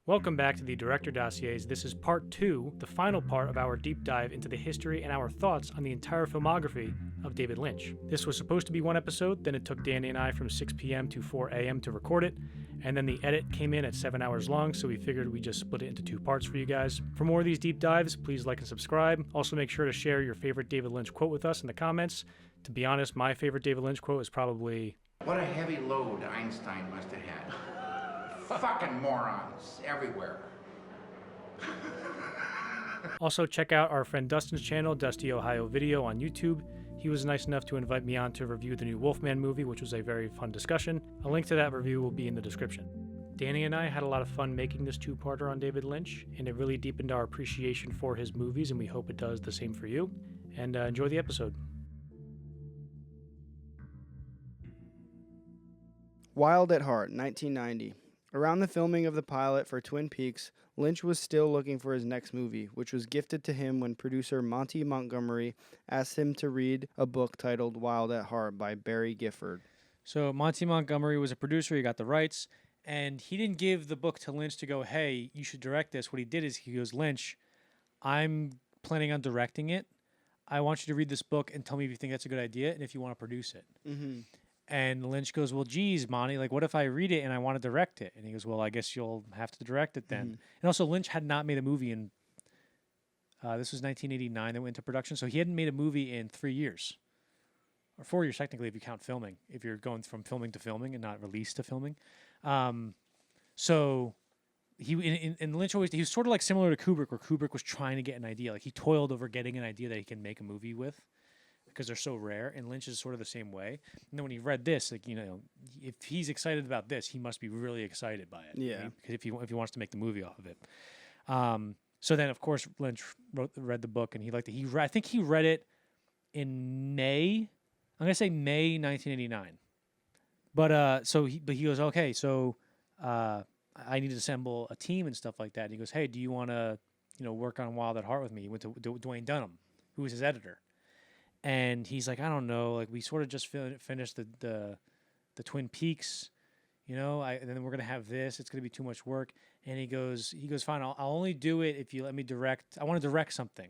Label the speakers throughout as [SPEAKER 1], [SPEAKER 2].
[SPEAKER 1] Welcome back to the Director Dossiers. This is part 2, the final part of our deep dive into the history and our thoughts on the entire filmography of David Lynch. This was supposed to be one episode, then it took Danny and I from 6 p.m. to 4 a.m. to record it, and then the edit came in at 7 hours long, so we figured we'd just split it into 2 parts for you guys. For more of these deep dives, please like and subscribe. Also make sure to share your favorite David Lynch quote with us in the comments. To be honest, my favorite David Lynch quote is probably,
[SPEAKER 2] "What a heavy load Einstein must have had. Fucking morons everywhere."
[SPEAKER 1] Also, check out our friend Dustin's channel, Dusty Ohio Video, on YouTube. He was nice enough to invite me on to review the new Wolfman movie, which was a very fun discussion. A link to that review will be in the description. Danny and I had a lot of fun making this 2-parter on David Lynch, and it really deepened our appreciation for his movies, and we hope it does the same for you. And enjoy the episode.
[SPEAKER 3] Wild at Heart, 1990. Around the filming of the pilot for Twin Peaks, Lynch was still looking for his next movie, which was gifted to him when producer Monty Montgomery asked him to read a book titled Wild at Heart by Barry Gifford.
[SPEAKER 1] So Monty Montgomery was a producer, he got the rights, and he didn't give the book to Lynch to go, hey, you should direct this. What he did is he goes, Lynch, I'm planning on directing it. I want you to read this book and tell me if you think that's a good idea and if you want to produce it.
[SPEAKER 3] Mm-hmm.
[SPEAKER 1] And Lynch goes, well, geez, Monty, like, what if I read it and I want to direct it? And he goes, well, I guess you'll have to direct it then.
[SPEAKER 3] Mm-hmm.
[SPEAKER 1] And also, Lynch had not made a movie in, this was 1989 that went into production, so he hadn't made a movie in 3 years. Or 4 years, technically, if you count filming, if you're going from filming to filming and not release to filming. So he, and Lynch always, he was sort of like similar to Kubrick, where Kubrick was trying to get an idea. Like, he toiled over getting an idea that he can make a movie with, because they're so rare, and Lynch is sort of the same way. And then when he read this, like, you know, if he's excited about this, he must be really excited by it.
[SPEAKER 3] Yeah.
[SPEAKER 1] Right? Because if he wants to make the movie off of it. So then, of course, Lynch read the book, and he liked it. I think he read it in May. I'm gonna say May 1989. But he goes, okay, so I need to assemble a team and stuff like that. And he goes, hey, do you want to, work on Wild at Heart with me? He went to Dwayne Dunham, who was his editor. And he's like, I don't know, like, we sort of just finished the Twin Peaks, and then we're gonna have this. It's gonna be too much work. And he goes, fine, I'll only do it if you let me direct. I want to direct something.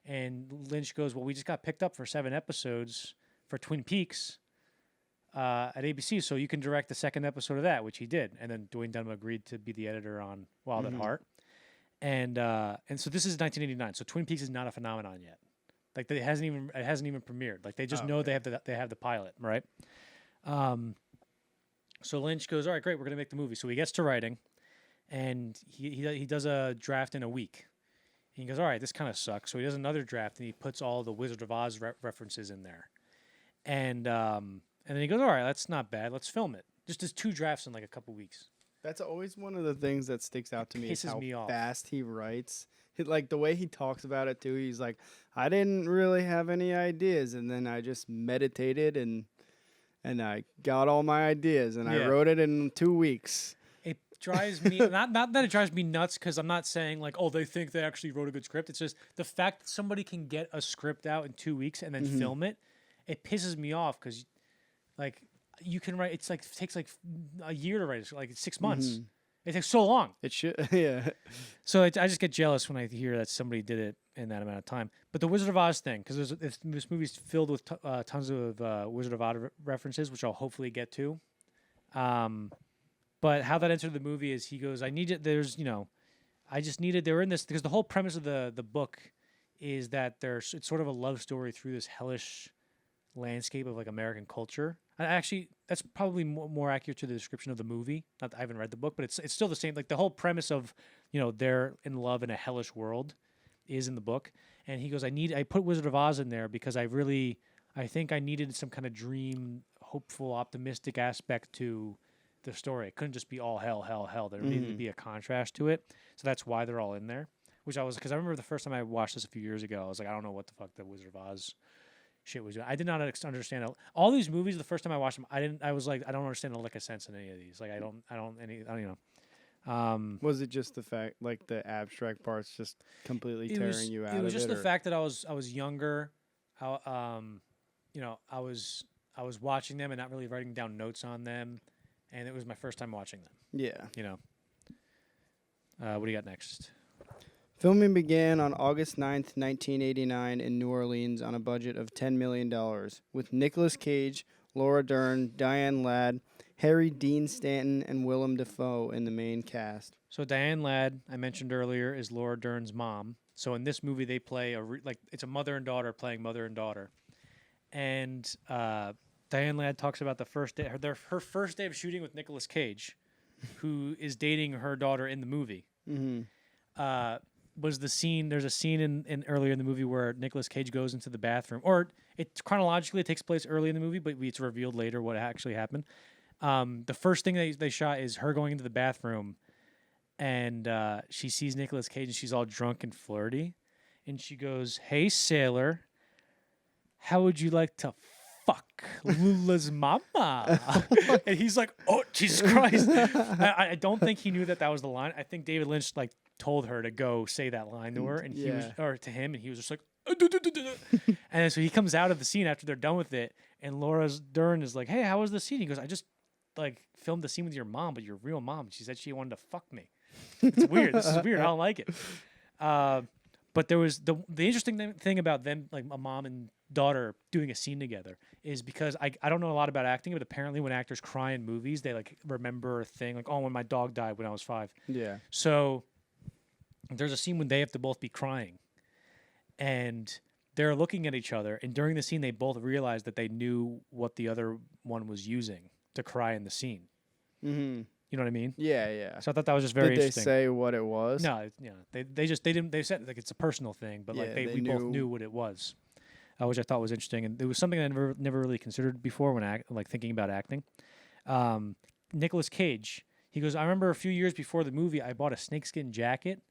[SPEAKER 1] And Lynch goes, well, we just got picked up for 7 episodes for Twin Peaks at ABC, so you can direct the 2nd episode of that, which he did. And then Dwayne Dunham agreed to be the editor on Wild at Heart. And so this is 1989. So Twin Peaks is not a phenomenon yet. Like, it hasn't even premiered. Like, they just know they have the pilot, right? So Lynch goes, all right, great, we're gonna make the movie. So he gets to writing, and he does a draft in a week. And he goes, all right, this kind of sucks. So he does another draft, and he puts all the Wizard of Oz references in there. And then he goes, all right, that's not bad. Let's film it. Just does 2 drafts in like a couple weeks.
[SPEAKER 3] That's always one of the things that sticks out to me is
[SPEAKER 1] pisses me
[SPEAKER 3] how
[SPEAKER 1] off.
[SPEAKER 3] fast he writes. Like, the way he talks about it, too. He's like, I didn't really have any ideas, and then I just meditated, and I got all my ideas, and I wrote it in 2 weeks.
[SPEAKER 1] It drives me, not that it drives me nuts, because I'm not saying, like, oh, they think they actually wrote a good script. It's just the fact that somebody can get a script out in 2 weeks and then film it, it pisses me off, because, like, you can write, it takes like a year to write it, like 6 months. It takes so long.
[SPEAKER 3] It should, yeah.
[SPEAKER 1] So I just get jealous when I hear that somebody did it in that amount of time. But the Wizard of Oz thing, because this movie's filled with tons of Wizard of Oz references, which I'll hopefully get to. But how that entered the movie is he goes, I need it. I just needed. They were in this because the whole premise of the book is that it's sort of a love story through this hellish landscape of like American culture. And actually, that's probably more accurate to the description of the movie. Not that I haven't read the book, but it's still the same. Like, the whole premise of, they're in love in a hellish world is in the book. And he goes, I put Wizard of Oz in there because I think I needed some kind of dream, hopeful, optimistic aspect to the story. It couldn't just be all hell, hell, hell. There needed to be a contrast to it. So that's why they're all in there. Because I remember the first time I watched this a few years ago, I was like, I don't know what the fuck the Wizard of Oz shit was doing. I did not understand it. All these movies. The first time I watched them, I was like, I don't understand the lick of sense in any of these. Like, I don't.
[SPEAKER 3] Was it just the fact, like, the abstract parts just completely tearing you out of it?
[SPEAKER 1] It was just the fact that I was younger. I was watching them and not really writing down notes on them, and it was my first time watching them.
[SPEAKER 3] Yeah.
[SPEAKER 1] What do you got next?
[SPEAKER 3] Filming began on August 9th, 1989 in New Orleans on a budget of $10 million, with Nicolas Cage, Laura Dern, Diane Ladd, Harry Dean Stanton, and Willem Dafoe in the main cast.
[SPEAKER 1] So Diane Ladd, I mentioned earlier, is Laura Dern's mom. So in this movie, they play it's a mother and daughter playing mother and daughter. And Diane Ladd talks about the first day, her first day of shooting with Nicolas Cage, who is dating her daughter in the movie.
[SPEAKER 3] Mm-hmm.
[SPEAKER 1] Was the scene? There's a scene in earlier in the movie where Nicolas Cage goes into the bathroom, or it chronologically takes place early in the movie, but it's revealed later what actually happened. The first thing they shot is her going into the bathroom, and she sees Nicolas Cage, and she's all drunk and flirty, and she goes, "Hey, sailor, how would you like to fuck Lula's mama?" And he's like, "Oh, Jesus Christ!" I don't think he knew that was the line. I think David Lynch told her to go say that line to her, and he was, or to him, and he was just like, and then so he comes out of the scene after they're done with it, and Laura Dern is like, "Hey, how was the scene?" He goes, "I just filmed the scene with your mom, but your real mom. She said she wanted to fuck me." It's weird. This is weird. I don't like it. But there was the interesting thing about them, like a mom and daughter doing a scene together, is because I don't know a lot about acting, but apparently when actors cry in movies, they remember a thing like, "Oh, when my dog died when I was 5."
[SPEAKER 3] Yeah.
[SPEAKER 1] So there's a scene when they have to both be crying, and they're looking at each other, and during the scene they both realized that they knew what the other one was using to cry in the scene.
[SPEAKER 3] Mm-hmm.
[SPEAKER 1] You know what I mean?
[SPEAKER 3] Yeah.
[SPEAKER 1] So I thought that was just very
[SPEAKER 3] Did they
[SPEAKER 1] interesting.
[SPEAKER 3] say what it was?
[SPEAKER 1] No, they said it's a personal thing, but we both knew what it was, which I thought was interesting, and it was something I never really considered before when thinking about acting. Nicolas Cage, he goes, "I remember a few years before the movie, I bought a snakeskin jacket,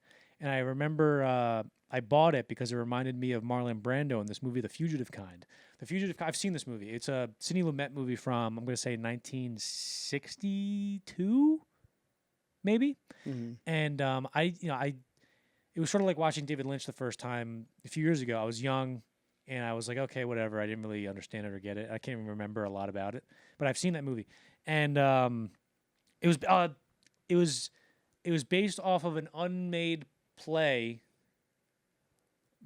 [SPEAKER 1] and I remember I bought it because it reminded me of Marlon Brando in this movie, The Fugitive Kind." The Fugitive Kind, I've seen this movie. It's a Sidney Lumet movie from, I'm going to say 1962, maybe.
[SPEAKER 3] Mm-hmm.
[SPEAKER 1] And it was sort of like watching David Lynch the first time a few years ago. I was young, and I was like, okay, whatever. I didn't really understand it or get it. I can't even remember a lot about it, but I've seen that movie, and it was based off of an unmade play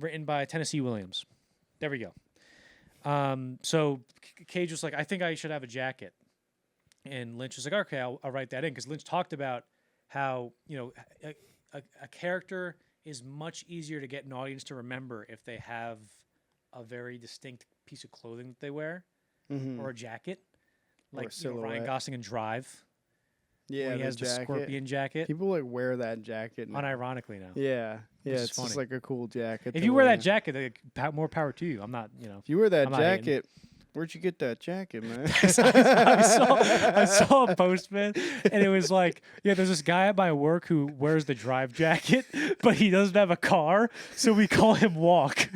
[SPEAKER 1] written by Tennessee Williams. There we go. So Cage was like, "I think I should have a jacket," and Lynch was like, "Okay, I'll write that in," because Lynch talked about how a character is much easier to get an audience to remember if they have a very distinct piece of clothing that they wear,
[SPEAKER 3] Mm-hmm.
[SPEAKER 1] or a jacket,
[SPEAKER 3] Or
[SPEAKER 1] like
[SPEAKER 3] a
[SPEAKER 1] Ryan
[SPEAKER 3] silhouette.
[SPEAKER 1] Gosling in Drive.
[SPEAKER 3] Yeah,
[SPEAKER 1] when he has the scorpion jacket.
[SPEAKER 3] People wear that jacket now.
[SPEAKER 1] Unironically now.
[SPEAKER 3] Yeah,
[SPEAKER 1] Which is
[SPEAKER 3] it's just
[SPEAKER 1] funny.
[SPEAKER 3] a cool jacket.
[SPEAKER 1] If
[SPEAKER 3] to
[SPEAKER 1] you wear that jacket, more power to you. I'm not,
[SPEAKER 3] If you wear that
[SPEAKER 1] I'm not hating.
[SPEAKER 3] jacket, where'd you get that jacket, man?
[SPEAKER 1] I saw a post, man, and it was like, there's this guy at my work who wears the Drive jacket, but he doesn't have a car, so we call him Walk.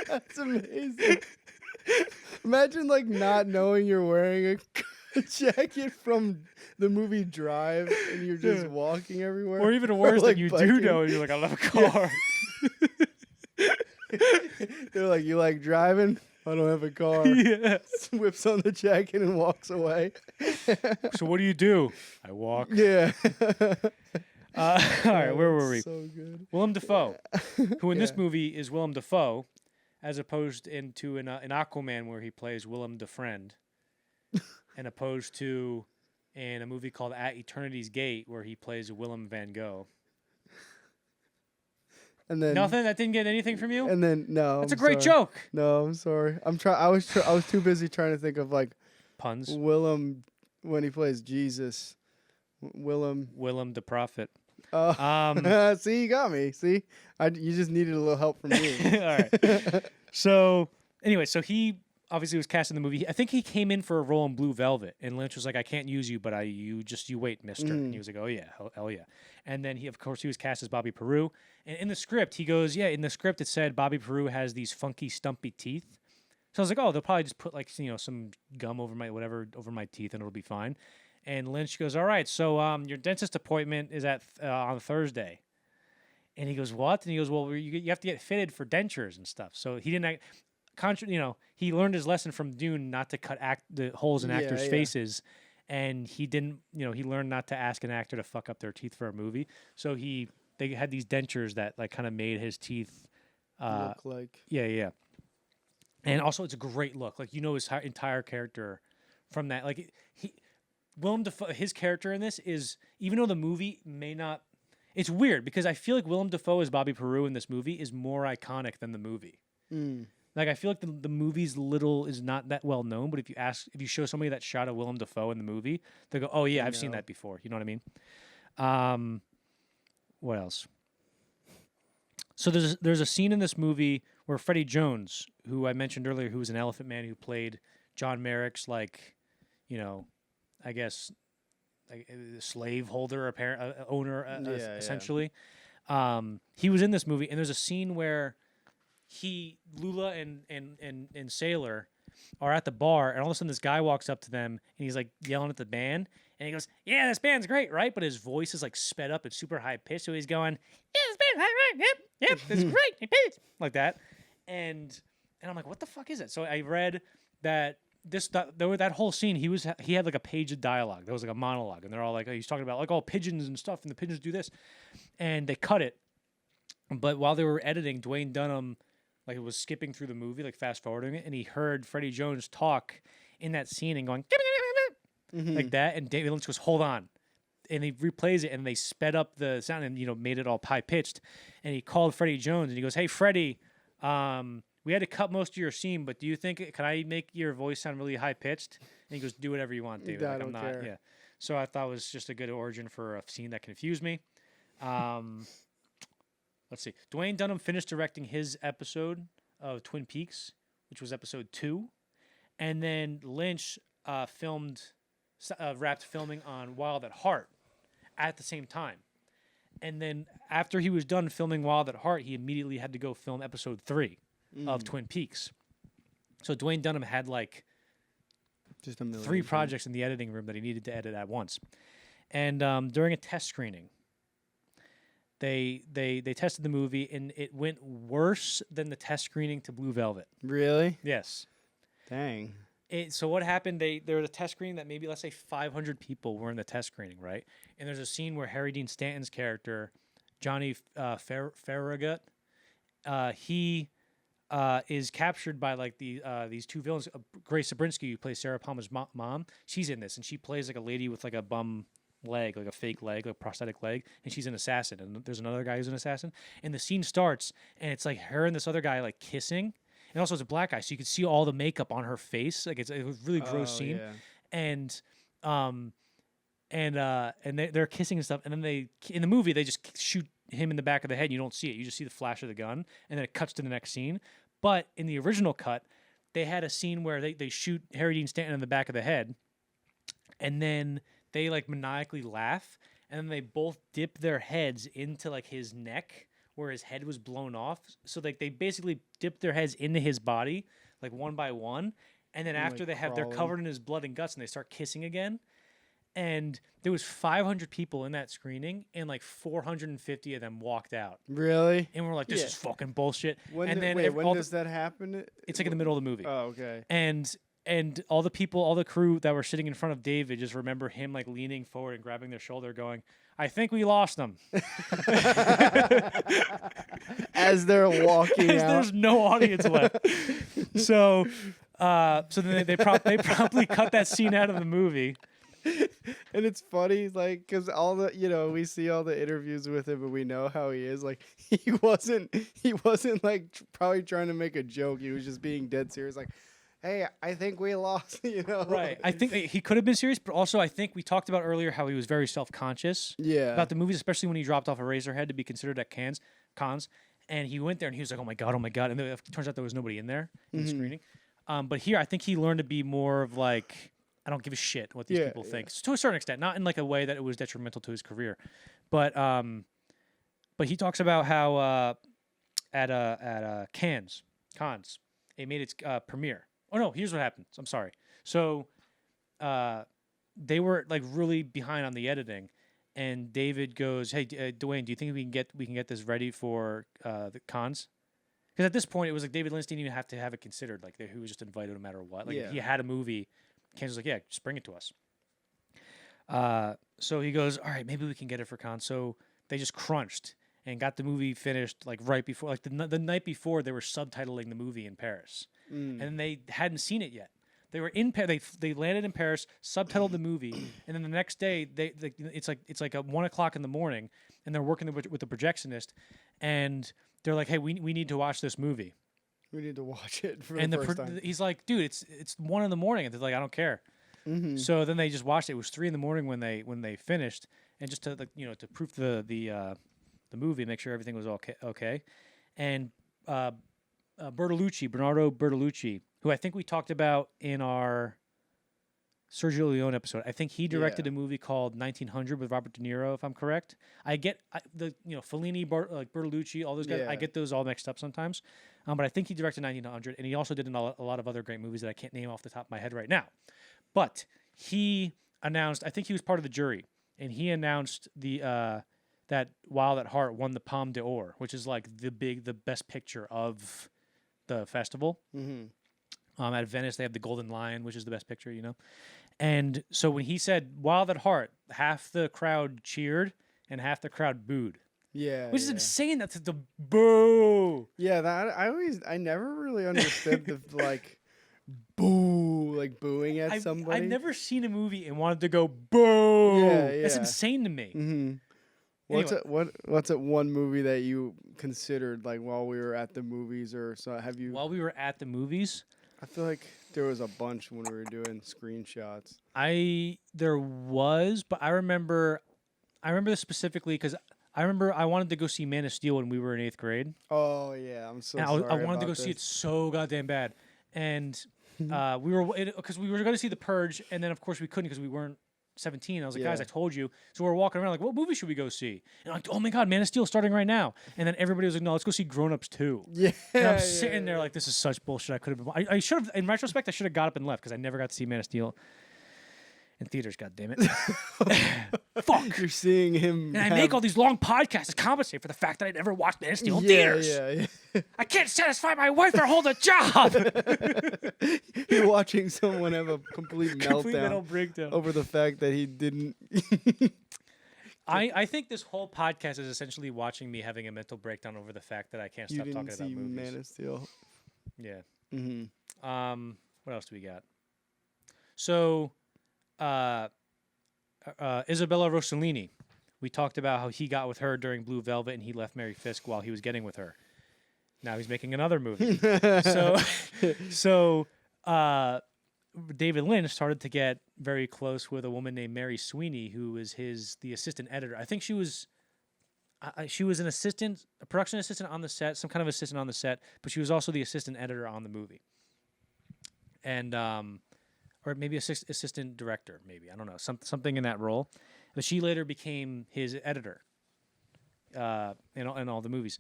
[SPEAKER 3] That's amazing. Imagine not knowing you're wearing a jacket from the movie Drive and you're just walking everywhere.
[SPEAKER 1] Or even worse,
[SPEAKER 3] like
[SPEAKER 1] than you
[SPEAKER 3] biking.
[SPEAKER 1] do know, and you're like, I don't have a car.
[SPEAKER 3] They're like, "You like driving? I don't have a car."
[SPEAKER 1] Yeah.
[SPEAKER 3] Whips on the jacket and walks away.
[SPEAKER 1] So what do? I walk.
[SPEAKER 3] Yeah.
[SPEAKER 1] All right, where were we?
[SPEAKER 3] So good.
[SPEAKER 1] Willem Dafoe, who in this
[SPEAKER 3] Yeah.
[SPEAKER 1] movie is Willem Dafoe, as opposed into an Aquaman where he plays Willem Defriend, and opposed to in a movie called At Eternity's Gate where he plays Willem Van Gogh.
[SPEAKER 3] And then
[SPEAKER 1] Nothing? That didn't get anything from you?
[SPEAKER 3] And then no.
[SPEAKER 1] That's
[SPEAKER 3] I'm
[SPEAKER 1] a great
[SPEAKER 3] sorry.
[SPEAKER 1] joke.
[SPEAKER 3] No, I'm sorry. I was too busy trying to think of
[SPEAKER 1] Puns.
[SPEAKER 3] Willem when he plays Jesus. Willem.
[SPEAKER 1] Willem the Prophet.
[SPEAKER 3] Oh, see, you got me. See, you just needed a little help from me.
[SPEAKER 1] All right. So anyway, he obviously was cast in the movie. I think he came in for a role in Blue Velvet, and Lynch was like, "I can't use you, but you wait, mister." And he was like, "Oh yeah, hell yeah." And then he was cast as Bobby Peru. And in the script, he goes, "Yeah." In the script, it said Bobby Peru has these funky, stumpy teeth. So I was like, "Oh, they'll probably just put some gum over my teeth, and it'll be fine." And Lynch goes, "All right, so your dentist appointment is on Thursday." And he goes, "What?" And he goes, "Well, you have to get fitted for dentures and stuff." So he didn't. he learned his lesson from Dune not to cut the holes in actors'
[SPEAKER 3] Yeah.
[SPEAKER 1] faces, and he didn't. He learned not to ask an actor to fuck up their teeth for a movie. So they had these dentures that like kind of made his teeth
[SPEAKER 3] Look like.
[SPEAKER 1] yeah. And also, it's a great look. Like his entire character from that. Like Willem Dafoe, his character in this is, even though the movie may not. It's weird because I feel like Willem Dafoe as Bobby Peru in this movie is more iconic than the movie. Like I feel like the movie's is not that well known, but if you show somebody that shot of Willem Dafoe in the movie, they go, "Oh yeah, I've seen that before." You know what I mean? What else? So there's a scene in this movie where Freddie Jones, who I mentioned earlier, who was an Elephant Man who played John Merrick's I guess like slave holder, owner, essentially. He was in this movie, and there's a scene where Lula and Sailor are at the bar, and all of a sudden this guy walks up to them, and he's like yelling at the band, and he goes, "Yeah, this band's great, right?" But his voice is like sped up, it's super high pitched, so he's going, "Yeah, this band's great, yep, it's great," like that, and I'm like, what the fuck is it? So I read that that whole scene, he had like a page of dialogue. There was like a monologue, and they're all like, he's talking about like all pigeons and stuff, and the pigeons do this, and they cut it. But while they were editing, Dwayne Dunham like was skipping through the movie, like fast forwarding it, and he heard Freddie Jones talk in that scene and going like that, and David Lynch goes, "Hold on," and he replays it, and they sped up the sound and made it all high pitched, and he called Freddie Jones and he goes, "Hey Freddie, we had to cut most of your scene, but do you think can I make your voice sound really high pitched?" And he goes, "Do whatever you want, David. Like, I'm not care." Yeah. So I thought it was just a good origin for a scene that confused me. Let's see. Dwayne Dunham finished directing his episode of Twin Peaks, which was episode 2, and then Lynch wrapped filming on Wild at Heart at the same time. And then after he was done filming Wild at Heart, he immediately had to go film episode 3 of Twin Peaks. So Dwayne Dunham had like
[SPEAKER 3] just a million
[SPEAKER 1] 3 projects in the editing room that he needed to edit at once. And during a test screening, they tested the movie, and it went worse than the test screening to Blue Velvet.
[SPEAKER 3] Really?
[SPEAKER 1] Yes.
[SPEAKER 3] Dang.
[SPEAKER 1] So what happened? There was a test screening that maybe, let's say, 500 people were in the test screening, right? And there's a scene where Harry Dean Stanton's character, Johnny Farragut, he is captured by like these 2 villains. Grace Zabriskie, who plays Sarah Palmer's mom, she's in this, and she plays like a lady with like a bum leg, like a fake leg, like a prosthetic leg, and she's an assassin, and there's another guy who's an assassin, and the scene starts, and it's like her and this other guy like kissing, and also it's a black guy, so you can see all the makeup on her face, like it's a really gross scene, and they're kissing and stuff, and then in the movie they just shoot him in the back of the head, and you don't see it, you just see the flash of the gun, and then it cuts to the next scene. But in the original cut, they had a scene where they shoot Harry Dean Stanton in the back of the head, and then they like maniacally laugh, and then they both dip their heads into like his neck where his head was blown off. So like they basically dip their heads into his body like one by one, and then after they're covered in his blood and guts, and they start kissing again. And there was 500 people in that screening, and like 450 of them walked out.
[SPEAKER 3] Really?
[SPEAKER 1] And we're like, this is fucking bullshit.
[SPEAKER 3] When does that happen?
[SPEAKER 1] It's like in the middle of the movie.
[SPEAKER 3] Oh, okay.
[SPEAKER 1] And all the crew that were sitting in front of David just remember him like leaning forward and grabbing their shoulder going, "I think we lost them."
[SPEAKER 3] As they're walking out.
[SPEAKER 1] There's no audience left. So then they promptly cut that scene out of the movie.
[SPEAKER 3] And it's funny, like, because all the, we see all the interviews with him, and we know how he is. Like, he wasn't like probably trying to make a joke. He was just being dead serious. Like, hey, I think we lost.
[SPEAKER 1] Right. I think he could have been serious, but also I think we talked about earlier how he was very self-conscious.
[SPEAKER 3] Yeah.
[SPEAKER 1] About the movies, especially when he dropped off Eraserhead to be considered at cons, and he went there and he was like, "Oh my god," and it turns out there was nobody in there in the screening. But here, I think he learned to be more of like, I don't give a shit what these people think. To a certain extent, not in like a way that it was detrimental to his career, but he talks about how at cons, it made its premiere. Oh no, here's what happened. I'm sorry. So they were like really behind on the editing, and David goes, "Hey, Dwayne, do you think we can get this ready for the cons?" Because at this point, it was like David Lynch didn't even have to have it considered. Like, he was just invited no matter what. Like, if he had a movie, Cannes was like, yeah, just bring it to us. So he goes, all right, maybe we can get it for Cannes. So they just crunched and got the movie finished, like, right before. Like, the night before, they were subtitling the movie in Paris. And they hadn't seen it yet. They were in they landed in Paris, subtitled the movie, and then the next day it's like at 1 o'clock in the morning, and they're working with the projectionist, and they're like, hey, we need to watch this movie.
[SPEAKER 3] We need to watch it for
[SPEAKER 1] and
[SPEAKER 3] the first time.
[SPEAKER 1] He's like, dude, it's 1 in the morning, and they're like, I don't care. So then they just watched it. It was 3 in the morning when they finished, and just to to proof the movie, make sure everything was okay. And Bernardo Bertolucci, who I think we talked about in our Sergio Leone episode. I think he directed a movie called 1900 with Robert De Niro, if I'm correct. I get Fellini, Bertolucci, all those guys. I get those all mixed up sometimes. But I think he directed 1900, and he also did a lot of other great movies that I can't name off the top of my head right now. But he announced, I think he was part of the jury, and he announced that Wild at Heart won the Palme d'Or, which is like the best picture of the festival. At Venice, they have the Golden Lion, which is the best picture, And so when he said Wild at Heart, half the crowd cheered and half the crowd booed.
[SPEAKER 3] Yeah.
[SPEAKER 1] Which is insane. That's the boo.
[SPEAKER 3] Yeah, that I never really understood the boo, like booing at somebody.
[SPEAKER 1] I've never seen a movie and wanted to go boo.
[SPEAKER 3] Yeah.
[SPEAKER 1] That's insane to me.
[SPEAKER 3] What's one movie that you considered like while we were at the movies, or so have you?
[SPEAKER 1] While we were at the movies,
[SPEAKER 3] I feel like there was a bunch when we were doing screenshots.
[SPEAKER 1] There was, but I remember this specifically because I remember I wanted to go see Man of Steel when we were in 8th grade.
[SPEAKER 3] Oh yeah, I'm so sorry.
[SPEAKER 1] I wanted to go see it so goddamn bad, and we were because we were going to see The Purge, and then of course we couldn't because we weren't 17. I was like, guys, I told you. So we're walking around like, what movie should we go see? And I'm like, oh my God, Man of Steel starting right now. And then everybody was like, no, let's go see Grown Ups 2.
[SPEAKER 3] Yeah.
[SPEAKER 1] And I'm sitting there like, this is such bullshit. I could have been. I should have. In retrospect, I should have got up and left because I never got to see Man of Steel in theaters. God damn it. Fuck.
[SPEAKER 3] You're seeing him.
[SPEAKER 1] And I make all these long podcasts to compensate for the fact that I never watched Man of Steel in theaters.
[SPEAKER 3] Yeah.
[SPEAKER 1] I can't satisfy my wife or hold a job.
[SPEAKER 3] You're watching someone have a complete
[SPEAKER 1] mental breakdown
[SPEAKER 3] over the fact that he didn't.
[SPEAKER 1] I think this whole podcast is essentially watching me having a mental breakdown over the fact that I can't stop talking about movies.
[SPEAKER 3] Man of Steel.
[SPEAKER 1] Yeah.
[SPEAKER 3] Mm-hmm.
[SPEAKER 1] What else do we got? So, Isabella Rossellini. We talked about how he got with her during Blue Velvet and he left Mary Fisk while he was getting with her. Now he's making another movie. So David Lynch started to get very close with a woman named Mary Sweeney, who was the assistant editor. I think she was an assistant, a production assistant on the set, some kind of assistant on the set, but she was also the assistant editor on the movie. And or maybe assistant director, maybe. I don't know, something in that role. But she later became his editor in all the movies.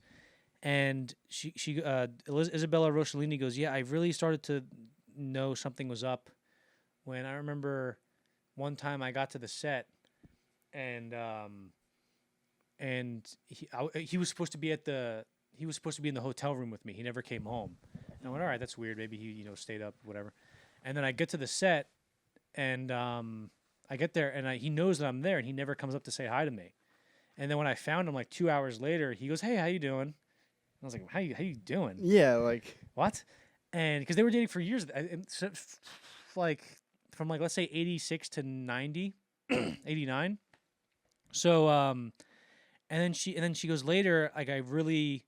[SPEAKER 1] And Isabella Rossellini goes, yeah, I really started to know something was up when I remember one time I got to the set and he was supposed to be in the hotel room with me. He never came home. And I went, all right, that's weird. Maybe he stayed up, whatever. And then I get to the set and I get there and he knows that I'm there and he never comes up to say hi to me. And then when I found him like 2 hours later, he goes, hey, how you doing? I was like, how you doing?
[SPEAKER 3] Yeah, like
[SPEAKER 1] what? And because they were dating for years, like from like let's say 86 to 90, 89. So and then she goes later, like it really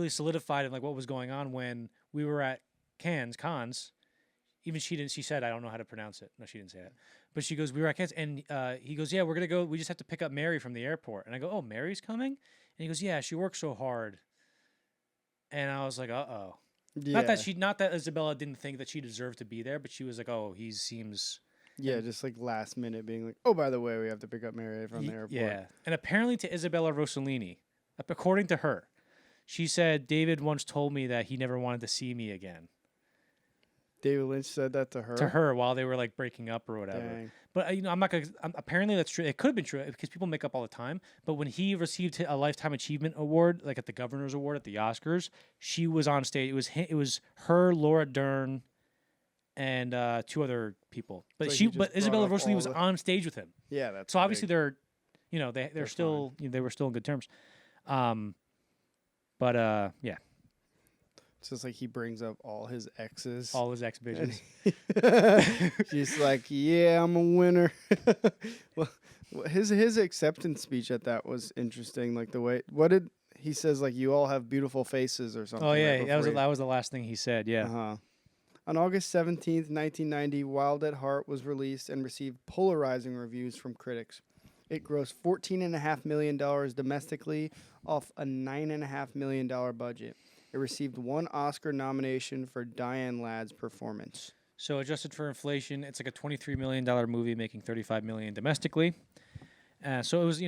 [SPEAKER 1] solidified in like what was going on when we were at Cannes. Even she said, I don't know how to pronounce it. No, she didn't say that. But she goes, we were at Cannes, and he goes, yeah, we're gonna go. We just have to pick up Mary from the airport. And I go, oh, Mary's coming? And he goes, yeah, she works so hard. And I was like, uh-oh. Yeah. Not that Isabella didn't think that she deserved to be there, but she was like, oh, he seems...
[SPEAKER 3] Yeah, just like last minute being like, oh, by the way, we have to pick up Mary from the airport.
[SPEAKER 1] Yeah. And apparently to Isabella Rossellini, according to her, she said, David once told me that he never wanted to see me again.
[SPEAKER 3] David Lynch said that to her.
[SPEAKER 1] while they were like breaking up or whatever.
[SPEAKER 3] Dang.
[SPEAKER 1] But I'm not gonna. Apparently, that's true. It could have been true because people make up all the time. But when he received a lifetime achievement award, like at the Governor's Award at the Oscars, she was on stage. It was her, Laura Dern, and 2 other people. But
[SPEAKER 3] So he just
[SPEAKER 1] but Isabella
[SPEAKER 3] brought up
[SPEAKER 1] Rossellini was
[SPEAKER 3] all the-
[SPEAKER 1] on stage with him.
[SPEAKER 3] Yeah, that's
[SPEAKER 1] So obviously
[SPEAKER 3] big.
[SPEAKER 1] they're, they're
[SPEAKER 3] They're
[SPEAKER 1] still they were still in good terms. Yeah.
[SPEAKER 3] It's just like he brings up all his exes.
[SPEAKER 1] All his exhibitions.
[SPEAKER 3] She's like, yeah, I'm a winner. Well, his acceptance speech at that was interesting. Like the way, what did he says? Like, you all have beautiful faces or something.
[SPEAKER 1] Oh yeah,
[SPEAKER 3] right
[SPEAKER 1] that was
[SPEAKER 3] before he-
[SPEAKER 1] the last thing he said. Yeah.
[SPEAKER 3] Uh-huh. On August 17th, 1990, Wild at Heart was released and received polarizing reviews from critics. It grossed $14.5 million domestically off a $9.5 million budget. It received 1 Oscar nomination for Diane Ladd's performance.
[SPEAKER 1] So adjusted for inflation, it's like a $23 million movie making $35 million domestically. So it was,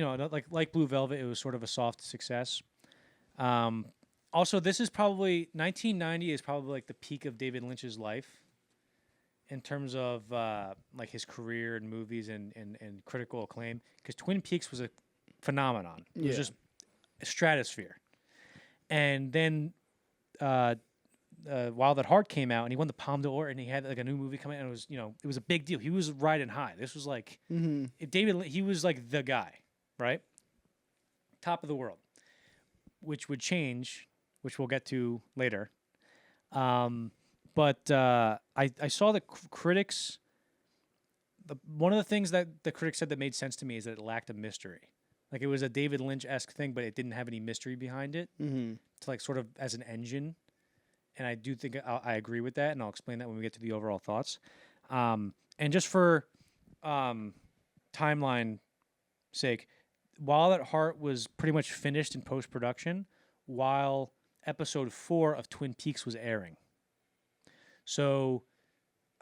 [SPEAKER 1] like Blue Velvet, it was sort of a soft success. Also, this is probably 1990 is probably like the peak of David Lynch's life in terms of like his career in movies and critical acclaim, because Twin Peaks was a phenomenon. It was just a stratosphere. And then Wild at Heart came out, and he won the Palme d'Or, and he had like a new movie coming out, and it was it was a big deal. He was riding high. This was like he was like the guy, right? Top of the world, which would change, which we'll get to later. But I saw the critics. One of the things that the critics said that made sense to me is that it lacked a mystery. Like, it was a David Lynch-esque thing, but it didn't have any mystery behind it to like sort of as an engine. And I do think I agree with that, and I'll explain that when we get to the overall thoughts. And just for timeline sake, Wild at Heart was pretty much finished in post-production while episode 4 of Twin Peaks was airing. So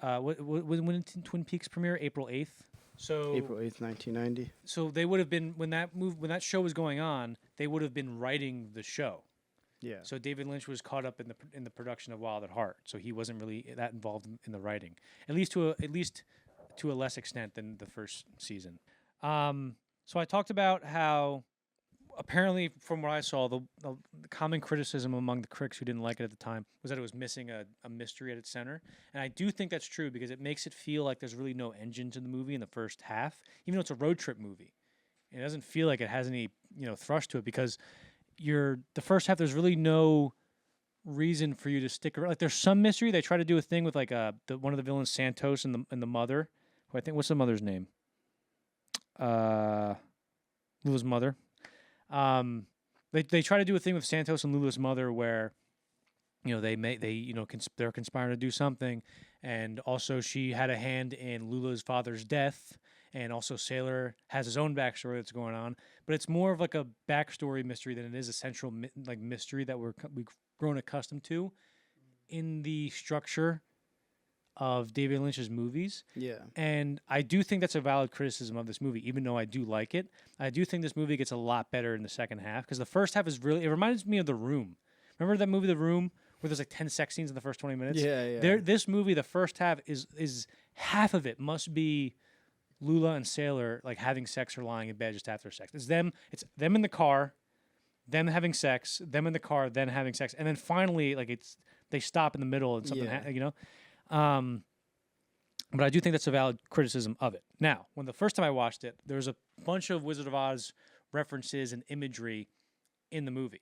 [SPEAKER 1] when did Twin Peaks premiere? April 8th? So
[SPEAKER 3] April 8th, 1990.
[SPEAKER 1] So they would have been when that show was going on, they would have been writing the show.
[SPEAKER 3] Yeah.
[SPEAKER 1] So David Lynch was caught up in the production of Wild at Heart, so he wasn't really that involved in the writing, at least to a less extent than the first season. So I talked about how apparently, from what I saw, the common criticism among the critics who didn't like it at the time was that it was missing a mystery at its center. And I do think that's true because it makes it feel like there's really no engine to the movie in the first half, even though it's a road trip movie. It doesn't feel like it has any thrust to it because the first half, there's really no reason for you to stick around. Like, there's some mystery. They try to do a thing with like one of the villains, Santos, and the mother, who I think, what's the mother's name? Lula's mother. They try to do a thing with Santos and Lula's mother where, they're conspiring to do something, and also she had a hand in Lula's father's death, and also Sailor has his own backstory that's going on, but it's more of like a backstory mystery than it is a central mystery that we've grown accustomed to in the structure of David Lynch's movies.
[SPEAKER 3] Yeah.
[SPEAKER 1] And I do think that's a valid criticism of this movie, even though I do like it. I do think this movie gets a lot better in the second half because the first half it reminds me of The Room. Remember that movie, The Room, where there's like 10 sex scenes in the first 20 minutes?
[SPEAKER 3] Yeah.
[SPEAKER 1] This movie, the first half is half of it must be Lula and Sailor like having sex or lying in bed just after sex. It's them in the car, them having sex, them in the car, then having sex, and then finally they stop in the middle and something but I do think that's a valid criticism of it. Now, when the first time I watched it, there was a bunch of Wizard of Oz references and imagery in the movie.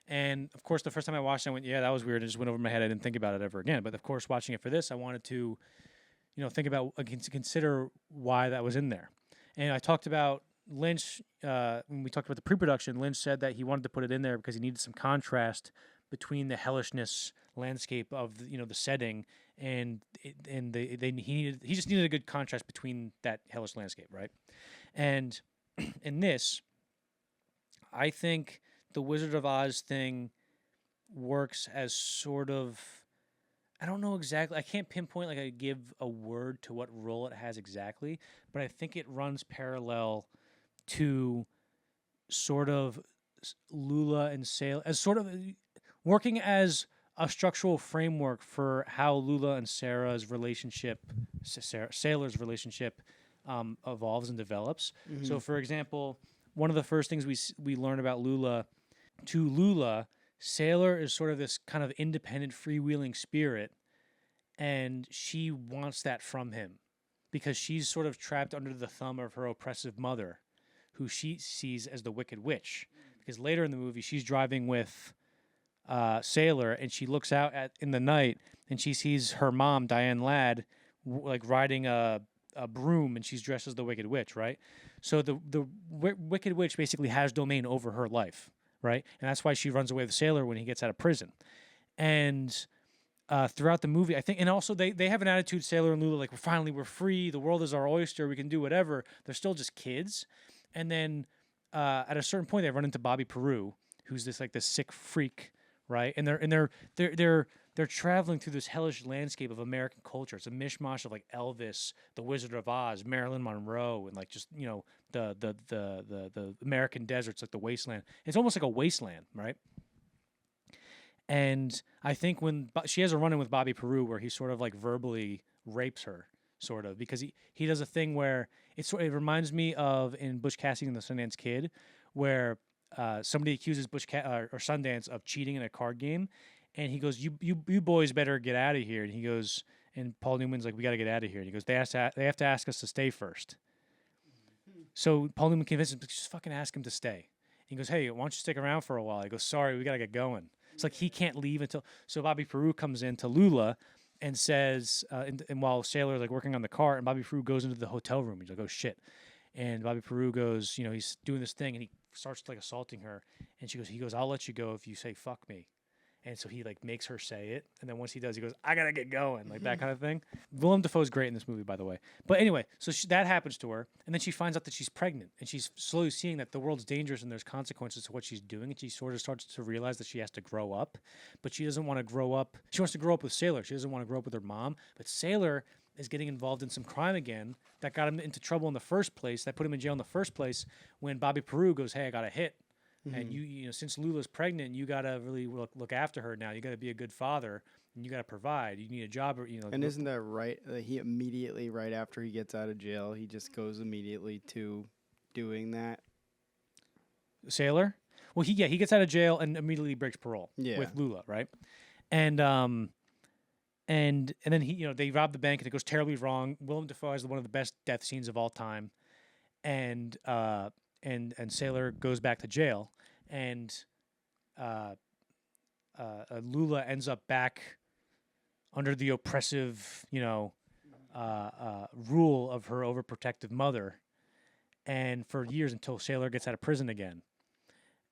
[SPEAKER 1] And, of course, the first time I watched it, I went, yeah, that was weird. It just went over my head. I didn't think about it ever again. But, of course, watching it for this, I wanted to, think about, consider why that was in there. And I talked about Lynch, when we talked about the pre-production, Lynch said that he wanted to put it in there because he needed some contrast between the hellishness landscape of the setting and he just needed a good contrast between that hellish landscape, right? And in this, I think the Wizard of Oz thing works as sort of, I don't know exactly, I can't pinpoint I give a word to what role it has exactly, but I think it runs parallel to sort of Lula and Sailor as sort of working as a structural framework for how Lula and Sarah's relationship, Sailor's relationship, evolves and develops. So, for example, one of the first things we learn about Lula, Sailor is sort of this kind of independent, freewheeling spirit, and she wants that from him because she's sort of trapped under the thumb of her oppressive mother, who she sees as the Wicked Witch. Because later in the movie, she's driving with Sailor, and she looks out in the night, and she sees her mom, Diane Ladd, like riding a broom, and she's dressed as the Wicked Witch, right? So the Wicked Witch basically has domain over her life, right? And that's why she runs away with Sailor when he gets out of prison. And throughout the movie, I think, and also they have an attitude, Sailor and Lula, like we're free, the world is our oyster, we can do whatever. They're still just kids. And then at a certain point, they run into Bobby Peru, who's this sick freak, right? And they're traveling through this hellish landscape of American culture. It's a mishmash of like Elvis, The Wizard of Oz, Marilyn Monroe, and like just the American deserts, like the wasteland. It's almost like a wasteland, right? And I think when she has a run-in with Bobby Peru, where he sort of like verbally rapes her, sort of, because he does a thing where it reminds me of in Butch Cassidy and the Sundance Kid, where somebody accuses or Sundance of cheating in a card game, and he goes, "You boys better get out of here." And he goes, and Paul Newman's like, "We got to get out of here." And he goes, "They have to ask us to stay first." So Paul Newman convinces him, just fucking ask him to stay. He goes, "Hey, why don't you stick around for a while?" He goes, "Sorry, we got to get going." It's like he can't leave until. So Bobby Peru comes in to Lula and says, and while Sailor's like working on the car, and Bobby Peru goes into the hotel room. He's like, "Oh shit!" And Bobby Peru goes, he's doing this thing, and he starts like assaulting her, and he goes, "I'll let you go if you say fuck me." And so he like makes her say it, and then once he does, he goes, "I gotta get going," like that kind of thing. Willem Dafoe's great in this movie, by the way. But anyway, so that happens to her, and then she finds out that she's pregnant, and she's slowly seeing that the world's dangerous and there's consequences to what she's doing, and she sort of starts to realize that she has to grow up, but she doesn't want to grow up. She wants to grow up with Sailor. She doesn't want to grow up with her mom, but Sailor is getting involved in some crime again that got him into trouble in the first place, that put him in jail in the first place, when Bobby Peru goes, "Hey, I got a hit. And you since Lula's pregnant, you gotta really look after her now. You gotta be a good father, and you gotta provide. You need a job, or
[SPEAKER 3] And isn't that right? He immediately, right after he gets out of jail, he just goes immediately to doing that.
[SPEAKER 1] Sailor. Well, he gets out of jail and immediately breaks parole with Lula, right? And then he they rob the bank and it goes terribly wrong. Willem Dafoe has one of the best death scenes of all time, and Sailor goes back to jail, and Lula ends up back under the oppressive, rule of her overprotective mother, and for years until Sailor gets out of prison again.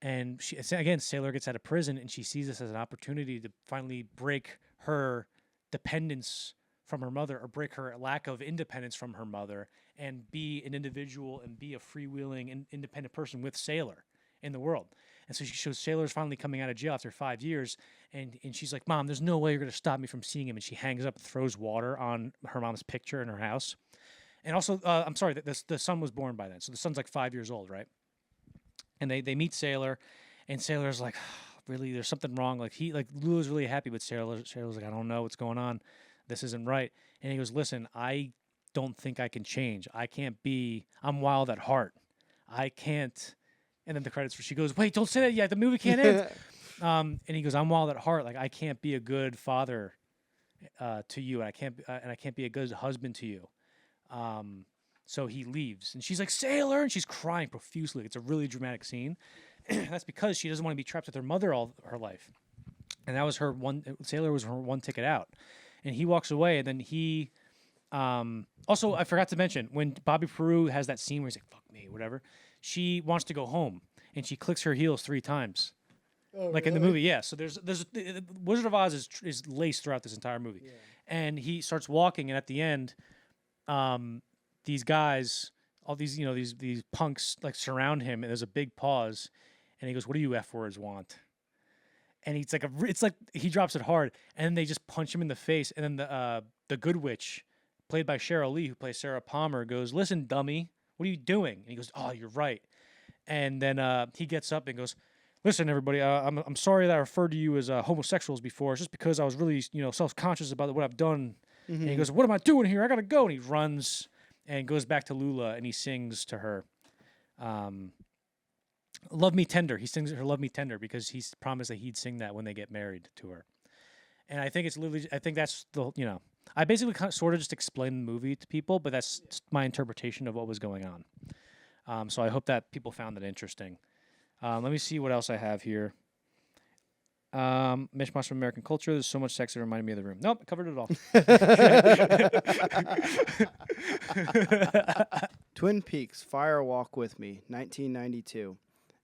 [SPEAKER 1] And Sailor gets out of prison, and she sees this as an opportunity to finally break her dependence from her mother, or break her lack of independence from her mother, and be an individual and be a freewheeling and independent person with Sailor in the world. And so she shows Sailor's finally coming out of jail after 5 years, and she's like, "Mom, there's no way you're going to stop me from seeing him." And she hangs up and throws water on her mom's picture in her house. And also, I'm sorry, the son was born by then. So the son's like 5 years old, right? And they meet Sailor, and Sailor's like, "Really, there's something wrong." Like Lula's really happy, but Sailor's like, "I don't know what's going on. This isn't right." And he goes, "Listen, I don't think I can change. I'm wild at heart. I can't." And then the credits, she goes, "Wait, don't say that yet. The movie can't end." And he goes, "I'm wild at heart. Like, I can't be a good father to you, and I can't be a good husband to you." So he leaves, and she's like, "Sailor," and she's crying profusely. It's a really dramatic scene. That's because she doesn't want to be trapped with her mother all her life, and that was Sailor was her one ticket out. And he walks away, and then he. Also, I forgot to mention, when Bobby Peru has that scene where he's like, "Fuck me," whatever, she wants to go home, and she clicks her heels 3 times. Oh, like really? In the movie, yeah. So there's Wizard of Oz is laced throughout this entire movie, and he starts walking, and at the end, these guys, all these these punks like surround him, and there's a big pause, and he goes, "What do you F words want?" And he's like, it's like he drops it hard, and then they just punch him in the face, and then the Good Witch, played by Cheryl Lee, who plays Sarah Palmer, goes, "Listen, dummy, what are you doing?" And he goes, "Oh, you're right." And then he gets up and goes, listen, everybody, I'm sorry that I referred to you as homosexuals before. It's just because I was really, self-conscious about what I've done. And he goes, what am I doing here? I got to go. And he runs and goes back to Lula, and he sings to her. Love Me Tender. He sings her Love Me Tender because he's promised that he'd sing that when they get married to her. And I think that's I basically sort of just explained the movie to people, but that's my interpretation of what was going on. So I hope that people found that interesting. Let me see what else I have here. Mishmash from American culture. There's so much sex it reminded me of The Room. Nope, I covered it all.
[SPEAKER 3] Twin Peaks: Fire Walk with Me, 1992.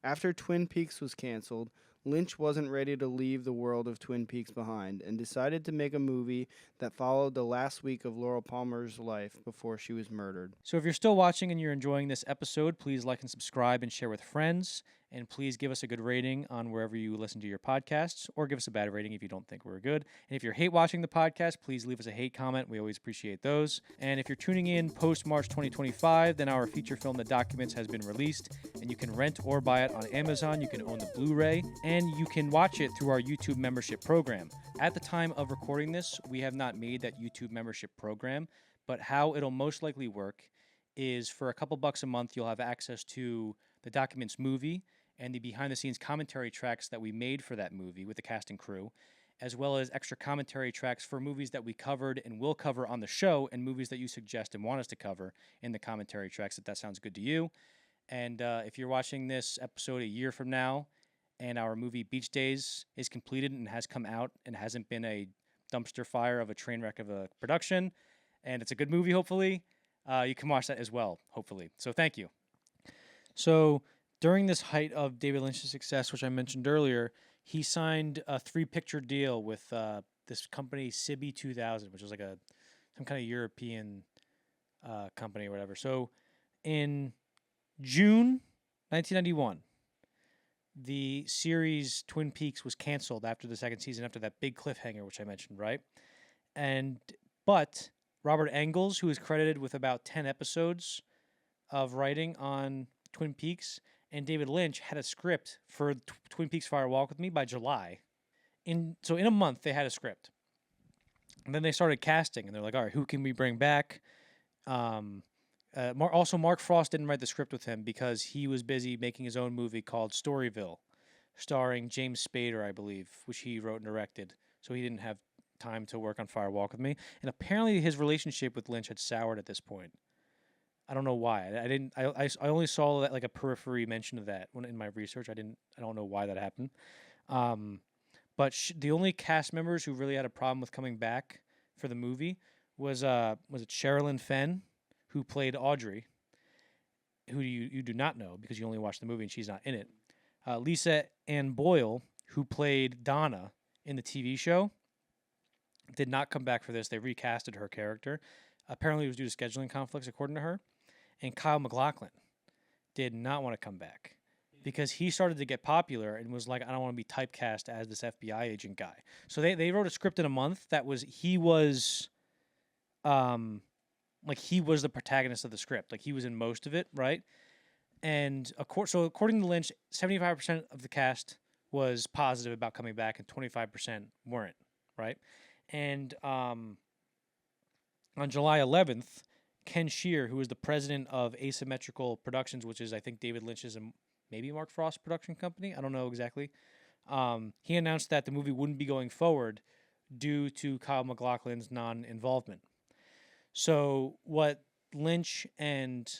[SPEAKER 3] After Twin Peaks was canceled, Lynch wasn't ready to leave the world of Twin Peaks behind and decided to make a movie that followed the last week of Laura Palmer's life before she was murdered.
[SPEAKER 1] So if you're still watching and you're enjoying this episode, please like and subscribe and share with friends. And please give us a good rating on wherever you listen to your podcasts, or give us a bad rating if you don't think we're good. And if you hate watching the podcast, please leave us a hate comment. We always appreciate those. And if you're tuning in post-March 2025, then our feature film, The Documents, has been released, and you can rent or buy it on Amazon. You can own the Blu-ray, and you can watch it through our YouTube membership program. At the time of recording this, we have not made that YouTube membership program, but how it'll most likely work is for a couple bucks a month, you'll have access to The Documents movie and the behind-the-scenes commentary tracks that we made for that movie with the cast and crew, as well as extra commentary tracks for movies that we covered and will cover on the show, and movies that you suggest and want us to cover in the commentary tracks, if that sounds good to you. And if you're watching this episode a year from now, and our movie Beach Days is completed and has come out and hasn't been a dumpster fire of a train wreck of a production, and it's a good movie, hopefully, you can watch that as well, hopefully. So thank you. So during this height of David Lynch's success, which I mentioned earlier, he signed a 3-picture deal with this company, Sibi 2000, which was like some kind of European company or whatever. So in June 1991, the series Twin Peaks was canceled after the second season, after that big cliffhanger, which I mentioned, right? But Robert Engels, who is credited with about 10 episodes of writing on Twin Peaks, and David Lynch had a script for Twin Peaks: Fire Walk with Me by July. So in a month, they had a script. And then they started casting, and they're like, all right, who can we bring back? Also, Mark Frost didn't write the script with him because he was busy making his own movie called Storyville, starring James Spader, I believe, which he wrote and directed. So he didn't have time to work on Fire Walk with Me. And apparently his relationship with Lynch had soured at this point. I don't know why. I only saw that, like, a periphery mention of that in my research. I don't know why that happened. But the only cast members who really had a problem with coming back for the movie was it Sherilyn Fenn, who played Audrey, who you do not know because you only watched the movie and she's not in it. Lisa Ann Boyle, who played Donna in the TV show, did not come back for this. They recasted her character. Apparently it was due to scheduling conflicts, according to her. And Kyle MacLachlan did not want to come back because he started to get popular and was like, I don't want to be typecast as this FBI agent guy. So they wrote a script in a month that he was the protagonist of the script. Like, he was in most of it, right? And according to Lynch, 75% of the cast was positive about coming back and 25% weren't, right? And on July 11th, Ken Shear, who is the president of Asymmetrical Productions, which is, I think, David Lynch's and maybe Mark Frost's production company. I don't know exactly. He announced that the movie wouldn't be going forward due to Kyle MacLachlan's non-involvement. So what Lynch and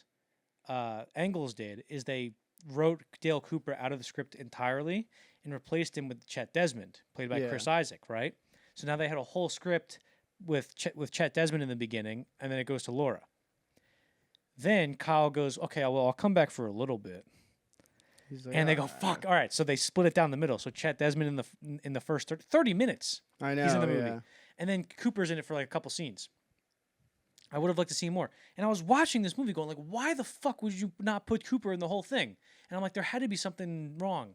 [SPEAKER 1] Engels did is they wrote Dale Cooper out of the script entirely and replaced him with Chet Desmond, played by Chris Isaac, right? So now they had a whole script with Chet Desmond in the beginning, and then it goes to Laura. Then Kyle goes, okay, well, I'll come back for a little bit. Like, and they go, fuck, all right. So they split it down the middle. So Chet Desmond in the first 30 minutes.
[SPEAKER 3] I know,
[SPEAKER 1] he's in the movie. Yeah. And then Cooper's in it for like a couple scenes. I would have liked to see more. And I was watching this movie going like, why the fuck would you not put Cooper in the whole thing? And I'm like, there had to be something wrong.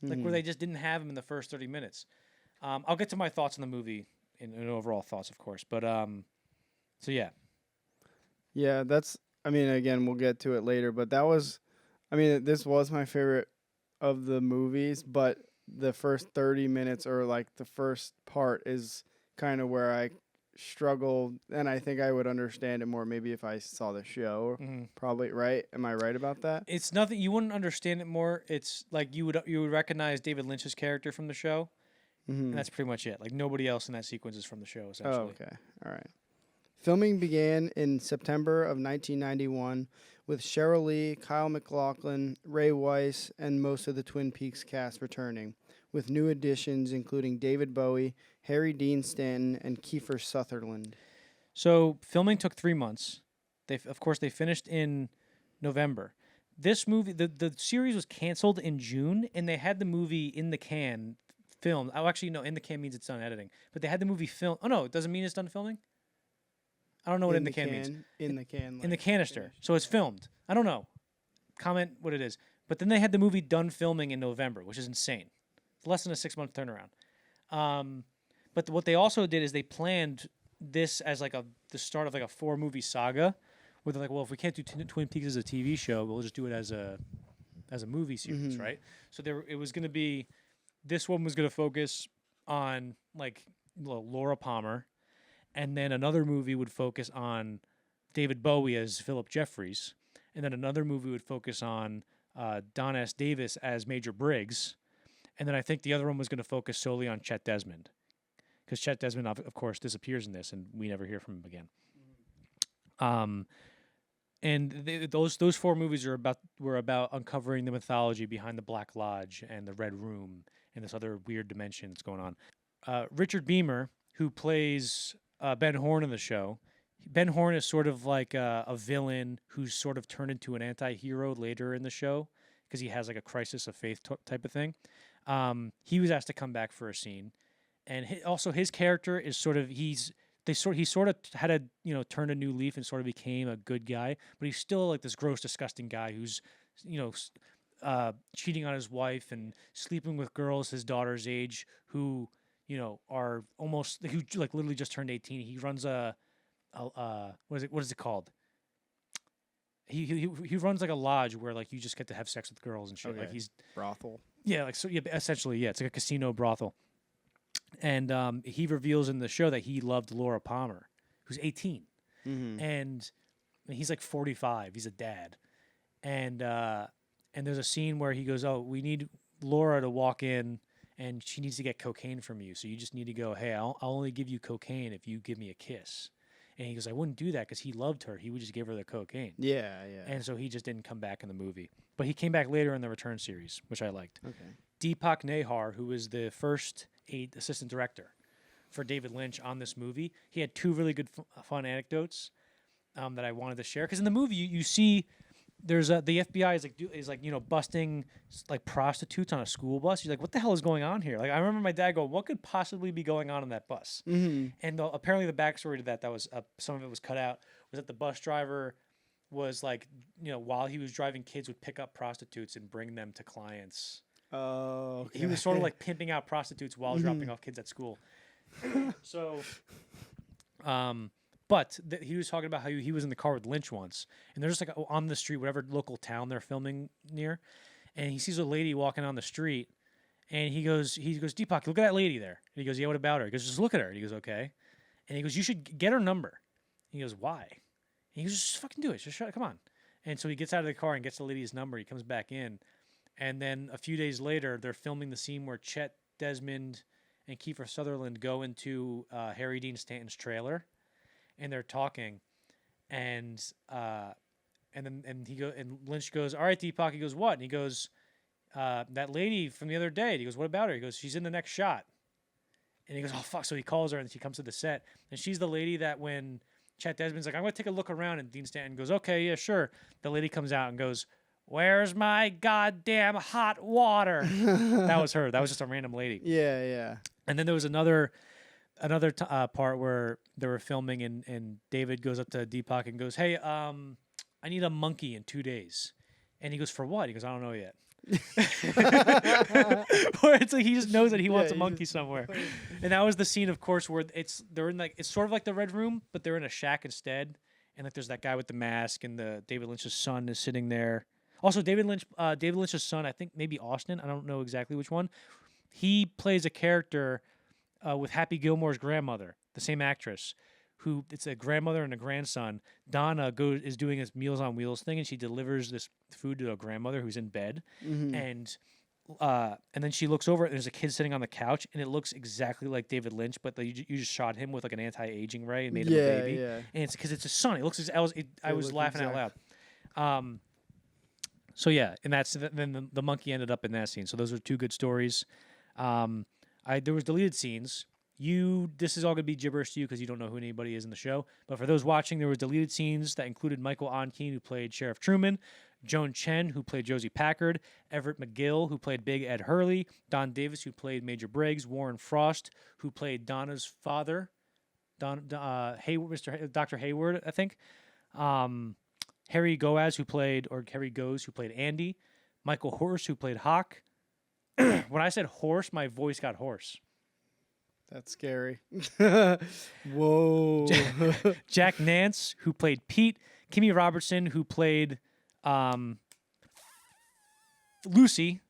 [SPEAKER 1] Like where they just didn't have him in the first 30 minutes. I'll get to my thoughts on the movie in overall thoughts, of course. But, so yeah. Yeah,
[SPEAKER 3] again, we'll get to it later. But this was my favorite of the movies, but the first 30 minutes or like the first part is kind of where I struggle, and I think I would understand it more maybe if I saw the show. Probably, right? Am I right about that?
[SPEAKER 1] It's nothing. You wouldn't understand it more. It's like you would recognize David Lynch's character from the show, and that's pretty much it. Like nobody else in that sequence is from the show, essentially.
[SPEAKER 3] Oh, okay. All right. Filming began in September of 1991 with Sheryl Lee, Kyle MacLachlan, Ray Weiss, and most of the Twin Peaks cast returning, with new additions including David Bowie, Harry Dean Stanton, and Kiefer Sutherland.
[SPEAKER 1] So filming took 3 months. Of course, they finished in November. This movie, the series was canceled in June, and they had the movie in the can filmed. Oh, actually, no, in the can means it's done editing. But they had the movie filmed. Oh, no, it doesn't mean it's done filming? I don't know what in the can means.
[SPEAKER 3] In the can.
[SPEAKER 1] In the canister. So it's filmed. I don't know. Comment what it is. But then they had the movie done filming in November, which is insane. It's less than a 6-month turnaround. But what they also did is they planned this as like the start of like a 4-movie saga, where they're like, well, if we can't do Twin Peaks as a TV show, we'll just do it as a movie series, right? So it was going to be, this one was going to focus on like Laura Palmer, and then another movie would focus on David Bowie as Philip Jeffries, and then another movie would focus on Don S. Davis as Major Briggs, and then I think the other one was going to focus solely on Chet Desmond, because Chet Desmond, of course, disappears in this, and we never hear from him again. And those 4 movies were about uncovering the mythology behind the Black Lodge and the Red Room and this other weird dimension that's going on. Richard Beamer, who plays Ben Horne in the show, Ben Horne is sort of like a villain who's sort of turned into an anti-hero later in the show because he has like a crisis of faith type of thing. He was asked to come back for a scene, and also his character is sort of he sort of had to turn a new leaf and sort of became a good guy, but he's still like this gross, disgusting guy who's cheating on his wife and sleeping with girls his daughter's age who are almost who like literally just turned 18. He runs what is it called? He runs like a lodge where like you just get to have sex with girls and shit.
[SPEAKER 3] Okay.
[SPEAKER 1] Like he's
[SPEAKER 3] brothel.
[SPEAKER 1] Yeah, like so. Yeah, essentially, yeah, it's like a casino brothel. And he reveals in the show that he loved Laura Palmer, who's 18, and he's like 45. He's a dad, and there's a scene where he goes, "Oh, we need Laura to walk in, and she needs to get cocaine from you. So you just need to go, hey, I'll only give you cocaine if you give me a kiss." And he goes, "I wouldn't do that because he loved her. He would just give her the cocaine."
[SPEAKER 3] Yeah.
[SPEAKER 1] And so he just didn't come back in the movie, but he came back later in the Return series, which I liked.
[SPEAKER 3] Okay.
[SPEAKER 1] Deepak Nahar, who was the first assistant director for David Lynch on this movie, he had 2 really good fun anecdotes that I wanted to share. Because in the movie, you see there's the FBI is busting like prostitutes on a school bus. You're like, what the hell is going on here? Like I remember my dad going, what could possibly be going on that bus? And apparently the backstory to that was some of it was cut out, was that the bus driver was like, while he was driving, kids would pick up prostitutes and bring them to clients.
[SPEAKER 3] Oh, okay.
[SPEAKER 1] He was sort of like pimping out prostitutes while dropping off kids at school. So, but he was talking about how he was in the car with Lynch once, and they're just like on the street, whatever local town they're filming near, and he sees a lady walking on the street, and he goes, "Deepak, look at that lady there." And he goes, "Yeah, what about her?" He goes, "Just look at her." And he goes, "Okay." And he goes, "You should get her number." And he goes, "Why?" And he goes, "Just fucking do it. Just come on." And so he gets out of the car and gets the lady's number. He comes back in. And then a few days later, they're filming the scene where Chet Desmond and Kiefer Sutherland go into Harry Dean Stanton's trailer, and they're talking, and Lynch goes, "All right, Deepak." He goes, "What?" And he goes, "That lady from the other day." And he goes, "What about her?" He goes, "She's in the next shot." And he goes, "Oh fuck!" So he calls her, and she comes to the set, and she's the lady that when Chet Desmond's like, "I'm gonna take a look around," and Dean Stanton goes, "Okay, yeah, sure." The lady comes out and goes, "Where's my goddamn hot water?" That was her. That was just a random lady.
[SPEAKER 3] Yeah.
[SPEAKER 1] And then there was another part where they were filming, and David goes up to Deepak and goes, "Hey, I need a monkey in 2 days." And he goes, "For what?" He goes, "I don't know yet." Or it's like he just knows that he wants a monkey somewhere. And that was the scene, of course, where they're in like, it's sort of like the Red Room, but they're in a shack instead. And like there's that guy with the mask, and the David Lynch's son is sitting there. Also, David Lynch, David Lynch's son, I think maybe Austin. I don't know exactly which one. He plays a character with Happy Gilmore's grandmother, the same actress, who it's a grandmother and a grandson. Donna is doing this Meals on Wheels thing, and she delivers this food to a grandmother who's in bed, and then she looks over and there's a kid sitting on the couch, and it looks exactly like David Lynch, but you just shot him with like an anti-aging ray and made him a baby. Yeah. And it's because it's a son. It looks. I was laughing out loud. So yeah, and then the monkey ended up in that scene. So those are two good stories. There was deleted scenes. This is all gonna be gibberish to you because you don't know who anybody is in the show. But for those watching, there was deleted scenes that included Michael Onkeen, who played Sheriff Truman, Joan Chen, who played Josie Packard, Everett McGill, who played Big Ed Hurley, Don Davis, who played Major Briggs, Warren Frost, who played Donna's father, Dr. Hayward, I think. Harry Goaz, who played Andy, Michael Horse, who played Hawk. When I said horse, my voice got hoarse.
[SPEAKER 3] That's scary. Whoa.
[SPEAKER 1] Jack Nance, who played Pete, Kimmy Robertson, who played Lucy,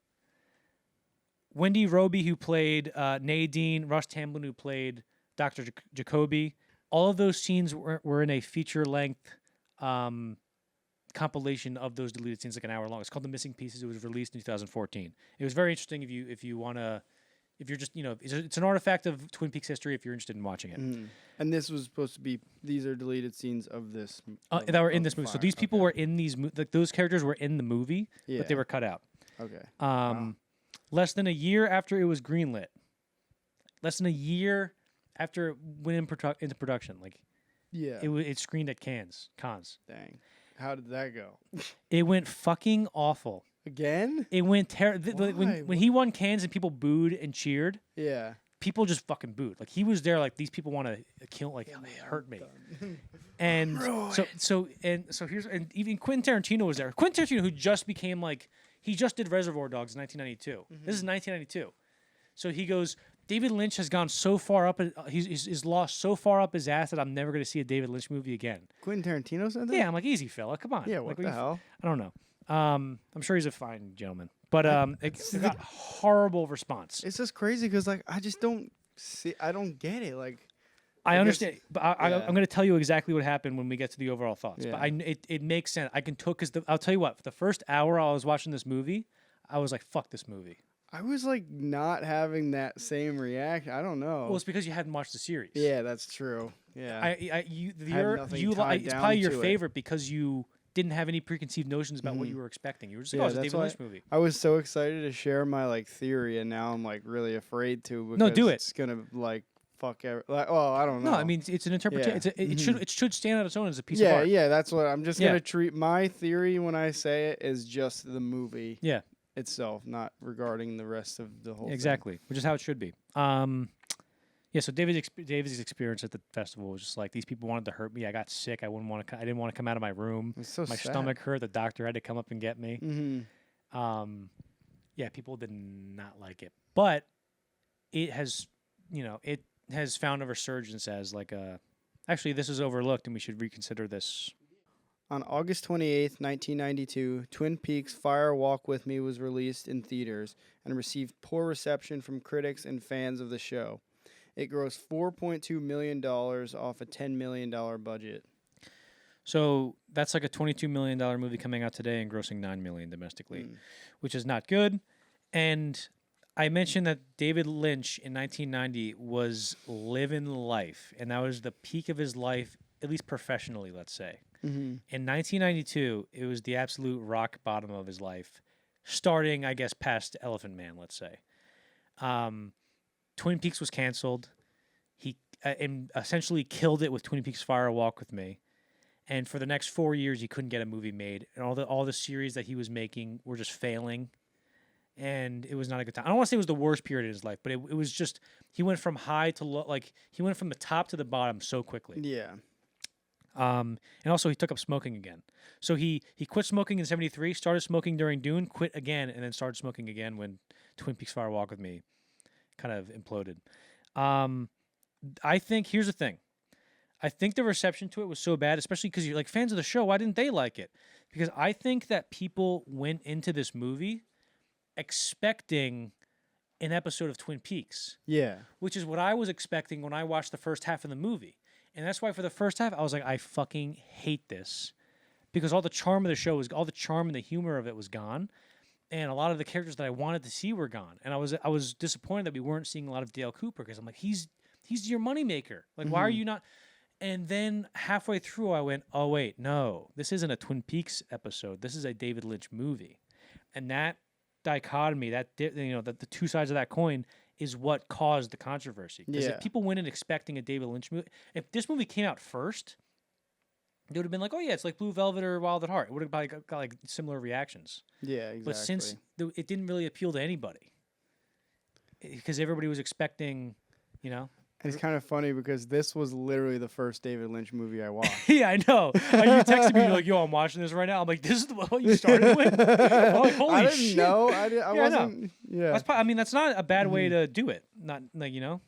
[SPEAKER 1] Wendy Roby, who played Nadine, Russ Tamblyn, who played Dr. Jacoby. All of those scenes were in a feature-length compilation of those deleted scenes, like an hour long. It's called The Missing Pieces. It was released in 2014. It was very interesting if you're just, it's an artifact of Twin Peaks history if you're interested in watching it.
[SPEAKER 3] And this was supposed to be, these are deleted scenes of this.
[SPEAKER 1] That were in this movie. So these people were in these, like those characters were in the movie, but they were cut out.
[SPEAKER 3] Okay.
[SPEAKER 1] Less than a year after it was greenlit. Less than a year after it went into production. Like, it screened at cons.
[SPEAKER 3] Dang. How did that go?
[SPEAKER 1] It went fucking awful.
[SPEAKER 3] Again?
[SPEAKER 1] It went terrible. When he won Cannes and people booed and cheered, people just fucking booed. Like, he was there like, these people want to kill, like, hurt me. And so here's, and even Quentin Tarantino was there. Quentin Tarantino, who just became like, he just did Reservoir Dogs in 1992. This is 1992. So he goes, David Lynch has gone so far up, he's lost so far up his ass that I'm never going to see a David Lynch movie again.
[SPEAKER 3] Quentin Tarantino said that?
[SPEAKER 1] Yeah, I'm like, easy, fella, come on.
[SPEAKER 3] Yeah, what the hell?
[SPEAKER 1] I don't know. I'm sure he's a fine gentleman, but it got horrible response.
[SPEAKER 3] It's just crazy because like I just don't see. I don't get it. Like
[SPEAKER 1] I understand, but I'm going to tell you exactly what happened when we get to the overall thoughts.
[SPEAKER 3] Yeah.
[SPEAKER 1] But it makes sense. I can because I'll tell you what. For the first hour I was watching this movie, I was like, "Fuck this movie."
[SPEAKER 3] I was like not having that same reaction. I don't know.
[SPEAKER 1] Well, it's because you hadn't watched the series.
[SPEAKER 3] Yeah, that's true. Yeah,
[SPEAKER 1] it's probably your favorite because you didn't have any preconceived notions about what you were expecting. You were just like, "Oh, it's a David Lynch movie."
[SPEAKER 3] I was so excited to share my like theory, and now I'm like really afraid to. Because
[SPEAKER 1] No, do it.
[SPEAKER 3] It's gonna like fuck. I don't know.
[SPEAKER 1] No, I mean it's an interpretation.
[SPEAKER 3] Yeah.
[SPEAKER 1] It should stand on its own as a piece of art.
[SPEAKER 3] Yeah, that's what I'm just gonna treat my theory when I say it as just the movie.
[SPEAKER 1] Yeah.
[SPEAKER 3] Itself, not regarding the rest of the whole
[SPEAKER 1] thing. Which is how it should be. So David's experience at the festival was just like, these people wanted to hurt me. I got sick. I didn't want to come out of my room.
[SPEAKER 3] It's so
[SPEAKER 1] my
[SPEAKER 3] sad.
[SPEAKER 1] stomach hurt. The doctor had to come up and get me. People did not like it, but it has found a resurgence as like actually this is overlooked and we should reconsider this.
[SPEAKER 3] On August 28th, 1992, Twin Peaks Fire Walk With Me was released in theaters and received poor reception from critics and fans of the show. It grossed $4.2 million off a $10 million budget.
[SPEAKER 1] So that's like a $22 million movie coming out today and grossing $9 million domestically, which is not good. And I mentioned that David Lynch in 1990 was living life, and that was the peak of his life, at least professionally, let's say. In 1992, it was the absolute rock bottom of his life, starting, I guess, past Elephant Man, let's say. Twin Peaks was canceled. He essentially killed it with Twin Peaks Fire Walk With Me. And for the next 4 years, he couldn't get a movie made. And all the series that he was making were just failing. And it was not a good time. I don't want to say it was the worst period in his life, but it was just, he went from high to low, like, he went from the top to the bottom so quickly.
[SPEAKER 3] Yeah.
[SPEAKER 1] And also he took up smoking again. So he quit smoking in 73, started smoking during Dune, quit again, and then started smoking again when Twin Peaks Fire Walk With Me kind of imploded. I think, here's the thing. I think the reception to it was so bad, especially because you're like, fans of the show, why didn't they like it? because I think that people went into this movie expecting an episode of Twin Peaks,
[SPEAKER 3] Yeah.
[SPEAKER 1] which is what I was expecting when I watched the first half of the movie. And that's why for the first half, I was like, I fucking hate this. Because all the charm of the show all the charm and the humor of it was gone. And a lot of the characters that I wanted to see were gone. And I was disappointed that we weren't seeing a lot of Dale Cooper, because I'm like, he's your moneymaker. Like, why are you not? And then halfway through, I went, oh, wait, no, this isn't a Twin Peaks episode. This is a David Lynch movie. And that dichotomy, the two sides of that coin is what caused the controversy. Because if people went in expecting a David Lynch movie, if this movie came out first, they would have been like, oh, yeah, it's like Blue Velvet or Wild at Heart. It would have probably got like similar reactions.
[SPEAKER 3] Yeah, exactly.
[SPEAKER 1] But since it didn't really appeal to anybody, because everybody was expecting, you know.
[SPEAKER 3] It's kind of funny because this was literally the first David Lynch movie I watched.
[SPEAKER 1] Yeah, I know. And you texted me, you're like, yo, I'm watching this right now. I'm like, this is what you started with? I'm like, holy
[SPEAKER 3] I didn't
[SPEAKER 1] shit.
[SPEAKER 3] know. I wasn't. Yeah.
[SPEAKER 1] That's not a bad way to do it. Not like, you know.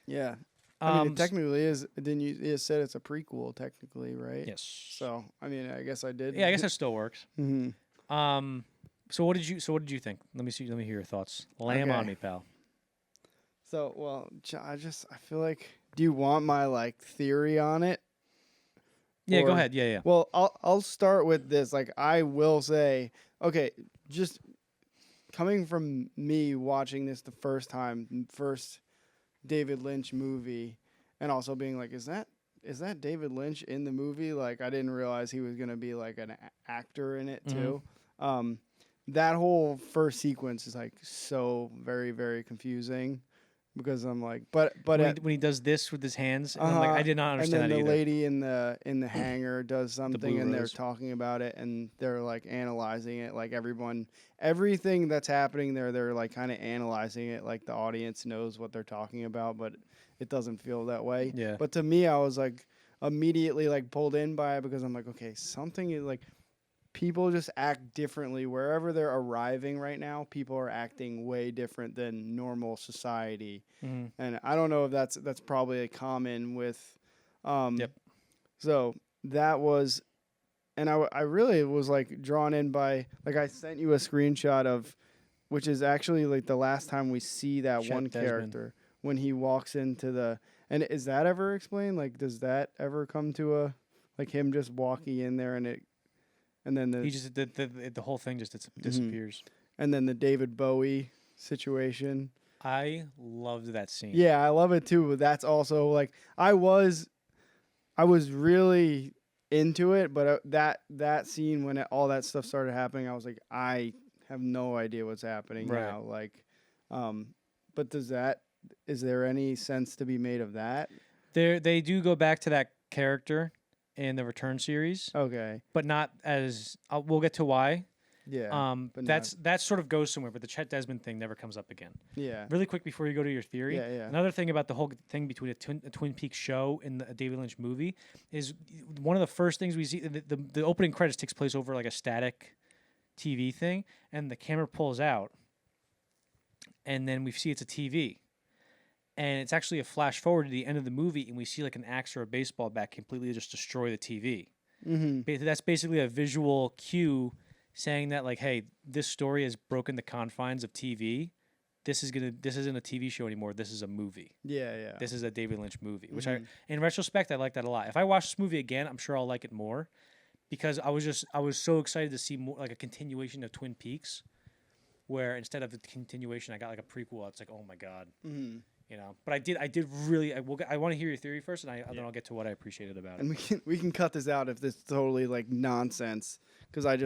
[SPEAKER 3] Yeah. I mean, it technically is. Then you said it's a prequel, technically, right?
[SPEAKER 1] Yes.
[SPEAKER 3] So, I mean, I guess I did.
[SPEAKER 1] Yeah, I guess that still works.
[SPEAKER 3] Mm-hmm.
[SPEAKER 1] So what did you think? Let me hear your thoughts. Lay 'em on me, pal.
[SPEAKER 3] So, well, I feel like, do you want my like theory on it?
[SPEAKER 1] Yeah, go ahead. Yeah.
[SPEAKER 3] Well, I'll start with this. Like, I will say, okay, just coming from me watching this the first time, first David Lynch movie, and also being like, is that David Lynch in the movie? Like, I didn't realize he was gonna be like an actor in it too. That whole first sequence is like so very, very confusing. Because I'm like, but
[SPEAKER 1] when he does this with his hands, and I'm like, I did not understand that
[SPEAKER 3] either. And then the
[SPEAKER 1] either.
[SPEAKER 3] lady in the hangar does something, and they're talking about it, and they're like analyzing it. Like everything that's happening there, they're like kind of analyzing it. Like the audience knows what they're talking about, but it doesn't feel that way.
[SPEAKER 1] Yeah.
[SPEAKER 3] But to me, I was like immediately like pulled in by it because I'm like, okay, something is like. People just act differently wherever they're arriving right now. People are acting way different than normal society, and I don't know if that's probably a common with.
[SPEAKER 1] Yep.
[SPEAKER 3] So that was, and I really was like drawn in by like I sent you a screenshot of, which is actually like the last time we see that
[SPEAKER 1] Chet
[SPEAKER 3] one
[SPEAKER 1] Desmond.
[SPEAKER 3] character when he walks into the. And is that ever explained? Like, does that ever come to a like him just walking in there and it. And then
[SPEAKER 1] the whole thing just disappears.
[SPEAKER 3] And then the David Bowie situation.
[SPEAKER 1] I loved that scene.
[SPEAKER 3] Yeah, I love it too. But that's also like I was really into it, but that scene when all that stuff started happening, I was like, I have no idea what's happening now. Like, but is there any sense to be made of that?
[SPEAKER 1] They do go back to that character in the Return series.
[SPEAKER 3] Okay.
[SPEAKER 1] But not as we'll get to why.
[SPEAKER 3] Yeah.
[SPEAKER 1] But that sort of goes somewhere, but the Chet Desmond thing never comes up again.
[SPEAKER 3] Yeah.
[SPEAKER 1] Really quick before you go to your theory.
[SPEAKER 3] Yeah.
[SPEAKER 1] Another thing about the whole thing between a Twin Peaks show and a David Lynch movie is one of the first things we see. The opening credits takes place over like a static TV thing, and the camera pulls out, and then we see it's a TV. And it's actually a flash forward to the end of the movie, and we see like an axe or a baseball bat completely just destroy the TV. That's basically a visual cue saying that, like, hey, this story has broken the confines of TV. This isn't a TV show anymore. This is a movie.
[SPEAKER 3] Yeah.
[SPEAKER 1] This is a David Lynch movie, which in retrospect, I like that a lot. If I watch this movie again, I'm sure I'll like it more because I was so excited to see more like a continuation of Twin Peaks, where instead of a continuation, I got like a prequel. It's like, oh my God. You know, but I did really. I want to hear your theory first, and then I'll get to what I appreciated about it.
[SPEAKER 3] And we can cut this out if this is totally like nonsense, because I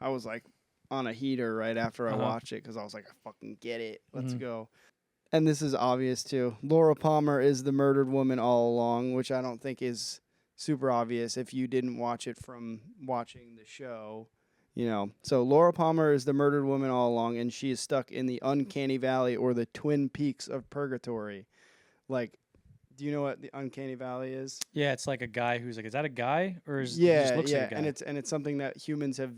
[SPEAKER 3] was like on a heater right after I watched it because I was like, I fucking get it. Let's go. And this is obvious too. Laura Palmer is the murdered woman all along, which I don't think is super obvious if you didn't watch it from watching the show. You know, so Laura Palmer is the murdered woman all along, and she is stuck in the uncanny valley or the Twin Peaks of purgatory. Like, do you know what the uncanny valley is?
[SPEAKER 1] Yeah, it's like a guy who's like, is that a guy or is he just looks like a guy?
[SPEAKER 3] And it's something that humans have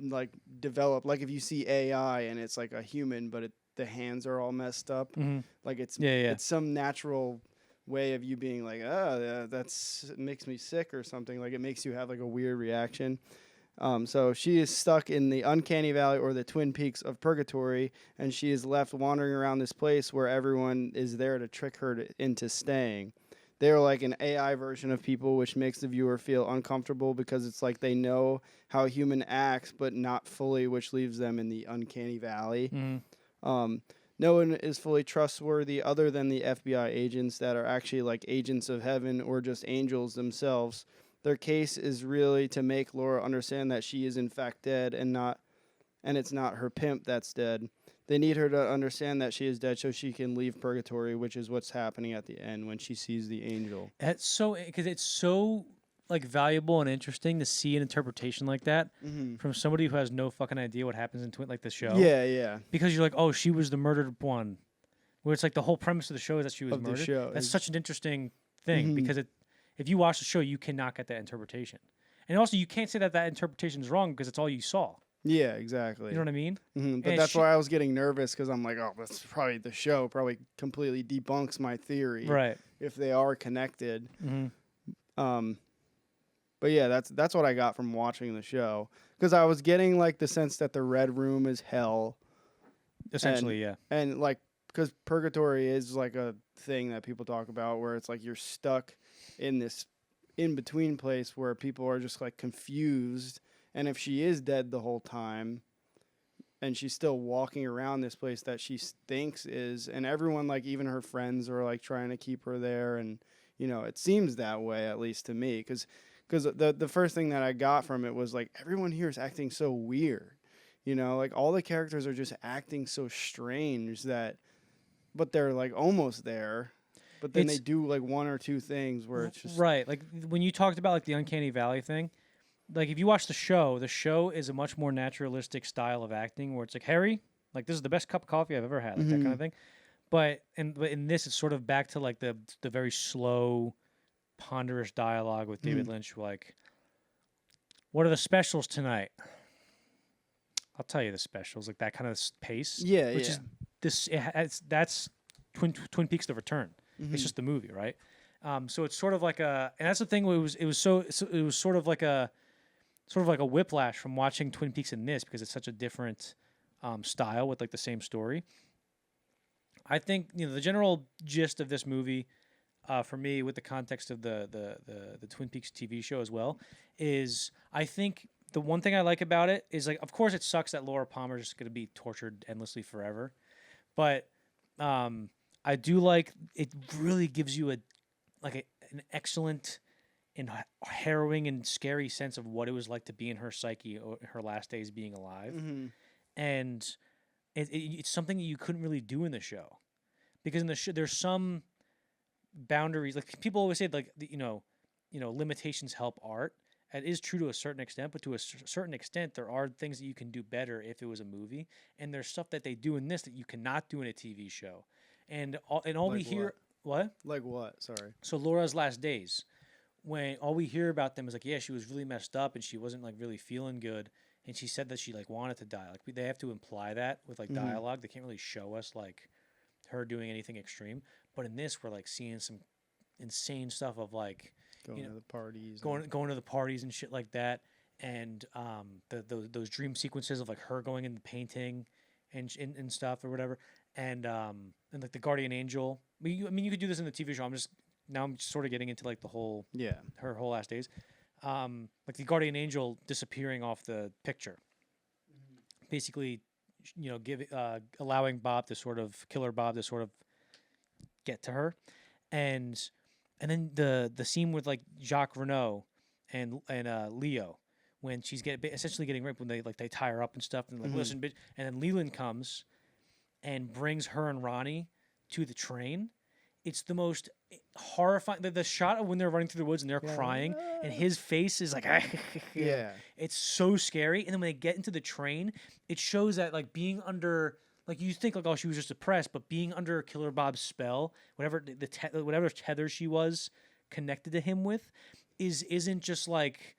[SPEAKER 3] like developed. Like if you see AI and it's like a human, but the hands are all messed up. Like it's some natural way of you being like, that's it makes me sick or something. Like it makes you have like a weird reaction. So she is stuck in the uncanny valley or the Twin Peaks of purgatory, and she is left wandering around this place where everyone is there to trick her into staying. They're like an AI version of people, which makes the viewer feel uncomfortable because it's like they know how a human acts, but not fully, which leaves them in the uncanny valley. No one is fully trustworthy other than the FBI agents that are actually like agents of heaven or just angels themselves. Their case is really to make Laura understand that she is in fact dead and it's not her pimp that's dead. They need her to understand that she is dead so she can leave purgatory, which is what's happening at the end when she sees the angel.
[SPEAKER 1] That's so because it's so like valuable and interesting to see an interpretation like that from somebody who has no fucking idea what happens in like the show.
[SPEAKER 3] Yeah, yeah.
[SPEAKER 1] Because you're like, oh, she was the murdered one, where it's like the whole premise of the show is that she was
[SPEAKER 3] Of the
[SPEAKER 1] murdered.
[SPEAKER 3] show
[SPEAKER 1] That's
[SPEAKER 3] is-
[SPEAKER 1] such an interesting thing because if you watch the show, you cannot get that interpretation, and also you can't say that interpretation is wrong because it's all you saw.
[SPEAKER 3] Yeah, exactly.
[SPEAKER 1] You know what I mean?
[SPEAKER 3] But
[SPEAKER 1] And
[SPEAKER 3] that's why I was getting nervous because I'm like, oh, that's probably the show probably completely debunks my theory,
[SPEAKER 1] Right.
[SPEAKER 3] if they are connected. But yeah, that's what I got from watching the show because I was getting like the sense that the Red Room is hell,
[SPEAKER 1] Essentially, yeah.
[SPEAKER 3] and like because purgatory is like a thing that people talk about where it's like you're stuck in this in between place where people are just like confused, and if she is dead the whole time and she's still walking around this place that she thinks is, and everyone, like even her friends, are like trying to keep her there, and you know it seems that way at least to me because the first thing that I got from it was like everyone here is acting so weird, you know, like all the characters are just acting so strange that, but they're like almost there, but then they do like one or two things where it's just
[SPEAKER 1] right. Like when you talked about like the uncanny valley thing, like if you watch the show is a much more naturalistic style of acting where it's like, Harry, like this is the best cup of coffee I've ever had, like that kind of thing. But in this, it's sort of back to like the very slow, ponderous dialogue with David Lynch, like, what are the specials tonight? I'll tell you the specials, like that kind of pace.
[SPEAKER 3] Yeah,
[SPEAKER 1] which
[SPEAKER 3] yeah.
[SPEAKER 1] is this. That's Twin Peaks: The Return. It's just the movie, right? So it's sort of like a, and that's the thing. It was sort of like a whiplash from watching Twin Peaks in this because it's such a different style with like the same story. I think the general gist of this movie, for me, with the context of the Twin Peaks TV show as well, is I think the one thing I like about it is like, of course, it sucks that Laura Palmer is going to be tortured endlessly forever, but I do like it. Really gives you an excellent and harrowing and scary sense of what it was like to be in her psyche or her last days being alive, and it's something that you couldn't really do in the show, because in the show there's some boundaries. Like people always say, like limitations help art. It is true to a certain extent, but to a certain extent, there are things that you can do better if it was a movie, and there's stuff that they do in this that you cannot do in a TV show. And all
[SPEAKER 3] Like
[SPEAKER 1] we hear, what?
[SPEAKER 3] like what? Sorry.
[SPEAKER 1] So Laura's last days, when all we hear about them is like, yeah, she was really messed up and she wasn't like really feeling good, and she said that she like wanted to die. Like they have to imply that with like dialogue. They can't really show us like her doing anything extreme. But in this, we're like seeing some insane stuff of like
[SPEAKER 3] Going to the parties.
[SPEAKER 1] going to the parties and shit like that, and those dream sequences of like her going in the painting and stuff or whatever, and like the guardian angel. I mean, you could do this in the TV show. I'm sort of getting into like the whole her whole last days, like the guardian angel disappearing off the picture, basically, allowing Killer Bob to sort of get to her, and then the scene with like Jacques Renault and Leo, when she's essentially getting raped, when they tie her up and stuff, and like listen, bitch, and then Leland comes and brings her and Ronnie to the train. It's the most horrifying. The shot of when they're running through the woods and they're crying, and his face is like,
[SPEAKER 3] Yeah.
[SPEAKER 1] It's so scary. And then when they get into the train, it shows that like being under, like you think like, oh, she was just depressed, but being under Killer Bob's spell, whatever whatever tether she was connected to him with, isn't just like,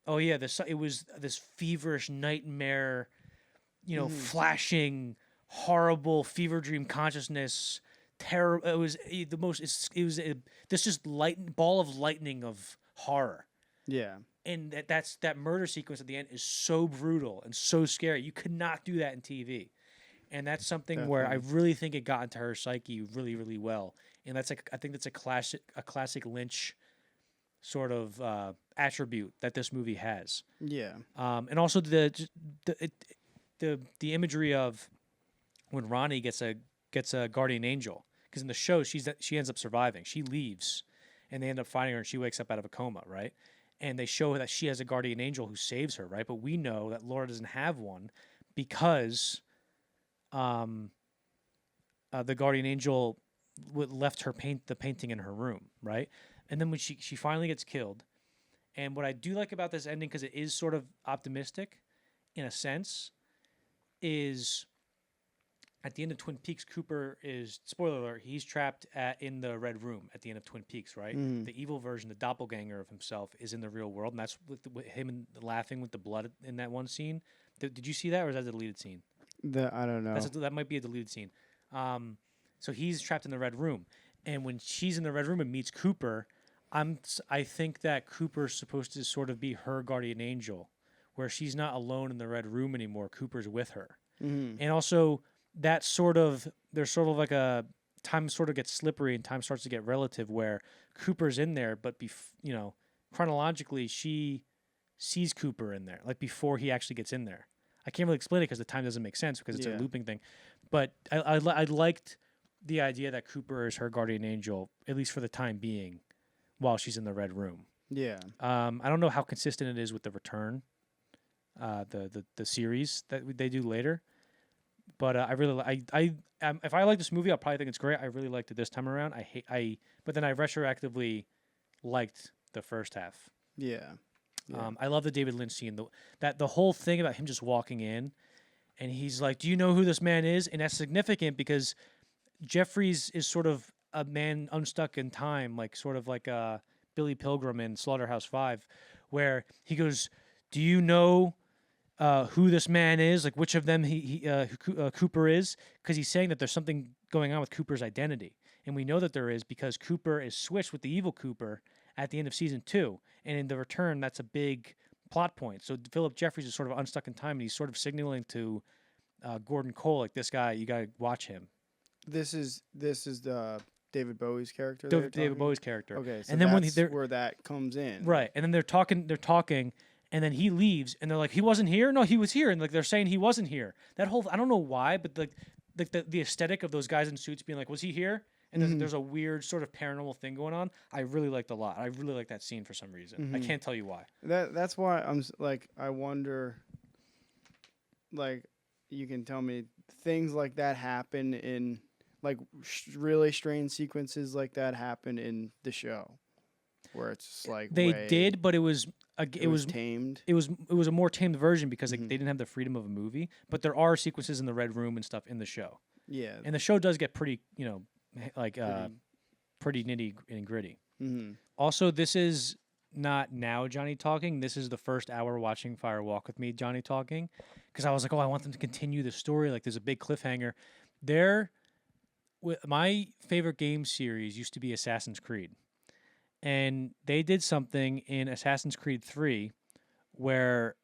[SPEAKER 1] oh yeah, it was this feverish nightmare, flashing, horrible fever dream consciousness. Terror. It was this just ball of lightning of horror.
[SPEAKER 3] Yeah.
[SPEAKER 1] And that murder sequence at the end is so brutal and so scary. You could not do that in TV. And that's something where I really think it got into her psyche really, really well. And I think that's a classic Lynch sort of attribute that this movie has.
[SPEAKER 3] Yeah.
[SPEAKER 1] And also the imagery of when Ronnie gets a guardian angel, because in the show she ends up surviving. She leaves, and they end up finding her, and she wakes up out of a coma, right? And they show that she has a guardian angel who saves her, right? But we know that Laura doesn't have one because the guardian angel left her the painting in her room, right? And then when she finally gets killed, and what I do like about this ending, because it is sort of optimistic in a sense, is at the end of Twin Peaks, Cooper is, spoiler alert, he's trapped in the Red Room at the end of Twin Peaks, right?
[SPEAKER 3] Mm.
[SPEAKER 1] The evil version, the doppelganger of himself, is in the real world, and that's with him and laughing with the blood in that one scene. Did you see that, or is that a deleted scene?
[SPEAKER 3] I don't know.
[SPEAKER 1] That might be a deleted scene. So he's trapped in the Red Room, and when she's in the Red Room and meets Cooper, I think that Cooper's supposed to sort of be her guardian angel, where she's not alone in the Red Room anymore. Cooper's with her, and also that there's sort of like a time sort of gets slippery and time starts to get relative, where Cooper's in there, but chronologically she sees Cooper in there, like before he actually gets in there. I can't really explain it because the time doesn't make sense because it's a looping thing, but I liked the idea that Cooper is her guardian angel, at least for the time being, while she's in the Red Room.
[SPEAKER 3] Yeah.
[SPEAKER 1] I don't know how consistent it is with the Return, the series that they do later, but I really if I like this movie, I'll probably think it's great. I really liked it this time around. But then I retroactively liked the first half.
[SPEAKER 3] Yeah.
[SPEAKER 1] I love the David Lynch scene. The whole thing about him just walking in, and he's like, "Do you know who this man is?" And that's significant because Jeffries is sort of a man unstuck in time, like sort of like Billy Pilgrim in Slaughterhouse-Five, where he goes, "Do you know who this man is? Like which of them Cooper is?" Because he's saying that there's something going on with Cooper's identity, and we know that there is because Cooper is switched with the evil Cooper at the end of season 2, and in the Return, that's a big plot point. So Philip Jeffries is sort of unstuck in time, and he's sort of signaling to Gordon Cole, like, this guy, you gotta watch him.
[SPEAKER 3] This is the David Bowie's character.
[SPEAKER 1] David Bowie's character.
[SPEAKER 3] Okay, so
[SPEAKER 1] and then
[SPEAKER 3] that's where that comes in,
[SPEAKER 1] right? And then they're talking, and then he leaves, and they're like, "He wasn't here? No, he was here." And like they're saying he wasn't here. That whole, I don't know why, but the aesthetic of those guys in suits being like, "Was he here?" And there's a weird sort of paranormal thing going on. I really liked a lot. I really like that scene for some reason. I can't tell you why.
[SPEAKER 3] That's why I'm like, I wonder, like, you can tell me things like that happen in, like, really strange sequences like that happen in the show, where it's just like
[SPEAKER 1] they did, but it was
[SPEAKER 3] tamed.
[SPEAKER 1] It was a more tamed version because they didn't have the freedom of a movie. But there are sequences in the Red Room and stuff in the show.
[SPEAKER 3] Yeah,
[SPEAKER 1] and the show does get pretty, pretty nitty and gritty. Also, this is not now Johnny talking. This is the first hour watching Fire Walk with Me Johnny talking, because I was like, oh, I want them to continue the story. Like, there's a big cliffhanger. My favorite game series used to be Assassin's Creed, and they did something in Assassin's Creed 3 where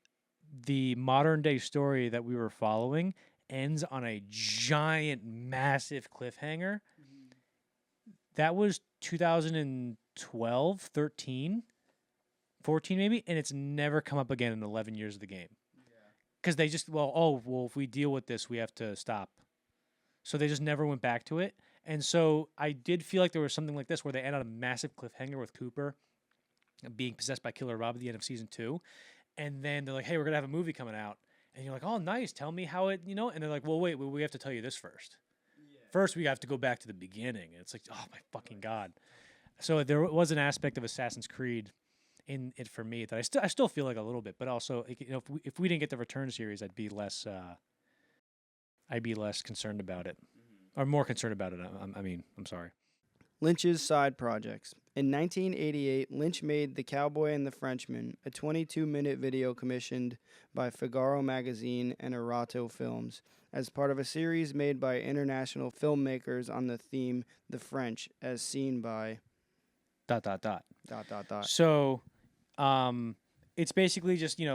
[SPEAKER 1] the modern day story that we were following ends on a giant, massive cliffhanger. That was 2012, 13, 14 maybe, and it's never come up again in 11 years of the game. Because they just, if we deal with this, we have to stop. So they just never went back to it. And so I did feel like there was something like this where they end on a massive cliffhanger with Cooper being possessed by Killer Rob at the end of season 2. And then they're like, hey, we're going to have a movie coming out. And you're like, oh, nice. Tell me how it, And they're like, well, wait, we have to tell you this first. First, we have to go back to the beginning. And it's like, oh, my fucking God. So there was an aspect of Assassin's Creed in it for me that I still feel like a little bit. But also, if we didn't get the Return series, I'd be less concerned about it. Or more concerned about it. I'm sorry.
[SPEAKER 3] Lynch's side projects. In 1988, Lynch made The Cowboy and the Frenchman, a 22-minute video commissioned by Figaro magazine and Erato Films, as part of a series made by international filmmakers on the theme The French, as seen by... ...
[SPEAKER 1] So, it's basically just you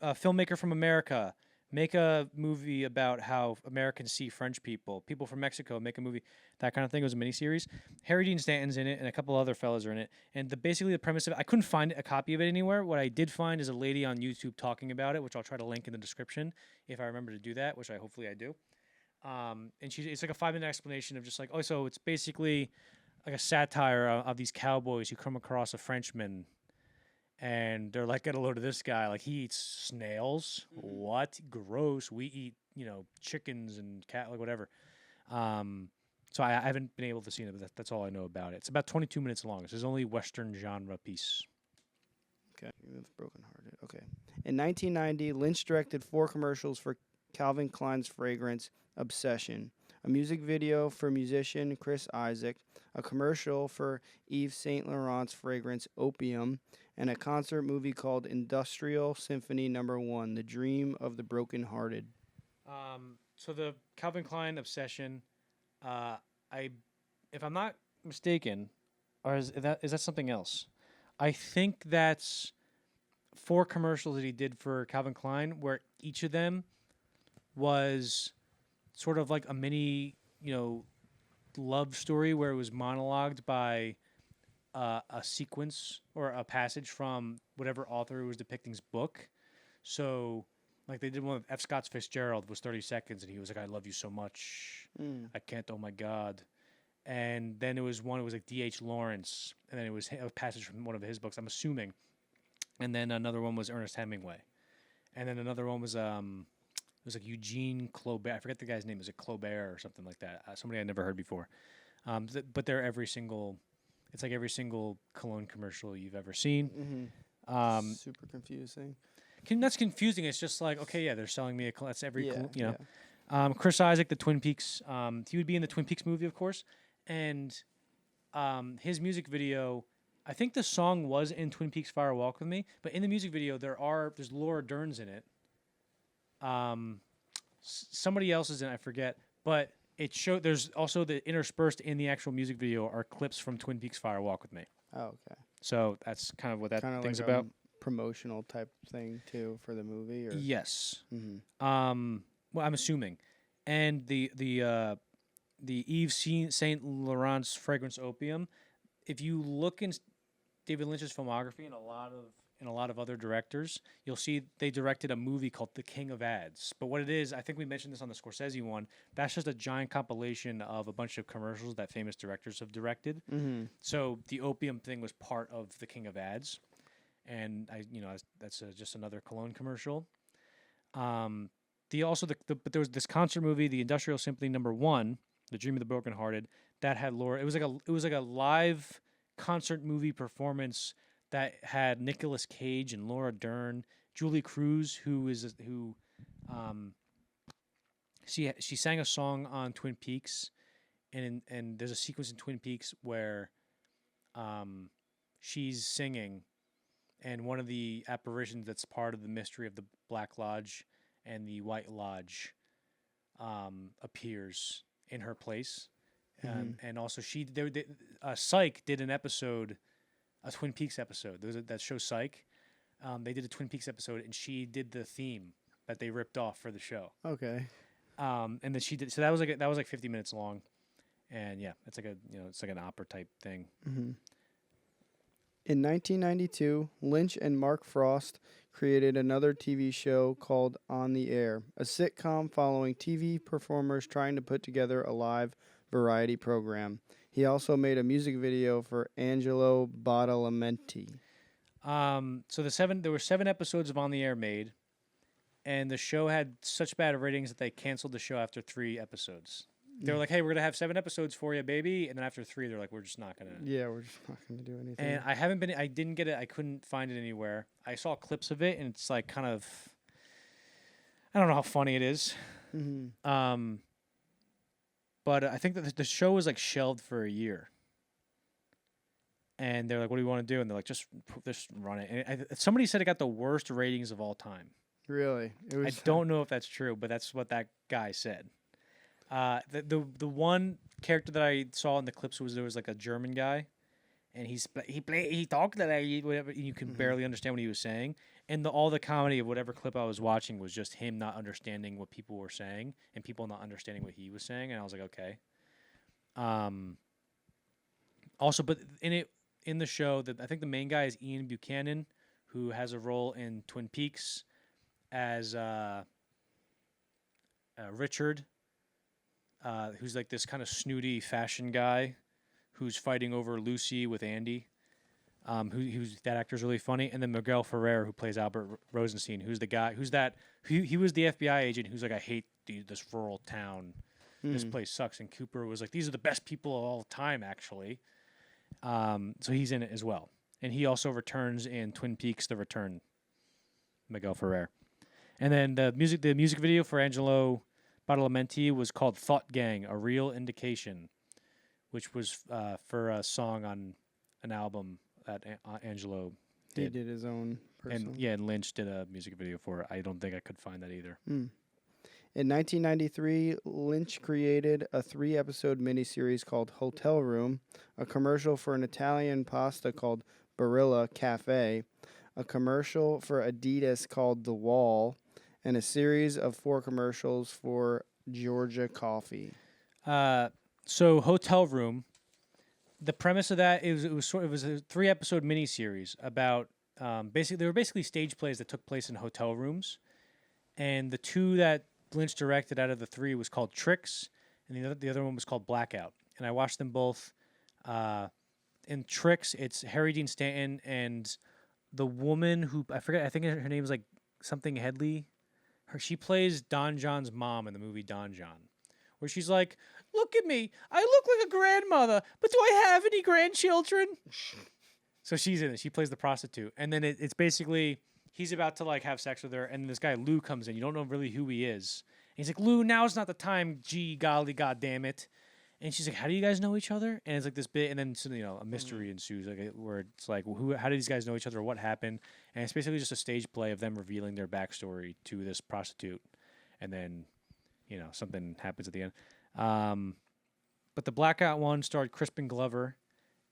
[SPEAKER 1] filmmaker from America, make a movie about how Americans see French people. People from Mexico, make a movie, that kind of thing. It was a miniseries. Harry Dean Stanton's in it, and a couple other fellas are in it. And basically the premise of it, I couldn't find a copy of it anywhere. What I did find is a lady on YouTube talking about it, which I'll try to link in the description if I remember to do that, which hopefully I do. And it's like a 5-minute explanation of just like, so it's basically like a satire of these cowboys who come across a Frenchman. And they're like, get a load of this guy. Like, he eats snails. What? Gross. We eat, chickens and cat, like whatever. So I haven't been able to see it, but that's all I know about it. It's about 22 minutes long. This is only Western genre piece.
[SPEAKER 3] Okay, that's brokenhearted. Okay. In 1990, Lynch directed 4 commercials for Calvin Klein's fragrance Obsession, a music video for musician Chris Isaak, a commercial for Yves Saint Laurent's fragrance Opium, and a concert movie called Industrial Symphony No. 1, The Dream of the Brokenhearted.
[SPEAKER 1] So the Calvin Klein Obsession, if I'm not mistaken, or is that something else? I think that's 4 commercials that he did for Calvin Klein, where each of them was sort of like a mini, love story where it was monologued by a sequence or a passage from whatever author was depicting's book. So, like, they did one with F. Scott Fitzgerald, was 30 seconds, and he was like, I love you so much. I can't, oh my God. And then it was like D.H. Lawrence, and then it was a passage from one of his books, I'm assuming. And then another one was Ernest Hemingway. And then another one was, it was like Eugene Clobert. I forget the guy's name. Is it Clobert or something like that? Somebody I never heard before. But they're it's like every single cologne commercial you've ever seen.
[SPEAKER 3] Mm-hmm. Super confusing.
[SPEAKER 1] That's confusing. It's just like, okay, yeah, they're selling me that's every,
[SPEAKER 3] Yeah.
[SPEAKER 1] Chris Isaak, the Twin Peaks. He would be in the Twin Peaks movie, of course. And his music video, I think the song was in Twin Peaks Fire Walk With Me, but in the music video, there's Laura Dern's in it. Somebody else is in it, I forget, but there's also interspersed in the actual music video are clips from Twin Peaks Fire Walk With Me.
[SPEAKER 3] Oh, okay.
[SPEAKER 1] So that's kind of what that
[SPEAKER 3] Kinda
[SPEAKER 1] thing's
[SPEAKER 3] like
[SPEAKER 1] about.
[SPEAKER 3] Promotional type thing too for the movie, or
[SPEAKER 1] Yes.
[SPEAKER 3] Mm-hmm.
[SPEAKER 1] Well, I'm assuming, and the Yves Saint Laurent's fragrance Opium. If you look in David Lynch's filmography and a lot of other directors, you'll see they directed a movie called The King of Ads. But what it is, I think we mentioned this on the Scorsese one, that's just a giant compilation of a bunch of commercials that famous directors have directed.
[SPEAKER 3] Mm-hmm.
[SPEAKER 1] So the Opium thing was part of The King of Ads. And that's just another cologne commercial. But there was this concert movie, the Industrial Symphony No. 1, The Dream of the Brokenhearted, that had Laura. It was like a live concert movie performance that had Nicolas Cage and Laura Dern, Julie Cruz, she sang a song on Twin Peaks, and there's a sequence in Twin Peaks where she's singing. And one of the apparitions that's part of the mystery of the Black Lodge and the White Lodge appears in her place. And also Psych did an episode, a Twin Peaks episode. That show Psych. They did a Twin Peaks episode, and she did the theme that they ripped off for the show.
[SPEAKER 3] Okay.
[SPEAKER 1] And then she did. So that was like 50 minutes long, and yeah, it's like it's like an opera type thing.
[SPEAKER 3] Mm-hmm. In 1992, Lynch and Mark Frost created another TV show called On the Air, a sitcom following TV performers trying to put together a live variety program. He also made a music video for Angelo Badalamenti.
[SPEAKER 1] So there were 7 episodes of On the Air made, and the show had such bad ratings that they canceled the show after 3 episodes. They were like, hey, we're going to have 7 episodes for you, baby. And then after 3, they're like, we're just not going to.
[SPEAKER 3] Yeah, we're just not going to do anything.
[SPEAKER 1] And I didn't get it. I couldn't find it anywhere. I saw clips of it, and it's like kind of, I don't know how funny it is.
[SPEAKER 3] Mm-hmm.
[SPEAKER 1] But I think that the show was like shelved for a year. And they're like, what do you want to do? And they're like, just run it. And somebody said it got the worst ratings of all time.
[SPEAKER 3] Really?
[SPEAKER 1] I don't know if that's true, but that's what that guy said. The one character that I saw in the clips was there was like a German guy, and he talked like whatever. You can barely understand what he was saying, and all the comedy of whatever clip I was watching was just him not understanding what people were saying and people not understanding what he was saying, and I was like, okay. Also, but in the show, I think the main guy is Ian Buchanan, who has a role in Twin Peaks as Richard, who's like this kind of snooty fashion guy who's fighting over Lucy with Andy. Who's that actor's really funny, and then Miguel Ferrer, who plays Albert Rosenstein, who's the guy he was the FBI agent who's like, I hate this rural town. This place sucks. And Cooper was like, these are the best people of all time, actually. So he's in it as well. And he also returns in Twin Peaks: The Return, Miguel Ferrer. And then the music video for Angelo Badalamenti was called Thought Gang, A Real Indication, which was for a song on an album that Angelo did.
[SPEAKER 3] He did his own personal.
[SPEAKER 1] And Lynch did a music video for it. I don't think I could find that either.
[SPEAKER 3] In 1993, Lynch created a 3-episode miniseries called Hotel Room, a commercial for an Italian pasta called Barilla Cafe, a commercial for Adidas called The Wall, and a series of 4 commercials for Georgia Coffee.
[SPEAKER 1] So Hotel Room, the premise of that it was a 3-episode miniseries about they were basically stage plays that took place in hotel rooms, and the 2 that Lynch directed out of the 3 was called Tricks, and the other one was called Blackout. And I watched them both. In Tricks, it's Harry Dean Stanton and the woman who I forget. I think her name is like something Headley. She plays Don John's mom in the movie Don John, where she's like, "Look at me, I look like a grandmother, but do I have any grandchildren?" So she's in it. She plays the prostitute, and then it's basically he's about to like have sex with her, and this guy Lou comes in. You don't know really who he is. And he's like, "Lou, now's not the time. Gee golly, goddamn it!" And she's like, "How do you guys know each other?" And it's like this bit, and then a mystery ensues, like where it's like, how do these guys know each other? What happened? And it's basically just a stage play of them revealing their backstory to this prostitute, and then, something happens at the end. But the Blackout one starred Crispin Glover,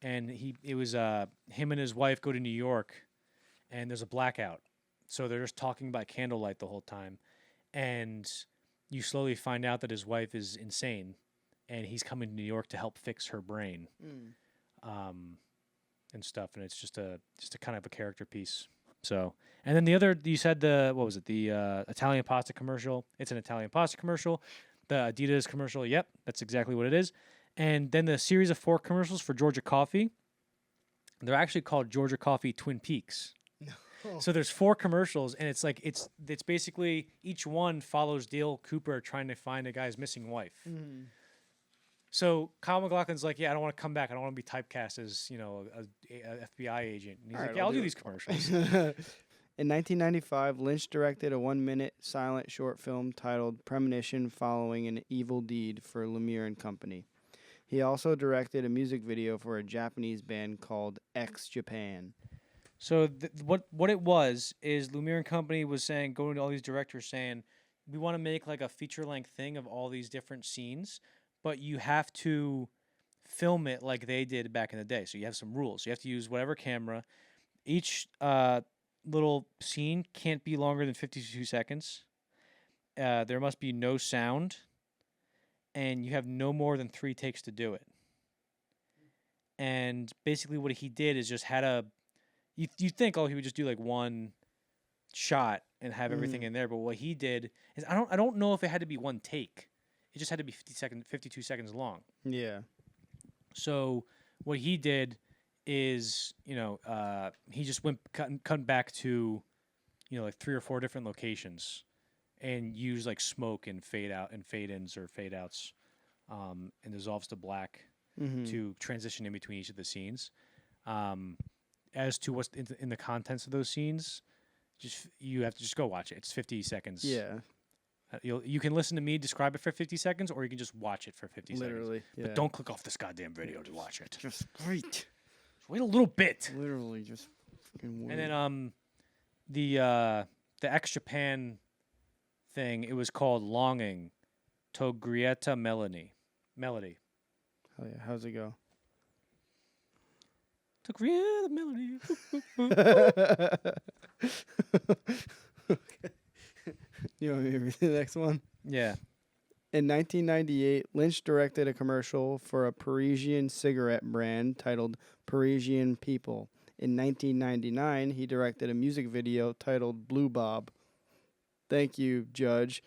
[SPEAKER 1] and it was him and his wife go to New York, and there's a blackout, so they're just talking about candlelight the whole time, and you slowly find out that his wife is insane. And he's coming to New York to help fix her brain, and stuff. And it's just a kind of a character piece. So, and then the other, you said the Italian pasta commercial. It's an Italian pasta commercial. The Adidas commercial. Yep, that's exactly what it is. And then the series of 4 commercials for Georgia Coffee. They're actually called Georgia Coffee Twin Peaks. So there's 4 commercials, and it's like it's basically each one follows Dale Cooper trying to find a guy's missing wife. So Kyle MacLachlan's like, yeah, I don't want to come back. I don't want to be typecast as, a FBI agent. And he's like, yeah, I'll do these commercials.
[SPEAKER 3] In 1995, Lynch directed a 1-minute silent short film titled Premonition following an evil deed for Lumiere and Company. He also directed a music video for a Japanese band called X Japan.
[SPEAKER 1] So what it was is Lumiere and Company was going to all these directors saying, we want to make like a feature-length thing of all these different scenes, but you have to film it like they did back in the day. So you have some rules. You have to use whatever camera. Each little scene can't be longer than 52 seconds. There must be no sound. And you have no more than 3 takes to do it. And basically what he did is just had you think, he would just do like one shot and have everything in there. But what he did is, I don't know if it had to be one take. It just had to be 52 seconds long.
[SPEAKER 3] Yeah.
[SPEAKER 1] So what he did is, he just went cut back to, like 3 or 4 different locations, and used like smoke and fade out and fade ins or fade outs, and dissolves to black to transition in between each of the scenes. As to what's in the contents of those scenes, you have to just go watch it. It's 50 seconds.
[SPEAKER 3] Yeah.
[SPEAKER 1] You can listen to me describe it for 50 seconds, or you can just watch it for 50
[SPEAKER 3] Literally,
[SPEAKER 1] seconds.
[SPEAKER 3] yeah.
[SPEAKER 1] But don't click off this goddamn video to watch it.
[SPEAKER 3] Just wait.
[SPEAKER 1] Just wait a little bit.
[SPEAKER 3] Literally, just fucking wait.
[SPEAKER 1] And then the X Japan thing, it was called Longing to Grieta Melody.
[SPEAKER 3] Oh yeah, how's it go?
[SPEAKER 1] Took real melody.
[SPEAKER 3] Okay. You want me to read the next one?
[SPEAKER 1] Yeah.
[SPEAKER 3] In 1998, Lynch directed a commercial for a Parisian cigarette brand titled Parisian People. In 1999, he directed a music video titled Blue Bob. Thank you, Judge.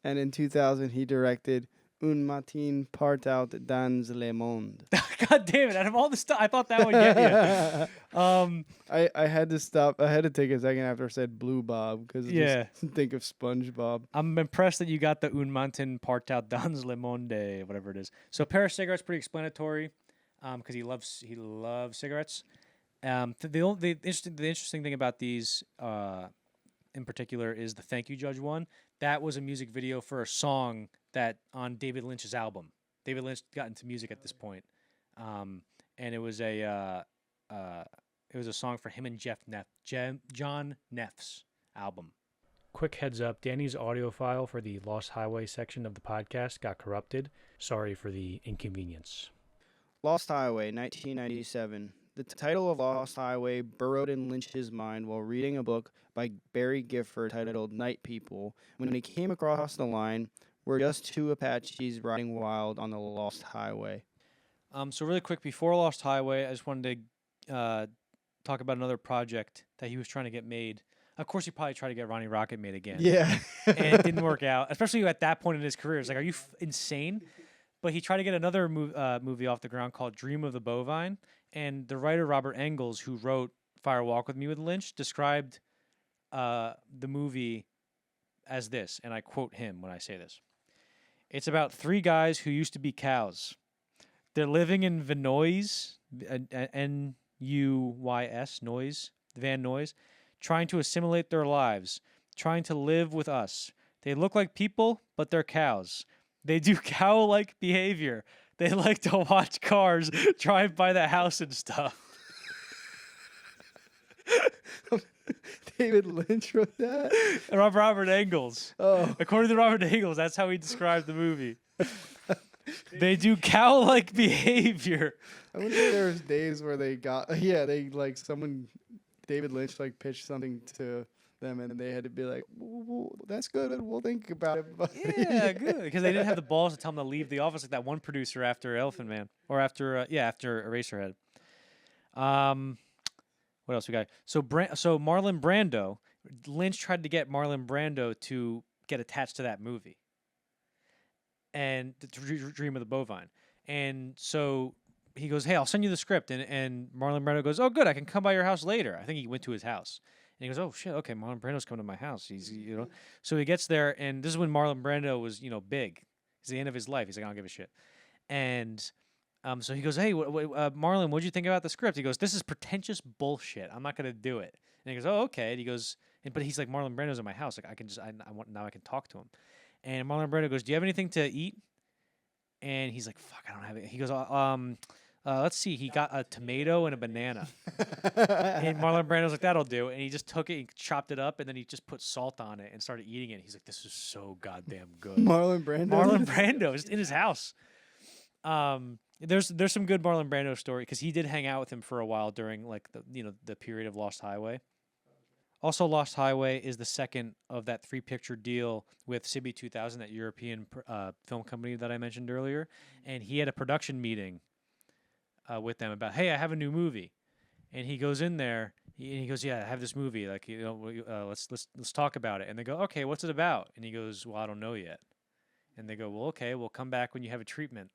[SPEAKER 3] And in 2000, he directed Un matin partout dans le monde.
[SPEAKER 1] God damn it! Out of all the stuff, I thought that would get you.
[SPEAKER 3] I had to stop. I had to take a second after I said Blue Bob because
[SPEAKER 1] Yeah.
[SPEAKER 3] just think of SpongeBob.
[SPEAKER 1] I'm impressed that you got the Un Mountain Partout dans le Monde, whatever it is. So a pair of cigarettes, pretty explanatory, because he loves cigarettes. The interesting thing about these, in particular, is the Thank You Judge one. That was a music video for a song that on David Lynch's album. David Lynch got into music at this point, and it was a song for him and John Neff's album. Quick heads up, Danny's audio file for the Lost Highway section of the podcast got corrupted. Sorry for the inconvenience.
[SPEAKER 3] Lost Highway, 1997. The title of Lost Highway burrowed in Lynch's mind while reading a book by Barry Gifford titled Night People. When he came across the line, "We're just two Apaches riding wild on the Lost Highway."
[SPEAKER 1] So really quick, before Lost Highway, I just wanted to talk about another project that he was trying to get made. Of course, he probably tried to get Ronnie Rocket made again.
[SPEAKER 3] Yeah.
[SPEAKER 1] And it didn't work out, especially at that point in his career. It's like, are you insane? But he tried to get another movie off the ground called Dream of the Bovine. And the writer Robert Engels, who wrote Fire Walk with Me with Lynch, described the movie as this, and I quote him when I say this. It's about three guys who used to be cows. They're living in Vanoise, N-U-Y-S, Noise, Van Noise, trying to assimilate their lives, trying to live with us. They look like people, but they're cows. They do cow-like behavior. They like to watch cars drive by the house and stuff.
[SPEAKER 3] David Lynch wrote that?
[SPEAKER 1] Robert Engels.
[SPEAKER 3] Oh.
[SPEAKER 1] According to Robert Engels, that's how he described the movie. They do cow-like behavior.
[SPEAKER 3] I wonder if there was days where they got, David Lynch pitched something to them and they had to be like, that's good, we'll think about it.
[SPEAKER 1] Yeah, good. Because they didn't have the balls to tell him to leave the office like that one producer after Elephant Man. Or after Eraserhead. What else we got? So Marlon Brando, Lynch tried to get Marlon Brando to get attached to that movie. And to Dream of the Bovine. And so he goes, hey, I'll send you the script. And Marlon Brando goes, oh, good, I can come by your house later. I think he went to his house. And he goes, oh, shit, okay, Marlon Brando's coming to my house. He's. So he gets there, and this is when Marlon Brando was, big. It's the end of his life. He's like, I don't give a shit. And so he goes, hey, Marlon, what'd you think about the script? He goes, this is pretentious bullshit. I'm not going to do it. And he goes, oh, okay. And he goes, but he's like, Marlon Brando's in my house. Like, I can talk to him. And Marlon Brando goes, do you have anything to eat? And he's like, fuck, I don't have it. He goes, let's see. He got a tomato and a banana. And Marlon Brando's like, that'll do. And he just took it, he chopped it up, and then he just put salt on it and started eating it. He's like, this is so goddamn good.
[SPEAKER 3] Marlon
[SPEAKER 1] Brando, just in his house. There's some good Marlon Brando story because he did hang out with him for a while during the period of Lost Highway. Also, Lost Highway is the second of that 3-picture deal with Sibi 2000, that European film company that I mentioned earlier. And he had a production meeting with them about, hey, I have a new movie. And he goes in there, and he goes, yeah, I have this movie. Let's talk about it. And they go, okay, what's it about? And he goes, well, I don't know yet. And they go, well, okay, we'll come back when you have a treatment.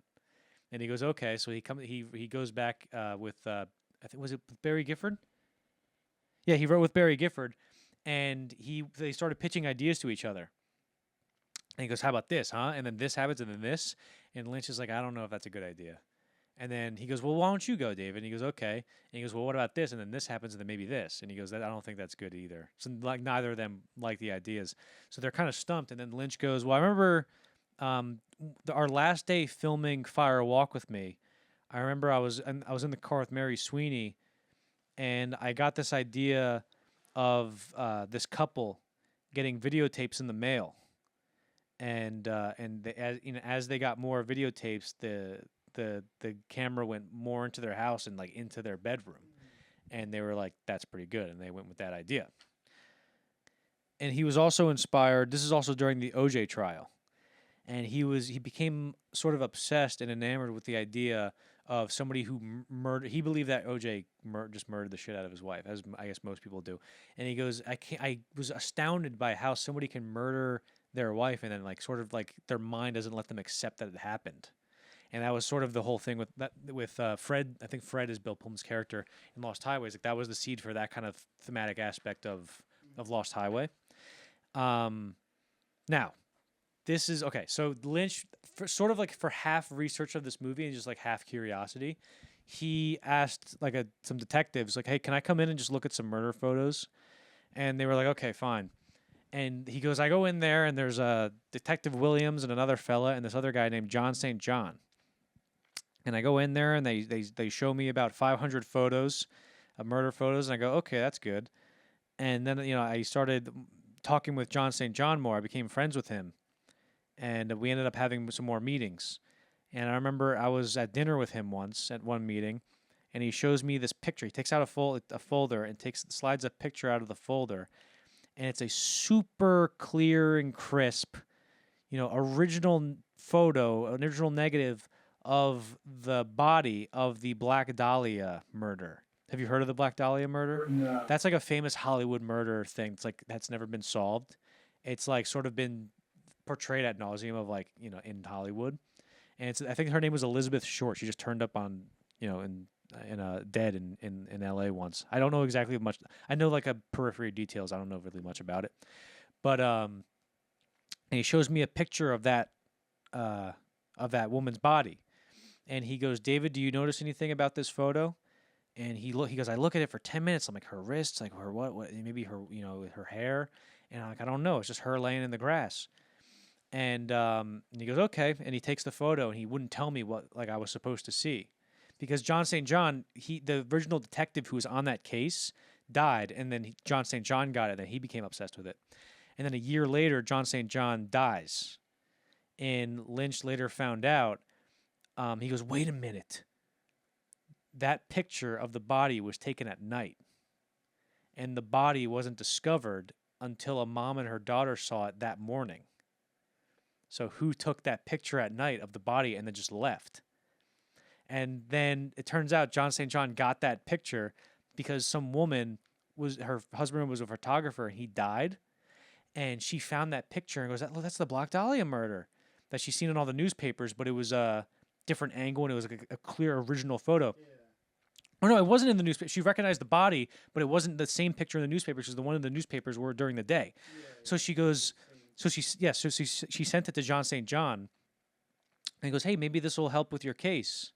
[SPEAKER 1] And he goes, okay. So he goes back with I think, was it Barry Gifford? Yeah, he wrote with Barry Gifford, and they started pitching ideas to each other. And he goes, how about this, huh? And then this happens, and then this. And Lynch is like, I don't know if that's a good idea. And then he goes, well, why don't you go, David? And he goes, okay. And he goes, well, what about this? And then this happens, and then maybe this. And he goes, I don't think that's good either. So neither of them like the ideas. So they're kind of stumped. And then Lynch goes, well, I remember our last day filming Fire Walk with Me. I remember I was in the car with Mary Sweeney, and I got this idea of this couple getting videotapes in the mail, and as they got more videotapes, the camera went more into their house and into their bedroom, And they were like, that's pretty good. And they went with that idea. And he was also inspired. This is also during the OJ trial. And he became sort of obsessed and enamored with the idea of somebody who murdered. He believed that OJ just murdered the shit out of his wife, as I guess most people do. And he goes, I was astounded by how somebody can murder their wife and then like sort of like their mind doesn't let them accept that it happened. And that was sort of the whole thing with Fred. I think Fred is Bill Pullman's character in Lost Highways. Like that was the seed for that kind of thematic aspect of Lost Highway. Now, this is okay. So Lynch, for half research of this movie and just like half curiosity, he asked like some detectives, like, "Hey, can I come in and just look at some murder photos?" And they were like, "Okay, fine." And he goes, "I go in there and there's a Detective Williams and another fella and this other guy named John St. John." And I go in there and they show me about 500 photos of murder photos, and I go, "Okay, that's good." And then I started talking with John St. John more. I became friends with him. And we ended up having some more meetings. And I remember I was at dinner with him once at one meeting, and he shows me this picture. He takes out a folder and slides a picture out of the folder, and it's a super clear and crisp, original photo, an original negative of the body of the Black Dahlia murder. Have you heard of the Black Dahlia murder?
[SPEAKER 3] No.
[SPEAKER 1] That's like a famous Hollywood murder thing. It's like that's never been solved. It's like sort of been portrayed ad nauseum of like in Hollywood, and I think her name was Elizabeth Short. She just turned up on in Dead in L.A. once. I don't know exactly much. I know like a periphery details. I don't know really much about it, but and he shows me a picture of that woman's body, and he goes, "David, do you notice anything about this photo?" And he goes, "I look at it for 10 minutes. I'm like, her wrists, like her what maybe her her hair, and I'm like, I don't know. It's just her laying in the grass." And he goes, "Okay," and he takes the photo, and he wouldn't tell me what like I was supposed to see, because John St. John, the original detective who was on that case, died, and then John St. John got it, and he became obsessed with it, and then a year later, John St. John dies, and Lynch later found out. He goes, "Wait a minute, that picture of the body was taken at night, and the body wasn't discovered until a mom and her daughter saw it that morning. So who took that picture at night of the body and then just left?" And then it turns out John St. John got that picture because some woman her husband was a photographer and he died. And she found that picture and goes, "That's the Black Dahlia murder that she's seen in all the newspapers, but it was a different angle and it was like a clear original photo." Yeah. Or no, it wasn't in the newspaper. She recognized the body, but it wasn't the same picture in the newspapers because the one in the newspapers were during the day. Yeah, so she goes, so she sent it to John St. John, and he goes, "Hey, maybe this will help with your case."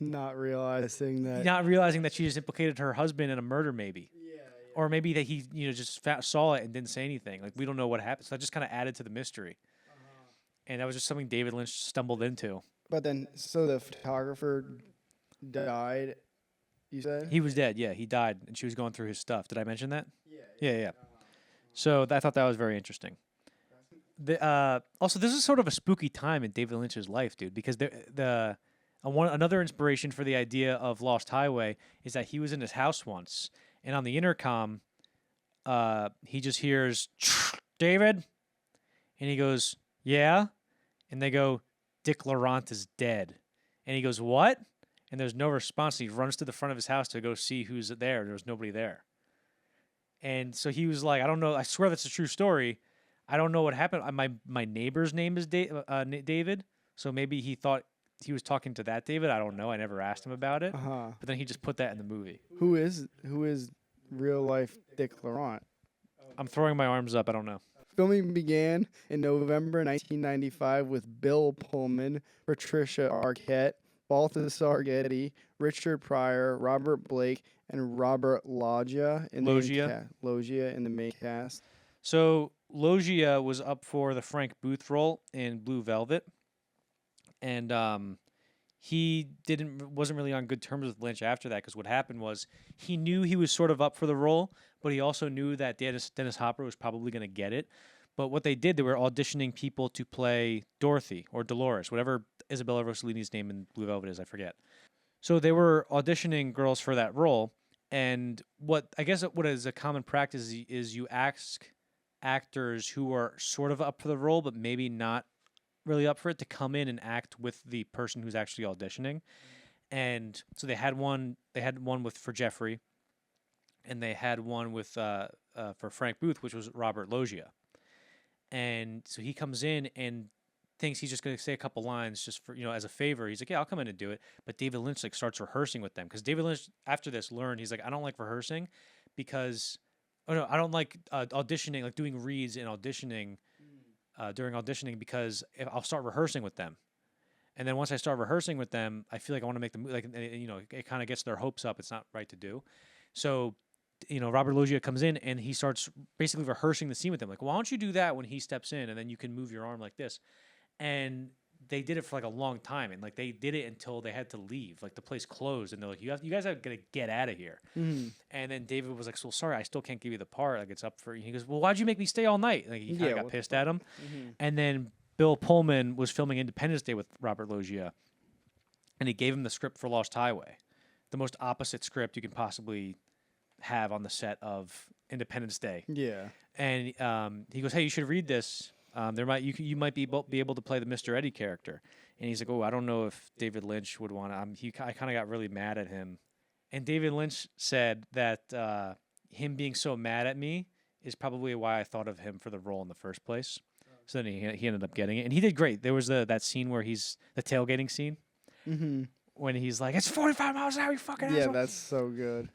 [SPEAKER 3] Not realizing that
[SPEAKER 1] she just implicated her husband in a murder, maybe. Yeah. Or maybe that he just saw it and didn't say anything. Like we don't know what happened. So that just kind of added to the mystery. And that was just something David Lynch stumbled into.
[SPEAKER 3] But then, so the photographer died, you said?
[SPEAKER 1] He was dead, yeah. He died, and she was going through his stuff. Did I mention that? Yeah. So I thought that was very interesting. Also, this is sort of a spooky time in David Lynch's life, dude, because another inspiration for the idea of Lost Highway is that he was in his house once, and on the intercom, he just hears, "David?" And he goes, "Yeah?" And they go, "Dick Laurent is dead." And he goes, "What?" And there's no response. He runs to the front of his house to go see who's there. There was nobody there. And so he was like, "I don't know. I swear that's a true story. I don't know what happened. My neighbor's name is David. So maybe he thought he was talking to that David. I don't know. I never asked him about it. But then he just put that in the movie.
[SPEAKER 3] Who is real life Dick Laurent?
[SPEAKER 1] I'm throwing my arms up. I don't know.
[SPEAKER 3] Filming began in November 1995 with Bill Pullman, Patricia Arquette, Balthazar Getty, Richard Pryor, Robert Blake, and Robert Loggia in the main cast.
[SPEAKER 1] So Loggia was up for the Frank Booth role in Blue Velvet, and he wasn't really on good terms with Lynch after that, because what happened was he knew he was sort of up for the role, but he also knew that Dennis Hopper was probably going to get it. But what they did, they were auditioning people to play Dorothy or Dolores, whatever Isabella Rossellini's name in Blue Velvet is, I forget. So they were auditioning girls for that role, and what is a common practice is you ask actors who are sort of up for the role but maybe not really up for it to come in and act with the person who's actually auditioning. And so they had one with for Jeffrey, and they had one with for Frank Booth, which was Robert Loggia. And so he comes in and thinks he's just going to say a couple lines just for, as a favor. He's like, yeah, I'll come in and do it. But David Lynch like starts rehearsing with them, because David Lynch after this learned, he's like, I don't like rehearsing because, I don't like auditioning, like doing reads and auditioning during auditioning, because if I'll start rehearsing with them. And then once I start rehearsing with them, I feel like I want to make them like, it kind of gets their hopes up. It's not right to do. So, Robert Loggia comes in and he starts basically rehearsing the scene with them. Like, why don't you do that when he steps in, and then you can move your arm like this. And they did it for like a long time, and like they did it until they had to leave. Like the place closed, and they're like, "You guys are gonna get out of here."
[SPEAKER 3] Mm-hmm.
[SPEAKER 1] And then David was like, "So sorry, I still can't give you the part. Like it's up for." He goes, "Well, why'd you make me stay all night?" Like he kind of got pissed at him.
[SPEAKER 3] Mm-hmm.
[SPEAKER 1] And then Bill Pullman was filming Independence Day with Robert Loggia, and he gave him the script for Lost Highway, the most opposite script you can possibly have on the set of Independence Day.
[SPEAKER 3] Yeah.
[SPEAKER 1] And he goes, "Hey, you should read this. You might be able to play the Mr. Eddie character." And he's like, "Oh, I don't know if David Lynch would want to." I kind of got really mad at him, and David Lynch said that him being so mad at me is probably why I thought of him for the role in the first place. So then he ended up getting it, and he did great. There was that scene where he's the tailgating scene when he's like, "It's 45 miles an hour, you fucking asshole."
[SPEAKER 3] Yeah, that's so good.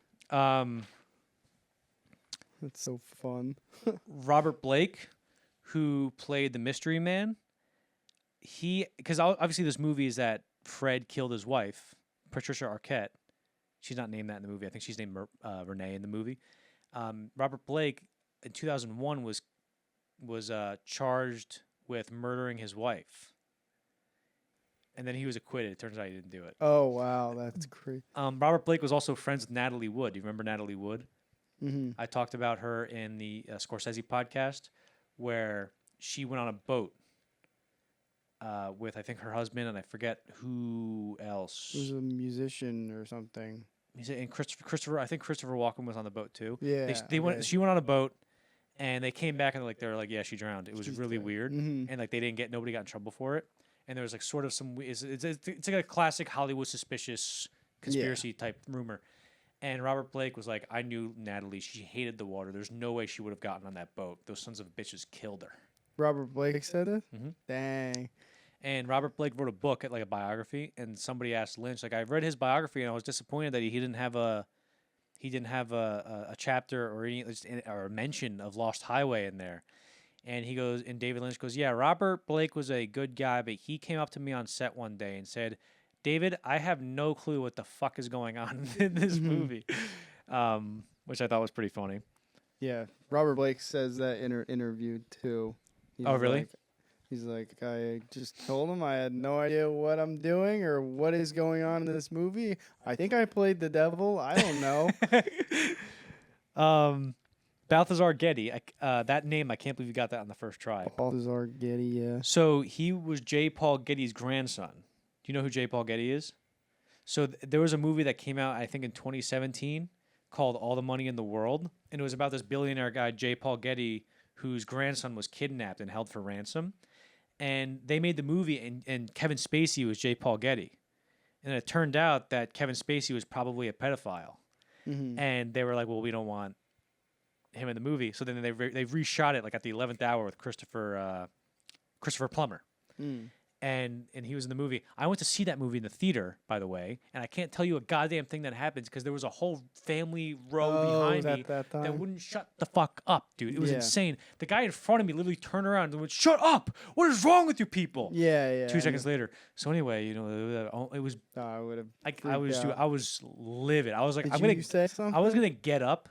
[SPEAKER 3] That's so fun.
[SPEAKER 1] Robert Blake, who played the mystery man, because obviously this movie is that Fred killed his wife, Patricia Arquette. She's not named that in the movie. I think she's named Renee in the movie. Robert Blake in 2001 was charged with murdering his wife, and then he was acquitted. It turns out he didn't do it.
[SPEAKER 3] Oh wow, that's crazy.
[SPEAKER 1] Robert Blake was also friends with Natalie Wood. Do you remember Natalie Wood?
[SPEAKER 3] Mm-hmm.
[SPEAKER 1] I talked about her in the Scorsese podcast, where she went on a boat with, I think, her husband, and I forget who else.
[SPEAKER 3] He was a musician or something.
[SPEAKER 1] And Christopher. I think Christopher Walken was on the boat too.
[SPEAKER 3] Yeah.
[SPEAKER 1] They went. She went on a boat, and they came back and they're like, yeah, she drowned. It was really weird, and like nobody got in trouble for it. And there was like sort of some. It's like a classic Hollywood suspicious conspiracy type rumor. And Robert Blake was like, I knew Natalie. She hated the water. There's no way she would have gotten on that boat. Those sons of bitches killed her.
[SPEAKER 3] Robert Blake said it?
[SPEAKER 1] Mm-hmm.
[SPEAKER 3] Dang.
[SPEAKER 1] And Robert Blake wrote a book, like a biography, and somebody asked Lynch, like, I read his biography, and I was disappointed that he didn't have a chapter or a mention of Lost Highway in there. And he goes, and David Lynch goes, yeah, Robert Blake was a good guy, but he came up to me on set one day and said, David, I have no clue what the fuck is going on in this movie, which I thought was pretty funny.
[SPEAKER 3] Yeah, Robert Blake says that interviewed too.
[SPEAKER 1] Oh, really?
[SPEAKER 3] He's like, I just told him I had no idea what I'm doing or what is going on in this movie. I think I played the devil. I don't know.
[SPEAKER 1] Balthazar Getty, that name, I can't believe you got that on the first try.
[SPEAKER 3] Balthazar Getty, yeah.
[SPEAKER 1] So he was J. Paul Getty's grandson. Do you know who J. Paul Getty is? So there was a movie that came out, I think, in 2017 called All the Money in the World. And it was about this billionaire guy, J. Paul Getty, whose grandson was kidnapped and held for ransom. And they made the movie, and Kevin Spacey was J. Paul Getty. And it turned out that Kevin Spacey was probably a pedophile.
[SPEAKER 3] Mm-hmm.
[SPEAKER 1] And they were like, well, we don't want him in the movie. So then they reshot it like at the 11th hour with Christopher Plummer.
[SPEAKER 3] Mm.
[SPEAKER 1] And he was in the movie. I went to see that movie in the theater, by the way, and I can't tell you a goddamn thing that happens because there was a whole family row behind me that wouldn't shut the fuck up, dude. It was insane. The guy in front of me literally turned around and went, "Shut up! What is wrong with you people?"
[SPEAKER 3] Yeah.
[SPEAKER 1] 2 seconds later. So anyway, it was.
[SPEAKER 3] I would have.
[SPEAKER 1] I was livid. I was like,
[SPEAKER 3] Did you say something?
[SPEAKER 1] I was gonna get up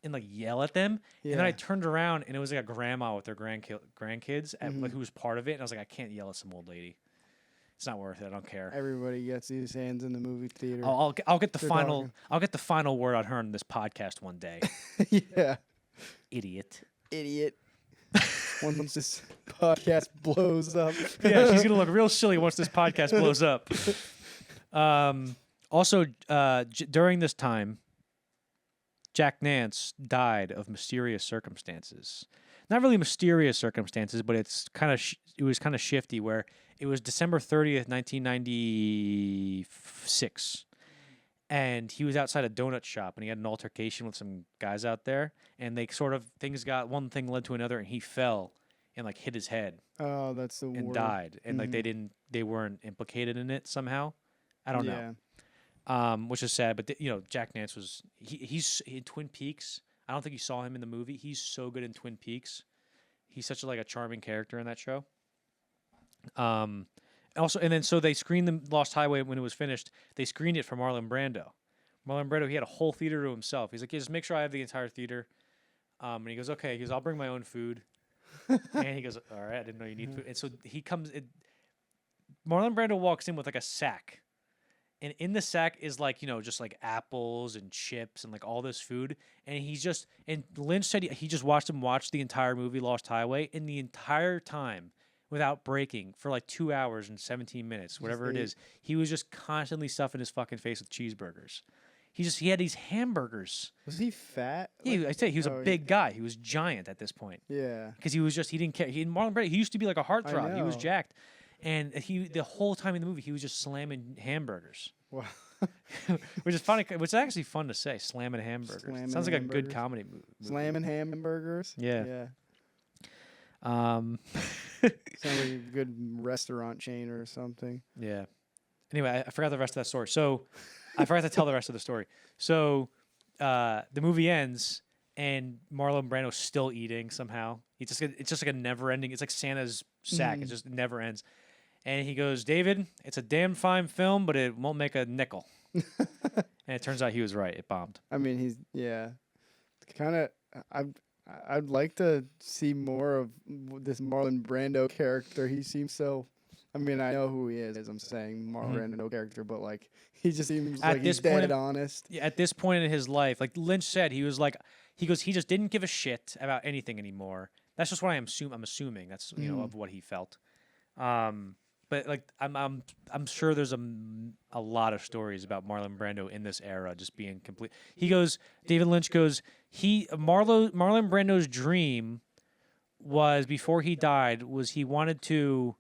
[SPEAKER 1] and like yell at them, and then I turned around and it was like a grandma with their grandkids, like, who was part of it, and I was like, I can't yell at some old lady. It's not worth it. I don't care.
[SPEAKER 3] Everybody gets these hands in the movie theater.
[SPEAKER 1] I'll get the final word on her on this podcast one day.
[SPEAKER 3] Yeah. Idiot. Once this podcast blows up.
[SPEAKER 1] Yeah, she's gonna look real silly once this podcast blows up. Also, during this time, Jack Nance died of mysterious circumstances. Not really mysterious circumstances, but it's kind of it was kind of shifty. Where it was December 30th, 1996, and he was outside a donut shop, and he had an altercation with some guys out there, and they sort of one thing led to another, and he fell and like hit his head
[SPEAKER 3] Oh, that's the
[SPEAKER 1] and
[SPEAKER 3] word.
[SPEAKER 1] died, and like they weren't implicated in it somehow. I don't know. Which is sad, but Jack Nance was he's in Twin Peaks. I don't think you saw him in the movie. He's so good in Twin Peaks. He's such a charming character in that show. Also, and then so they screened the Lost Highway when it was finished. They screened it for Marlon Brando. Marlon Brando, he had a whole theater to himself. He's like, just make sure I have the entire theater. And he goes, okay. He goes, I'll bring my own food. And he goes, all right, I didn't know you need food. And so he comes. Marlon Brando walks in with like a sack. And in the sack is just like apples and chips and like all this food. And and Lynch said he just watched him watch the entire movie Lost Highway, and the entire time without breaking for like 2 hours and 17 minutes, whatever it is, he was just constantly stuffing his fucking face with cheeseburgers. He had these hamburgers.
[SPEAKER 3] Was he fat?
[SPEAKER 1] Yeah, I say he was a big guy. He was giant at this point.
[SPEAKER 3] Yeah.
[SPEAKER 1] Because he didn't care. Marlon Brando, he used to be like a heartthrob. He was
[SPEAKER 3] know.
[SPEAKER 1] jacked. And the whole time in the movie, he was just slamming hamburgers.
[SPEAKER 3] Wow.
[SPEAKER 1] Which is funny. Which is actually fun to say. Slamming hamburgers.
[SPEAKER 3] Slamming
[SPEAKER 1] Sounds like a good
[SPEAKER 3] hamburgers.
[SPEAKER 1] comedy movie.
[SPEAKER 3] Slamming hamburgers?
[SPEAKER 1] Yeah.
[SPEAKER 3] Yeah.
[SPEAKER 1] Um.
[SPEAKER 3] Sounds like a good restaurant chain or something.
[SPEAKER 1] Yeah. Anyway, I forgot the rest of that story. So I forgot to tell the rest of the story. So the movie ends, and Marlon Brando's still eating somehow. It's just like a never ending. It's like Santa's sack. It just never ends. And he goes, David, it's a damn fine film, but it won't make a nickel. And it turns out he was right. It bombed.
[SPEAKER 3] I mean, kind of. I'd like to see more of this Marlon Brando character. He seems so. I mean, I know who he is. As I'm saying, Marlon Brando character, but like he just seems like he's dead honest.
[SPEAKER 1] Yeah, at this point in his life, like Lynch said, he just didn't give a shit about anything anymore. That's just what I'm assuming. That's of what he felt. But like I'm sure there's a lot of stories about Marlon Brando in this era just being complete. David Lynch goes, Marlon Brando's dream was, before he died, was he wanted to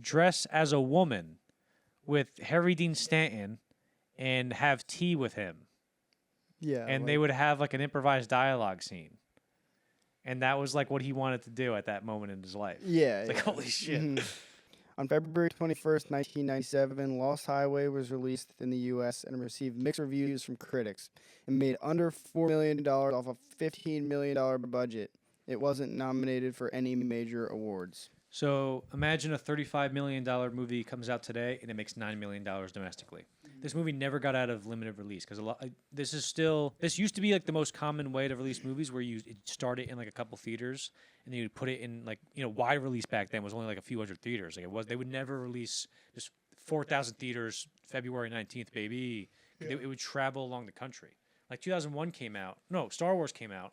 [SPEAKER 1] dress as a woman with Harry Dean Stanton and have tea with him.
[SPEAKER 3] Yeah.
[SPEAKER 1] And they would have like an improvised dialogue scene. And that was like what he wanted to do at that moment in his life.
[SPEAKER 3] Yeah.
[SPEAKER 1] It's like, holy shit.
[SPEAKER 3] On February 21st, 1997, Lost Highway was released in the U.S. and received mixed reviews from critics. It made under $4 million off a $15 million budget. It wasn't nominated for any major awards.
[SPEAKER 1] So imagine a $35 million movie comes out today and it makes $9 million domestically. This movie never got out of limited release because this used to be like the most common way to release movies, where you start it in like a couple theaters and then you put it in like, wide release back then was only like a few hundred theaters. Like they would never release just 4,000 theaters February 19th, baby. Yeah. It would travel along the country. Like 2001 Star Wars came out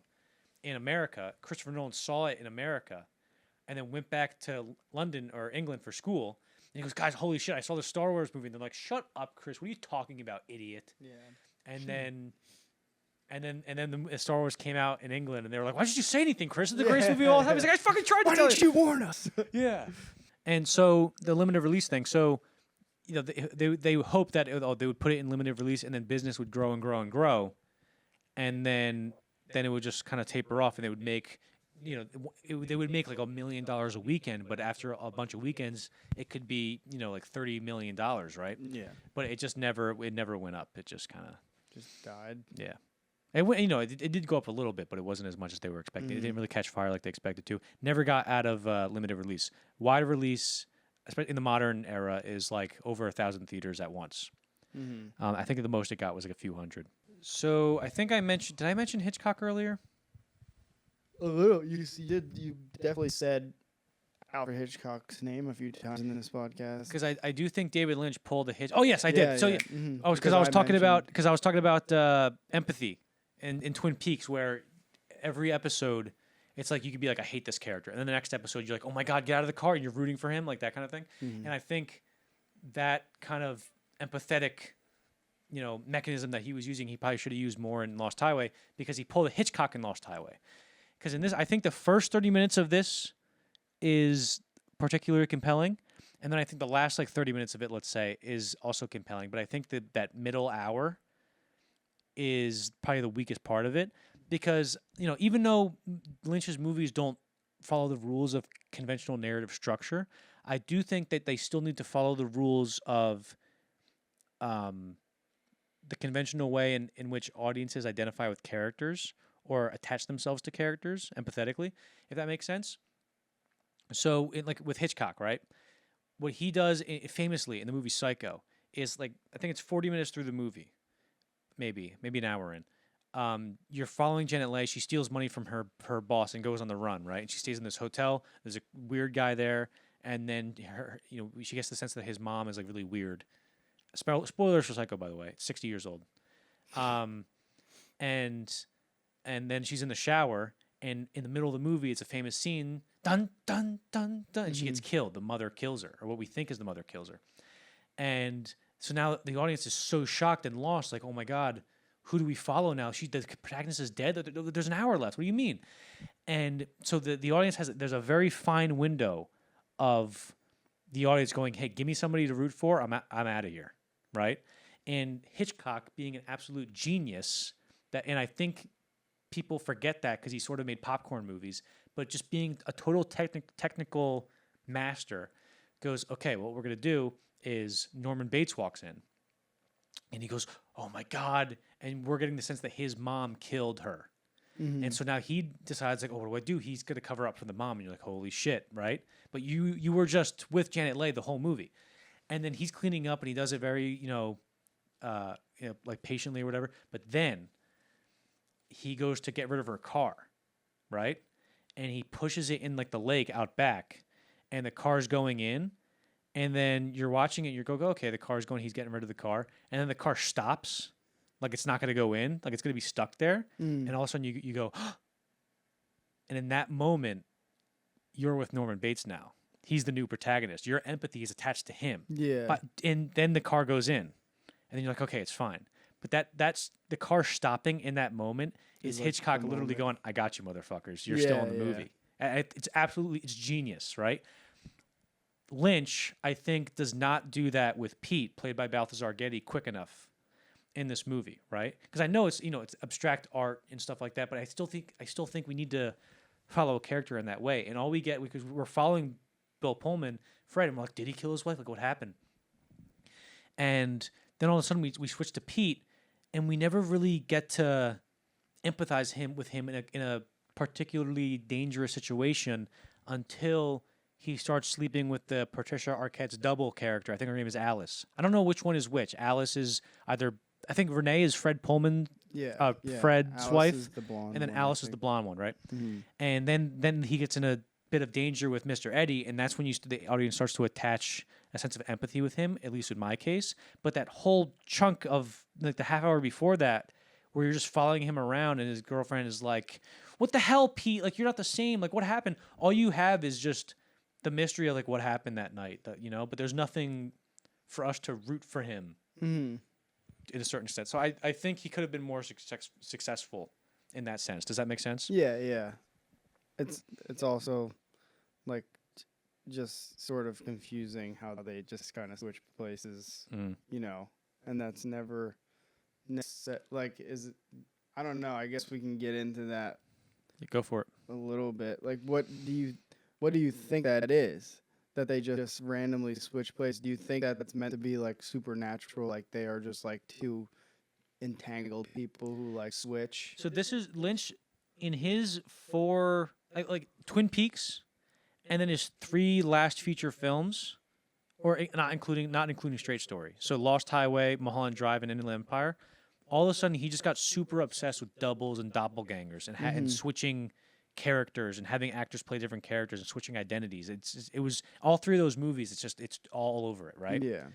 [SPEAKER 1] in America. Christopher Nolan saw it in America and then went back to London or England for school. And he goes, guys, holy shit, I saw the Star Wars movie. And they're like, shut up, Chris. What are you talking about, idiot?
[SPEAKER 3] Yeah.
[SPEAKER 1] And then the Star Wars came out in England, and they were like, why didn't you say anything, Chris? It's the greatest movie of all time. He's like, I fucking tried to tell you.
[SPEAKER 3] Why didn't you warn us?
[SPEAKER 1] Yeah. And so the limited release thing. So, they hope that they would put it in limited release, and then business would grow and grow and grow. And then it would just kind of taper off, and they would make... they would make like $1 million a weekend, but after a bunch of weekends, it could be, like $30 million, right?
[SPEAKER 3] Yeah.
[SPEAKER 1] But it never went up. It just kind of
[SPEAKER 3] died.
[SPEAKER 1] Yeah. It went, it did go up a little bit, but it wasn't as much as they were expecting. It didn't really catch fire like they expected to. Never got out of limited release. Wide release, especially in the modern era, is like over 1,000 theaters at once. I think the most it got was like a few hundred. So I think did I mention Hitchcock earlier?
[SPEAKER 3] A little. You definitely said Alfred Hitchcock's name a few times in this podcast.
[SPEAKER 1] Because I do think David Lynch pulled a Hitch. Oh yes, I did.
[SPEAKER 3] Yeah,
[SPEAKER 1] So
[SPEAKER 3] yeah.
[SPEAKER 1] because I was talking about empathy in Twin Peaks, where every episode it's like you could be like, I hate this character, and then the next episode you're like, oh my god, get out of the car, and you're rooting for him, like that kind of thing. And I think that kind of empathetic mechanism that he was using, he probably should have used more in Lost Highway, because he pulled a Hitchcock in Lost Highway. Because in this, I think the first 30 minutes of this is particularly compelling. And then I think the last 30 minutes of it, let's say, is also compelling. But I think that middle hour is probably the weakest part of it, because, even though Lynch's movies don't follow the rules of conventional narrative structure, I do think that they still need to follow the rules of the conventional way in which audiences identify with characters or attach themselves to characters empathetically, if that makes sense. So, with Hitchcock, right? What he does famously in the movie Psycho is I think it's 40 minutes through the movie, maybe an hour in. You're following Janet Leigh. She steals money from her boss and goes on the run, right? And she stays in this hotel. There's a weird guy there, and then she gets the sense that his mom is really weird. Spoilers for Psycho, by the way. 60 years old. And then she's in the shower, and in the middle of the movie, it's a famous scene. Dun, dun, dun, dun. And she gets killed. The mother kills her, or what we think is the mother kills her. And so now the audience is so shocked and lost, oh my God, who do we follow now? The protagonist is dead. There's an hour left. What do you mean? And so the audience there's a very fine window of the audience going, hey, give me somebody to root for. I'm out of here, right? And Hitchcock being an absolute genius, and I think people forget that because he sort of made popcorn movies, but just being a total technical master, goes, okay, what we're going to do is Norman Bates walks in, and he goes, oh my God, and we're getting the sense that his mom killed her. And so now he decides, what do I do? He's going to cover up for the mom, and you're like, holy shit, right? But you were just with Janet Leigh the whole movie. And then he's cleaning up, and he does it very, patiently or whatever. But then he goes to get rid of her car, right? And he pushes it in the lake out back, and the car's going in. And then you're watching it, you go, okay, the car's going, he's getting rid of the car. And then the car stops, it's not going to go in, it's going to be stuck there. And all of a sudden you go, and in that moment, you're with Norman Bates now. He's the new protagonist. Your empathy is attached to him.
[SPEAKER 3] Yeah.
[SPEAKER 1] And then the car goes in. And then you're like, okay, it's fine. But that's the car stopping in that moment is Hitchcock literally going, I got you, motherfuckers. You're still in the movie. It's genius, right? Lynch, I think, does not do that with Pete, played by Balthazar Getty, quick enough in this movie, right? Because I know it's it's abstract art and stuff like that, but I still think we need to follow a character in that way. And all we get, because we're following Bill Pullman, Fred, and we're like, did he kill his wife? What happened? And then all of a sudden we switch to Pete, and we never really get to empathize with him in a particularly dangerous situation until he starts sleeping with the Patricia Arquette's double character. I think her name is Alice. I don't know which one is which. Alice is either, I think Renee is Fred Pullman, Fred's
[SPEAKER 3] Alice
[SPEAKER 1] wife,
[SPEAKER 3] is the blonde
[SPEAKER 1] and then
[SPEAKER 3] one,
[SPEAKER 1] Alice is the blonde one, right? And then he gets in a bit of danger with Mr. Eddie, and that's when the audience starts to attach a sense of empathy with him, at least in my case. But that whole chunk of the half hour before that, where you're just following him around, and his girlfriend is like, "What the hell, Pete? You're not the same. What happened?" All you have is just the mystery of what happened that night, but there's nothing for us to root for him in a certain extent. So I think he could have been more successful in that sense. Does that make sense?
[SPEAKER 3] Yeah. It's also just sort of confusing how they just kind of switch places, and that's never is it, I don't know. I guess we can get into that.
[SPEAKER 1] Go for it.
[SPEAKER 3] A little bit. What do you think that is? That they just randomly switch places? Do you think that that's meant to be supernatural? They are just two entangled people who switch?
[SPEAKER 1] So this is Lynch in his 4 Twin Peaks, and then his 3 last feature films, or not including Straight Story. So Lost Highway, Mulholland Drive, and Inland Empire. All of a sudden, he just got super obsessed with doubles and doppelgangers and switching characters and having actors play different characters and switching identities. It was all 3 of those movies. It's all over it, right?
[SPEAKER 3] Yeah.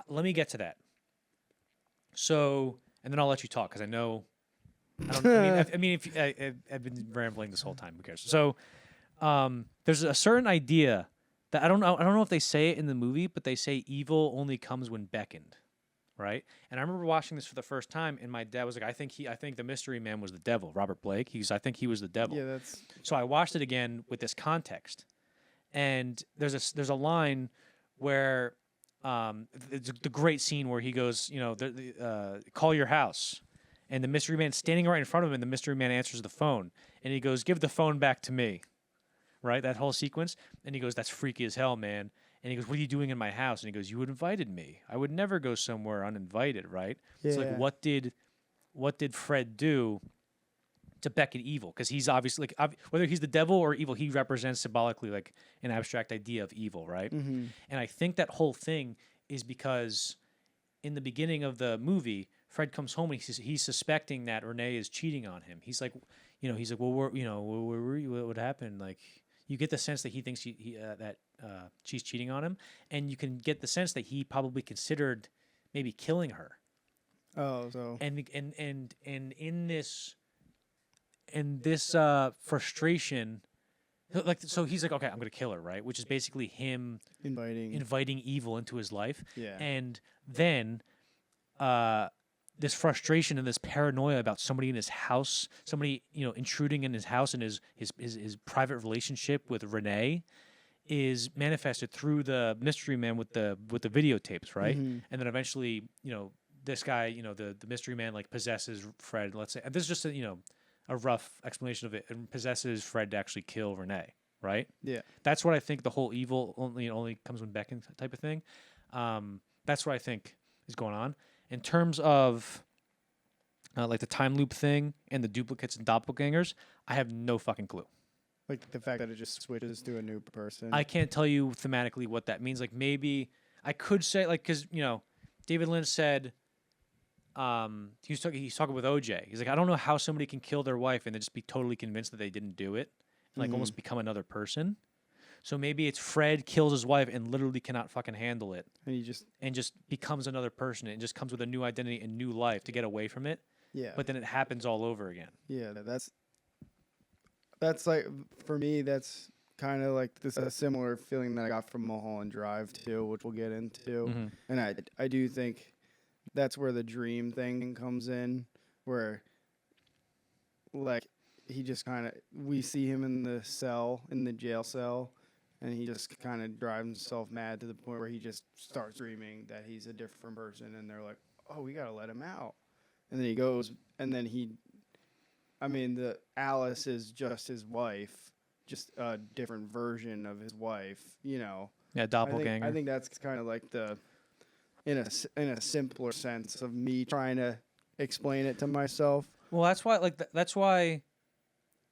[SPEAKER 1] Let me get to that. So, and then I'll let you talk because I know. I've been rambling this whole time. Who cares? So, there's a certain idea that I don't know if they say it in the movie, but they say evil only comes when beckoned. right? And I remember watching this for the first time, and my dad was like, I think the mystery man was the devil, Robert Blake. I think he was the devil.
[SPEAKER 3] Yeah, that's
[SPEAKER 1] So I watched it again with this context, and there's a line where it's the great scene where he goes, call your house, and the mystery man's standing right in front of him, and the mystery man answers the phone, and he goes, give the phone back to me, right? That whole sequence, and he goes, that's freaky as hell, man. And he goes, what are you doing in my house? And he goes, you invited me. I would never go somewhere uninvited, right? It's like,
[SPEAKER 3] Yeah.
[SPEAKER 1] what did Fred do to beckon evil? Because he's obviously, like, whether he's the devil or evil, he represents symbolically like an abstract idea of evil, right?
[SPEAKER 3] Mm-hmm.
[SPEAKER 1] And I think that whole thing is because in the beginning of the movie, Fred comes home and he's suspecting that Renee is cheating on him. He's like, well, where were you? What happened? Like, you get the sense that he thinks that she's cheating on him, and you can get the sense that he probably considered maybe killing her.
[SPEAKER 3] Oh, so
[SPEAKER 1] And in this frustration, like, so he's like, okay, I'm gonna kill her, right? Which is basically him inviting evil into his life.
[SPEAKER 3] Yeah.
[SPEAKER 1] And then this frustration and this paranoia about somebody in his house, somebody intruding in his house and his private relationship with Renee, is manifested through the mystery man with the videotapes, right?
[SPEAKER 3] Mhm.
[SPEAKER 1] And then eventually, this guy, the mystery man, like, possesses Fred. Let's say, and this is just a rough explanation of it, and possesses Fred to actually kill Renee, right?
[SPEAKER 3] Yeah.
[SPEAKER 1] That's what I think the whole evil only comes when beckons type of thing. That's what I think is going on. In terms of like the time loop thing and the duplicates and doppelgangers, I have no fucking clue.
[SPEAKER 3] Like the fact that it just switches to a new person.
[SPEAKER 1] I can't tell you thematically what that means. Like, maybe I could say, like, because David Lynch said he's talking with OJ. He's like, I don't know how somebody can kill their wife and then just be totally convinced that they didn't do it, and like almost become another person. So maybe it's Fred kills his wife and literally cannot fucking handle it,
[SPEAKER 3] and he
[SPEAKER 1] just becomes another person and just comes with a new identity and new life to get away from it.
[SPEAKER 3] yeah.
[SPEAKER 1] But then it happens all over again.
[SPEAKER 3] Yeah, that's like, for me, that's kind of like this a similar feeling that I got from Mulholland Drive too, which we'll get into.
[SPEAKER 1] Mm-hmm.
[SPEAKER 3] And I do think that's where the dream thing comes in, where like he just kind of, we see him in the jail cell, and he just kind of drives himself mad to the point where he just starts dreaming that he's a different person, and they're like, oh, we gotta let him out. And then he goes, and then the Alice is just his wife, just a different version of his wife,
[SPEAKER 1] Yeah, doppelganger.
[SPEAKER 3] I think that's kind of like in a simpler sense of me trying to explain it to myself.
[SPEAKER 1] Well, that's why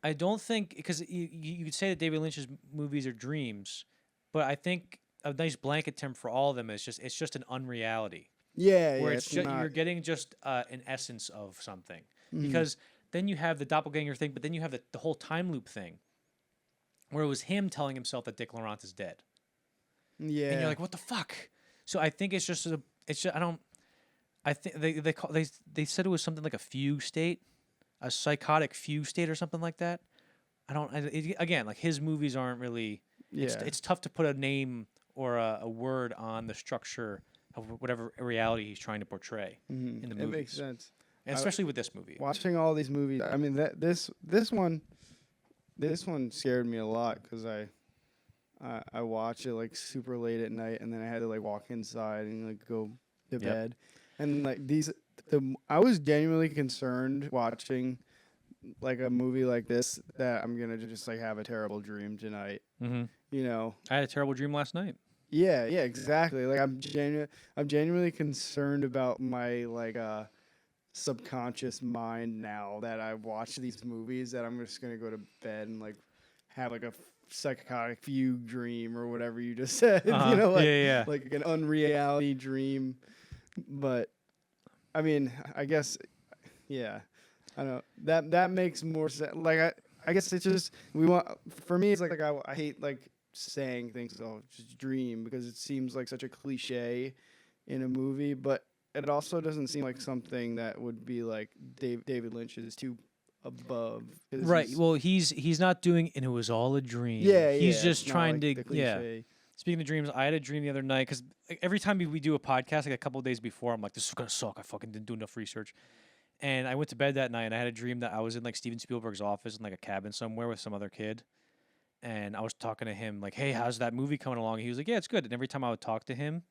[SPEAKER 1] I don't think, because you could say that David Lynch's movies are dreams, but I think a nice blanket term for all of them is it's just an unreality.
[SPEAKER 3] Yeah,
[SPEAKER 1] Where
[SPEAKER 3] yeah.
[SPEAKER 1] it's just, you're getting just an essence of something. Because then you have the doppelganger thing, but then you have the whole time loop thing, where it was him telling himself that Dick Laurent is dead.
[SPEAKER 3] Yeah.
[SPEAKER 1] And you're like, what the fuck? So I think it's just I think they said it was something like a fugue state, a psychotic fugue state or something like that. Again, like, his movies aren't really.
[SPEAKER 3] Yeah.
[SPEAKER 1] It's tough to put a name or a word on the structure of whatever reality he's trying to portray in the movies.
[SPEAKER 3] It makes sense.
[SPEAKER 1] And especially with this movie.
[SPEAKER 3] Watching all these movies, I mean, this one scared me a lot because I watched it like super late at night, and then I had to like walk inside and like go to bed, and like I was genuinely concerned watching like a movie like this that I'm gonna just like have a terrible dream tonight.
[SPEAKER 1] Mm-hmm. I had a terrible dream last night.
[SPEAKER 3] Yeah, exactly. Like I'm genuinely concerned about my like subconscious mind now that I watch these movies, that I'm just gonna go to bed and like have like a psychotic fugue dream or whatever you just said. Like an unreality dream. But I mean, I guess, yeah, I don't know. That makes more sense. Like I guess it's just for me it's like I hate like saying things, oh, just dream, because it seems like such a cliche in a movie, but it also doesn't seem like something that would be like David Lynch is too above.
[SPEAKER 1] Right. Well, he's not doing, and it was all a dream.
[SPEAKER 3] Yeah,
[SPEAKER 1] He's
[SPEAKER 3] yeah,
[SPEAKER 1] just
[SPEAKER 3] it's not
[SPEAKER 1] trying
[SPEAKER 3] like
[SPEAKER 1] to
[SPEAKER 3] the cliche.
[SPEAKER 1] Speaking of dreams, I had a dream the other night because every time we do a podcast, like a couple of days before, I'm like, this is gonna suck. I fucking didn't do enough research. And I went to bed that night and I had a dream that I was in like Steven Spielberg's office in like a cabin somewhere with some other kid. And I was talking to him like, hey, how's that movie coming along? And he was like, yeah, it's good. And every time I would talk to him,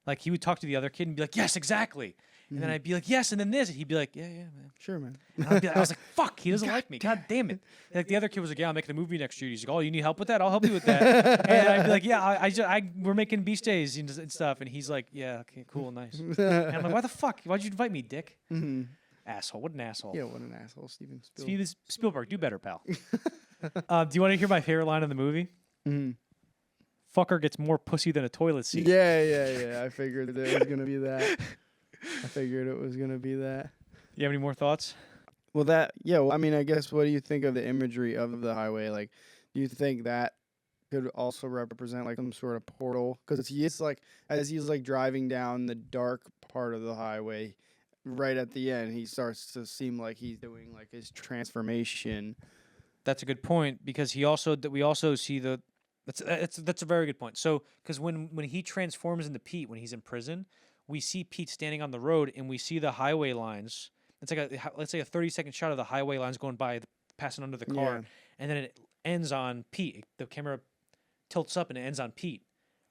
[SPEAKER 1] like he would talk to the other kid and be like, yes, exactly. And then I'd be like, yes, and then this. And he'd be like, yeah, man.
[SPEAKER 3] Sure, man.
[SPEAKER 1] And I was like, fuck, he doesn't like me. God damn it. And like the other kid was like, yeah, I'm making a movie next year. He's like, oh, you need help with that? I'll help you with that. And I'd be like, yeah, we're making beach days and stuff. And he's like, yeah, okay, cool, nice. And I'm like, why the fuck? Why'd you invite me, dick? Asshole. What an asshole.
[SPEAKER 3] Yeah, what an asshole, Steven Spielberg.
[SPEAKER 1] Steven Spielberg, do better, pal. Do you want to hear my favorite line in the movie? Fucker gets more pussy than a toilet seat.
[SPEAKER 3] Yeah. I figured it was gonna be that.
[SPEAKER 1] You have any more thoughts?
[SPEAKER 3] Well, I mean, I guess, what do you think of the imagery of the highway? Like, do you think that could also represent like some sort of portal? Because he's like, as he's like driving down the dark part of the highway, right at the end, he starts to seem like he's doing like his transformation.
[SPEAKER 1] That's a good point because we also see that's a very good point. So because when he transforms into Pete when he's in prison, we see Pete standing on the road and we see the highway lines. It's like let's say a 30-second shot of the highway lines going by, passing under the car, and then it ends on Pete. The camera tilts up and it ends on Pete,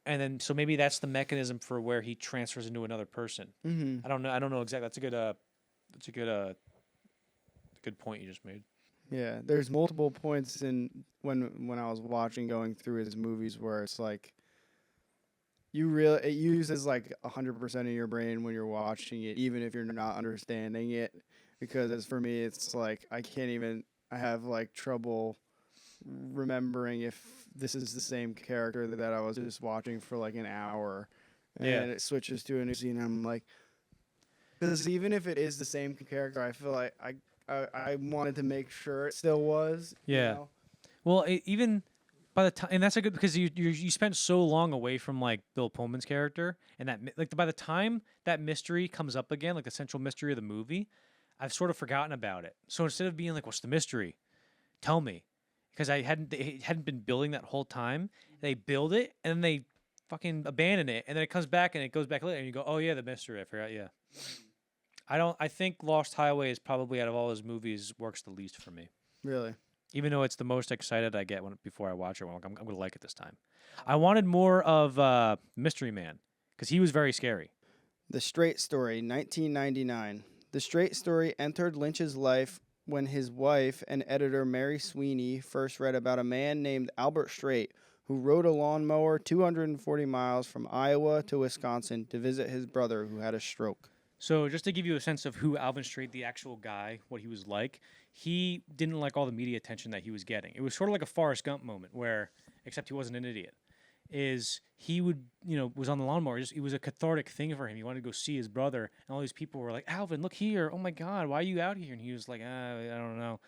[SPEAKER 1] and then so maybe that's the mechanism for where he transfers into another person. I don't know exactly. That's a good point you just made.
[SPEAKER 3] Yeah, there's multiple points in when I was going through his movies where it's like it uses like 100% of your brain when you're watching it, even if you're not understanding it. Because as for me, it's like I have like trouble remembering if this is the same character that I was just watching for like an hour, and it switches to a new scene. And I'm like, because even if it is the same character, I feel like I wanted to make sure it still was.
[SPEAKER 1] Yeah.
[SPEAKER 3] You know?
[SPEAKER 1] Well, even by the time, and that's a good because you spent so long away from like Bill Pullman's character, and that like by the time that mystery comes up again, like the central mystery of the movie, I've sort of forgotten about it. So instead of being like, "What's the mystery? Tell me," because they hadn't been building that whole time. They build it and then they fucking abandon it, and then it comes back and it goes back later, and you go, "Oh yeah, the mystery. I forgot." Yeah. I think Lost Highway is probably out of all his movies works the least for me.
[SPEAKER 3] Really?
[SPEAKER 1] Even though it's the most excited I get before I watch it. I'm going to like it this time. I wanted more of Mystery Man because he was very scary.
[SPEAKER 3] The Straight Story, 1999. The Straight Story entered Lynch's life when his wife and editor Mary Sweeney first read about a man named Albert Straight who rode a lawnmower 240 miles from Iowa to Wisconsin to visit his brother who had a stroke.
[SPEAKER 1] So just to give you a sense of who Alvin Straight, the actual guy, what he was like, he didn't like all the media attention that he was getting. It was sort of like a Forrest Gump moment where, except he wasn't an idiot, is he would, was on the lawnmower. It was a cathartic thing for him. He wanted to go see his brother, and all these people were like, Alvin, look here. Oh, my God, why are you out here? And he was like, I don't know.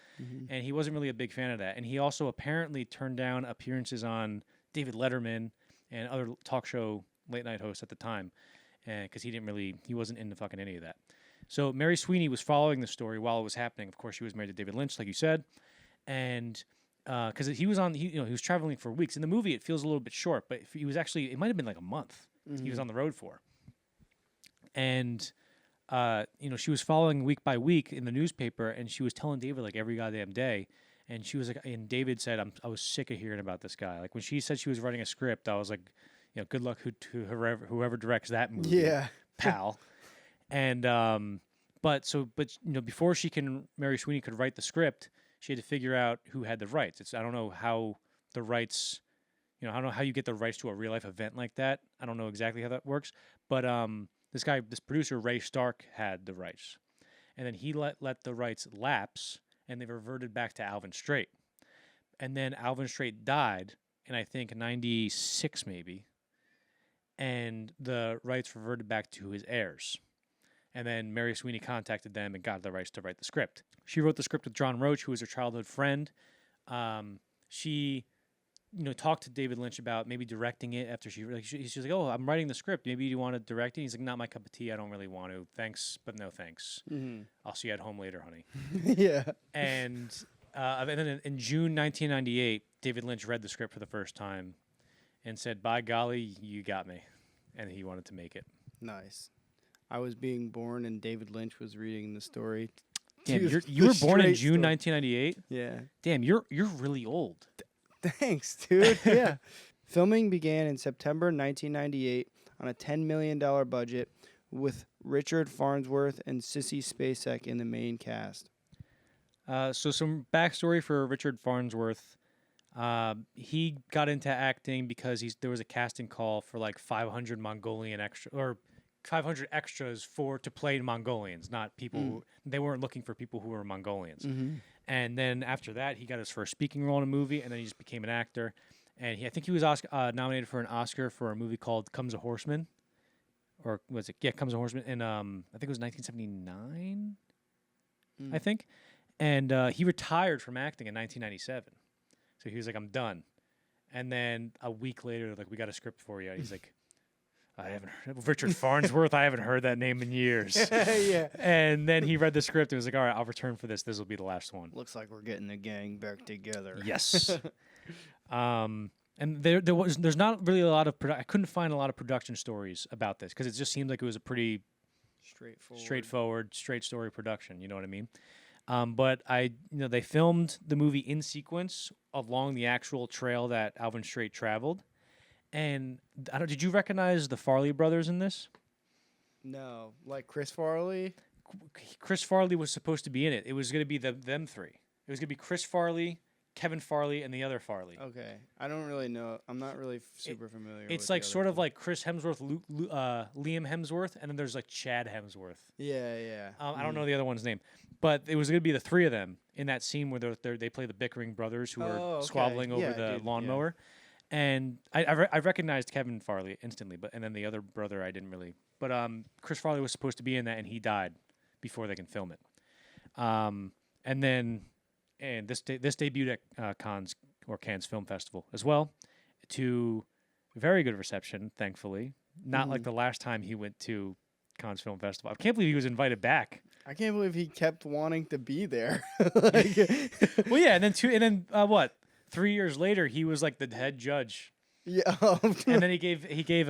[SPEAKER 1] And he wasn't really a big fan of that. And he also apparently turned down appearances on David Letterman and other talk show late-night hosts at the time. Because he wasn't into fucking any of that. So Mary Sweeney was following the story while it was happening. Of course, she was married to David Lynch, like you said, and because he was traveling for weeks. In the movie, it feels a little bit short, but it might have been like a month. He was on the road for, and she was following week by week in the newspaper, and she was telling David like every goddamn day, and she was like, and David said, I was sick of hearing about this guy. Like when she said she was writing a script, I was like, good luck to whoever directs that movie, pal. And but before Mary Sweeney could write the script, she had to figure out who had the rights. I don't know how the rights, I don't know how you get the rights to a real life event like that. I don't know exactly how that works. But this producer Ray Stark had the rights, and then he let the rights lapse, and they reverted back to Alvin Straight. And then Alvin Straight died in I think 96 maybe. And the rights reverted back to his heirs. And then Mary Sweeney contacted them and got the rights to write the script. She wrote the script with John Roach, who was her childhood friend. She, talked to David Lynch about maybe directing it after she's like, oh, I'm writing the script. Maybe you want to direct it? He's like, not my cup of tea. I don't really want to. Thanks, but no thanks. I'll see you at home later, honey.
[SPEAKER 3] Yeah.
[SPEAKER 1] And then in June 1998, David Lynch read the script for the first time. and said, "By golly, you got me," and he wanted to make it.
[SPEAKER 3] Nice. I was being born, and David Lynch was reading the story.
[SPEAKER 1] Damn,
[SPEAKER 3] to
[SPEAKER 1] you
[SPEAKER 3] the
[SPEAKER 1] were born in
[SPEAKER 3] straight
[SPEAKER 1] June
[SPEAKER 3] story.
[SPEAKER 1] 1998.
[SPEAKER 3] Yeah.
[SPEAKER 1] Damn, you're really old.
[SPEAKER 3] Thanks, dude. Yeah. Filming began in September 1998 on a $10 million budget with Richard Farnsworth and Sissy Spacek in the main cast.
[SPEAKER 1] So some backstory for Richard Farnsworth. He got into acting because there was a casting call for like 500 Mongolian extra or 500 extras to play Mongolians, not people who they weren't looking for people who were Mongolians. And then after that, he got his first speaking role in a movie, and then he just became an actor. And I think he was nominated for an Oscar for a movie called Comes a Horseman, or was it? Yeah, Comes a Horseman. In I think it was 1979. I think, and he retired from acting in 1997. So he was like, "I'm done." And then a week later, like, "We got a script for you." And he's like, "I haven't heard Richard Farnsworth. I haven't heard that name in years."
[SPEAKER 3] Yeah.
[SPEAKER 1] And then he read the script and was like, "All right, I'll return for this. This will be the last one."
[SPEAKER 3] Looks like we're getting the gang back together.
[SPEAKER 1] Yes. And there's not really a lot of I couldn't find a lot of production stories about this because it just seemed like it was a pretty straightforward, straight story production. You know what I mean? But they filmed the movie in sequence along the actual trail that Alvin Strait traveled. And did you recognize the Farley brothers in this?
[SPEAKER 3] No, like Chris Farley.
[SPEAKER 1] Chris Farley was supposed to be in it. It was going to be them three. It was going to be Chris Farley, Kevin Farley, and the other Farley.
[SPEAKER 3] Okay, I don't really know. I'm not really super familiar.
[SPEAKER 1] It's
[SPEAKER 3] with
[SPEAKER 1] like
[SPEAKER 3] the
[SPEAKER 1] sort
[SPEAKER 3] other
[SPEAKER 1] of like Chris Hemsworth, Liam Hemsworth, and then there's like Chad Hemsworth.
[SPEAKER 3] Yeah.
[SPEAKER 1] I don't know the other one's name, but it was going to be the three of them in that scene where they play the bickering brothers who are squabbling over the lawnmower. And I recognized Kevin Farley instantly, and then the other brother I didn't really. But Chris Farley was supposed to be in that, and he died before they can film it. And this debuted at Cannes Film Festival as well, to very good reception, thankfully. Not like the last time he went to Cannes Film Festival. I can't believe he was invited back.
[SPEAKER 3] I can't believe he kept wanting to be there.
[SPEAKER 1] Well, yeah, and then what? 3 years later, he was like the head judge.
[SPEAKER 3] Yeah.
[SPEAKER 1] And then he gave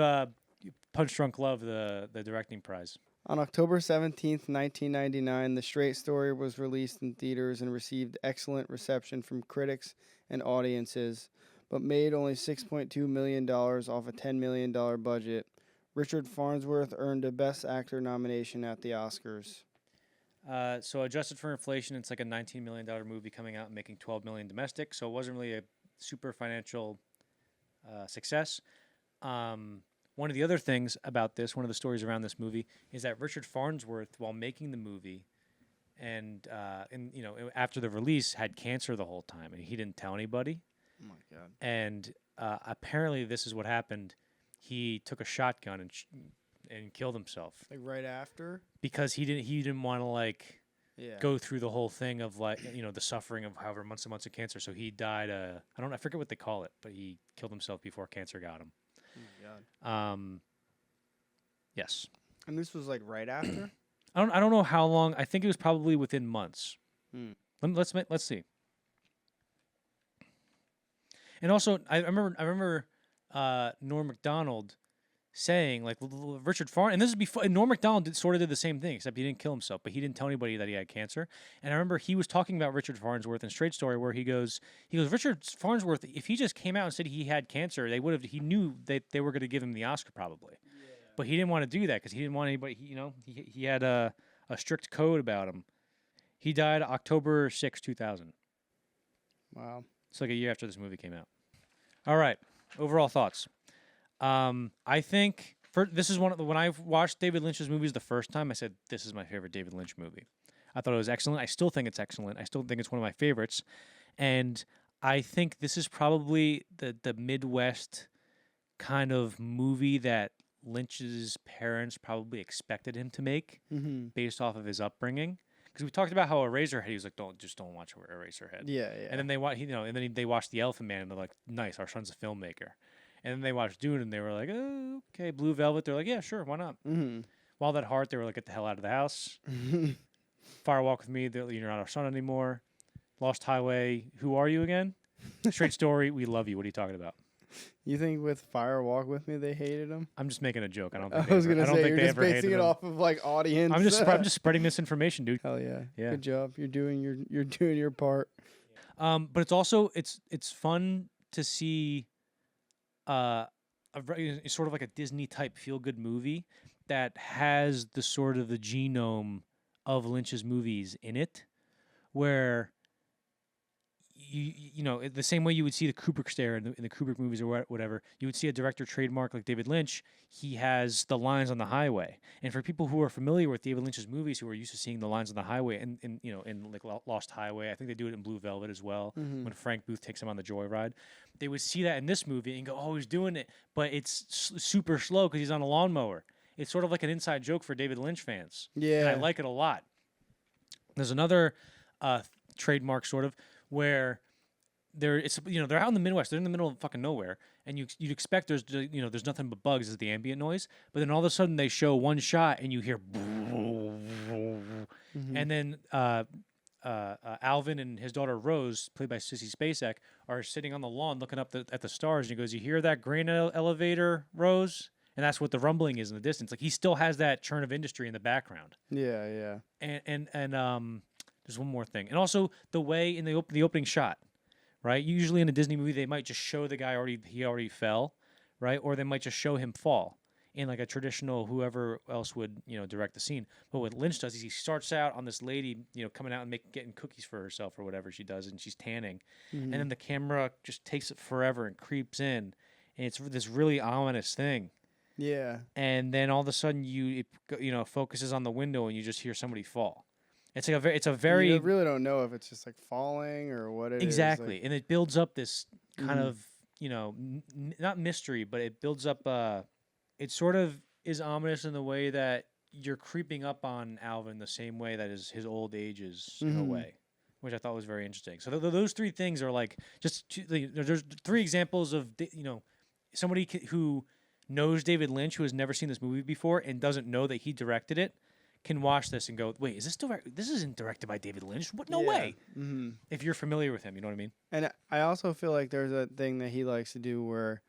[SPEAKER 1] Punch Drunk Love the directing prize.
[SPEAKER 3] On October 17th, 1999, The Straight Story was released in theaters and received excellent reception from critics and audiences, but made only $6.2 million off a $10 million budget. Richard Farnsworth earned a Best Actor nomination at the Oscars.
[SPEAKER 1] So adjusted for inflation, it's like a $19 million movie coming out and making $12 million domestic, so it wasn't really a super financial success. One of the other things about this, one of the stories around this movie, is that Richard Farnsworth, while making the movie, and after the release, had cancer the whole time, and he didn't tell anybody.
[SPEAKER 3] Oh my God!
[SPEAKER 1] And apparently, this is what happened. He took a shotgun and killed himself.
[SPEAKER 3] Like right after?
[SPEAKER 1] Because he didn't want to go through the whole thing of the suffering of however months and months of cancer. So he died. I forget what they call it, but he killed himself before cancer got him.
[SPEAKER 3] Oh my God.
[SPEAKER 1] Yes.
[SPEAKER 3] And this was like right after?
[SPEAKER 1] I don't know how long. I think it was probably within months. Let's see. And also, I remember Norm Macdonald saying, like, Richard Farnsworth, and this is before, and Norm Macdonald did the same thing, except he didn't kill himself, but he didn't tell anybody that he had cancer. And I remember he was talking about Richard Farnsworth in Straight Story, where he goes, Richard Farnsworth, if he just came out and said he had cancer, he knew that they were going to give him the Oscar probably. Yeah. But he didn't want to do that because he didn't want anybody, he had a strict code about him. He died October 6, 2000.
[SPEAKER 3] Wow.
[SPEAKER 1] It's like a year after this movie came out. All right. Overall thoughts. I think this is when I watched David Lynch's movies the first time, I said, this is my favorite David Lynch movie. I thought it was excellent. I still think it's excellent. I still think it's one of my favorites. And I think this is probably the Midwest kind of movie that Lynch's parents probably expected him to make based off of his upbringing. Because we talked about how Eraserhead, he was like, don't watch Eraserhead.
[SPEAKER 3] Yeah.
[SPEAKER 1] And then they watched The Elephant Man, and they're like, nice, our son's a filmmaker. And then they watched Dune, and they were like, oh, okay. Blue Velvet, they're like, yeah, sure, why not? Wild at Heart, they were like, get the hell out of the house. Fire Walk with Me, you're not our son anymore. Lost Highway, who are you again? Straight Story, we love you. What are you talking about?
[SPEAKER 3] You think with Fire Walk With Me they hated him?
[SPEAKER 1] I'm just making a joke. I don't
[SPEAKER 3] I
[SPEAKER 1] think.
[SPEAKER 3] was gonna
[SPEAKER 1] I don't
[SPEAKER 3] say
[SPEAKER 1] think
[SPEAKER 3] you're
[SPEAKER 1] they
[SPEAKER 3] just
[SPEAKER 1] ever
[SPEAKER 3] basing
[SPEAKER 1] hated
[SPEAKER 3] it
[SPEAKER 1] him.
[SPEAKER 3] off of like audience.
[SPEAKER 1] I'm just spreading misinformation, dude.
[SPEAKER 3] Hell yeah.
[SPEAKER 1] Yeah.
[SPEAKER 3] Good job. You're doing your part.
[SPEAKER 1] But it's also it's fun to see it's sort of like a Disney type feel good movie that has the sort of the genome of Lynch's movies in it, where you know the same way you would see the Kubrick stare in the Kubrick movies or whatever, you would see a director trademark like David Lynch. He has the lines on the highway, and for people who are familiar with David Lynch's movies, who are used to seeing the lines on the highway, and you know in like Lost Highway, I think they do it in Blue Velvet as well. When Frank Booth takes him on the joyride, they would see that in this movie and go, "Oh, he's doing it," but it's super slow because he's on a lawnmower. It's sort of like an inside joke for David Lynch fans.
[SPEAKER 3] Yeah.
[SPEAKER 1] And I like it a lot. There's another trademark sort of where they're out in the Midwest. They're in the middle of fucking nowhere, and you'd expect there's nothing but bugs as the ambient noise. But then all of a sudden they show one shot and you hear, and then Alvin and his daughter Rose, played by Sissy Spacek, are sitting on the lawn looking up at the stars. And he goes, "You hear that grain elevator, Rose?" And that's what the rumbling is in the distance. Like he still has that churn of industry in the background.
[SPEAKER 3] Yeah.
[SPEAKER 1] And there's one more thing, and also the way in the opening shot, right? Usually in a Disney movie, they might just show the guy already fell, right? Or they might just show him fall in like a traditional whoever else would direct the scene. But what Lynch does is he starts out on this lady coming out and getting cookies for herself or whatever she does, and she's tanning, and then the camera just takes it forever and creeps in, and it's this really ominous thing.
[SPEAKER 3] Yeah.
[SPEAKER 1] And then all of a sudden it focuses on the window and you just hear somebody fall. It's like a very
[SPEAKER 3] You really don't know if it's just like falling or what it is.
[SPEAKER 1] exactly, and it builds up this kind of not mystery, but it builds up. It sort of is ominous in the way that you're creeping up on Alvin the same way that his old age is in a way, which I thought was very interesting. So those three things are like there's three examples of somebody who knows David Lynch, who has never seen this movie before and doesn't know that he directed it, can watch this and go, "Wait, is this this isn't directed by David Lynch? What? No way!"
[SPEAKER 3] Mm-hmm.
[SPEAKER 1] If you're familiar with him, you know what I mean.
[SPEAKER 3] And I also feel like there's a thing that he likes to do where,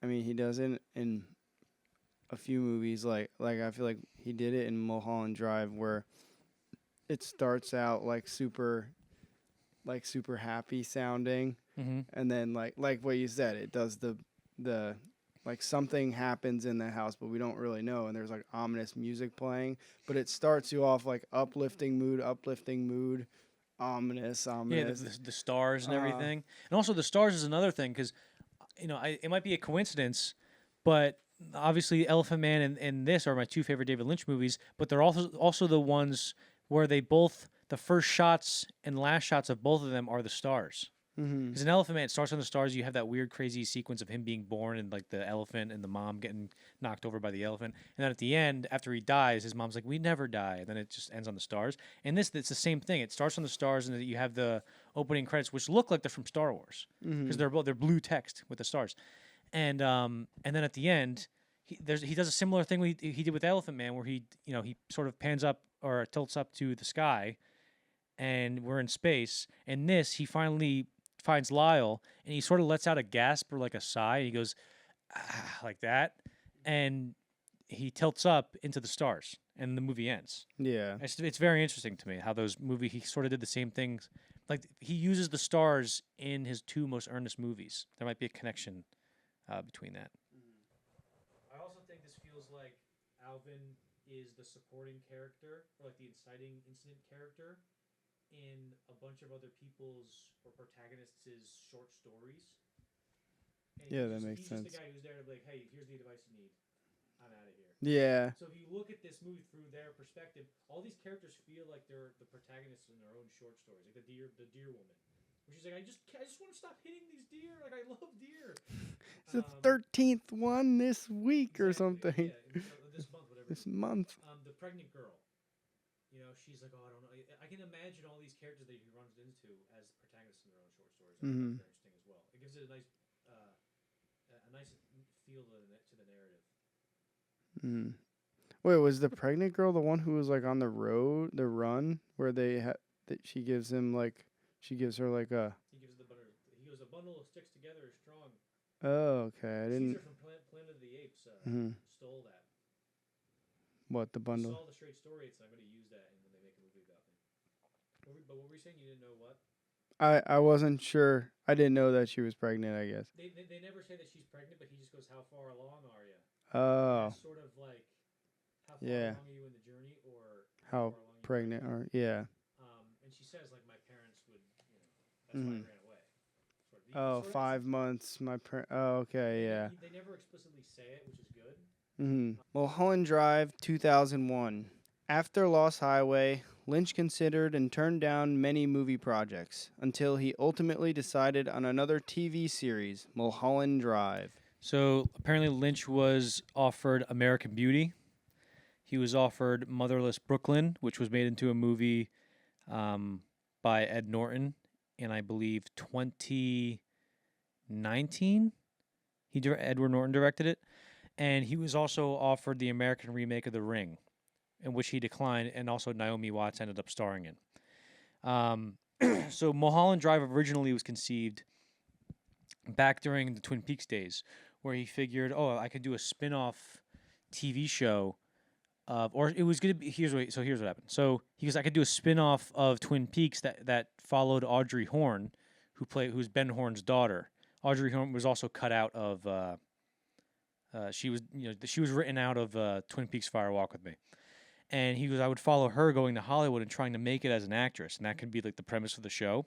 [SPEAKER 3] he does it in a few movies. Like I feel like he did it in Mulholland Drive, where it starts out like super happy sounding, and then like what you said, it does the like something happens in the house, but we don't really know. And there's like ominous music playing, but it starts you off like uplifting mood, ominous.
[SPEAKER 1] Yeah, the stars and everything. And also the stars is another thing because, it might be a coincidence, but obviously Elephant Man and this are my two favorite David Lynch movies, but they're also the ones where the first shots and last shots of both of them are the stars. Because in Elephant Man, it starts on the stars. You have that weird, crazy sequence of him being born and like the elephant and the mom getting knocked over by the elephant. And then at the end, after he dies, his mom's like, "We never die." And then it just ends on the stars. And it's the same thing. It starts on the stars, and then you have the opening credits, which look like they're from Star Wars because they're blue text with the stars. And then at the end, he does a similar thing he did with Elephant Man, where he sort of pans up or tilts up to the sky, and we're in space. And this, he finally finds Lyle, and he sort of lets out a gasp or like a sigh, and he goes, like that, and he tilts up into the stars, and the movie ends.
[SPEAKER 3] Yeah.
[SPEAKER 1] It's very interesting to me how he sort of did the same things. Like, he uses the stars in his two most earnest movies. There might be a connection between that. I also think this feels like Alvin is the supporting character, or like the inciting incident character, in a bunch of other people's or protagonists' short stories. And
[SPEAKER 3] that makes sense.
[SPEAKER 1] He's just the guy who's there to be like, "Hey, here's the advice you need. I'm out of here."
[SPEAKER 3] Yeah.
[SPEAKER 1] So if you look at this movie through their perspective, all these characters feel like they're the protagonists in their own short stories. Like the deer woman, where she's like, I just want to stop hitting these deer. Like, I love deer.
[SPEAKER 3] It's the 13th one this week or something.
[SPEAKER 1] Yeah, this month, whatever.
[SPEAKER 3] This month.
[SPEAKER 1] The pregnant girl. She's like, "Oh, I don't know." I can imagine all these characters that he runs into as protagonists in their own short stories. I think they're interesting as well. It gives it a nice feel to the narrative.
[SPEAKER 3] Wait, was the pregnant girl the one who was like on the run, where they that she gives her like a?
[SPEAKER 1] He gives the butter. He goes bundle of sticks together is strong.
[SPEAKER 3] Oh, okay. I didn't.
[SPEAKER 1] Caesar from Planet of the Apes stole that.
[SPEAKER 3] What, the
[SPEAKER 1] He
[SPEAKER 3] bundle?
[SPEAKER 1] saw the straight story. It's not going to use that when they make a movie about me. But what were you saying? You didn't know what?
[SPEAKER 3] I wasn't sure. I didn't know that she was pregnant, I guess.
[SPEAKER 1] They never say that she's pregnant, but he just goes, "How far along are you?"
[SPEAKER 3] Oh.
[SPEAKER 1] That's sort of like, how far
[SPEAKER 3] Yeah.
[SPEAKER 1] along are you in the journey, or
[SPEAKER 3] How
[SPEAKER 1] far along
[SPEAKER 3] pregnant are, yeah.
[SPEAKER 1] And she says, like, my parents would, that's why I ran away. Sort of.
[SPEAKER 3] Oh, 5 months. Oh, okay, yeah.
[SPEAKER 1] They never explicitly say it, which is good.
[SPEAKER 3] Mulholland Drive, 2001. After Lost Highway, Lynch considered and turned down many movie projects until he ultimately decided on another TV series, Mulholland Drive.
[SPEAKER 1] So apparently Lynch was offered American Beauty. He was offered Motherless Brooklyn, which was made into a movie by Ed Norton in, I believe, 2019. Edward Norton directed it. And he was also offered the American remake of The Ring, in which he declined, and also Naomi Watts ended up starring in. So Mulholland Drive originally was conceived back during the Twin Peaks days, where he figured, oh, I could do a spin-off TV show or it was going to be, here's what happened. So he goes, I could do a spin-off of Twin Peaks that followed Audrey Horne, who's Ben Horne's daughter. Audrey Horne was also cut out of, she was written out of Twin Peaks Fire Walk with Me. And he goes, I would follow her going to Hollywood and trying to make it as an actress. And that could be like the premise of the show.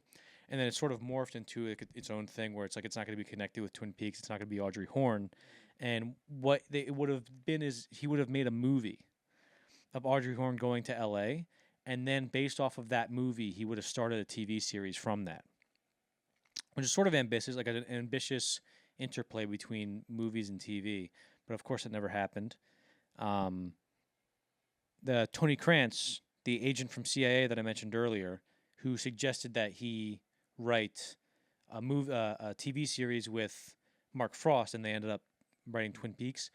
[SPEAKER 1] And then it sort of morphed into its own thing where it's like, it's not going to be connected with Twin Peaks. It's not going to be Audrey Horne. And what it would have been is he would have made a movie of Audrey Horne going to L.A. And then based off of that movie, he would have started a TV series from that, which is sort of ambitious, like an ambitious interplay between movies and TV. But of course, it never happened. The Tony Krantz, the agent from CIA that I mentioned earlier, who suggested that he write a TV series with Mark Frost, and they ended up writing Twin Peaks.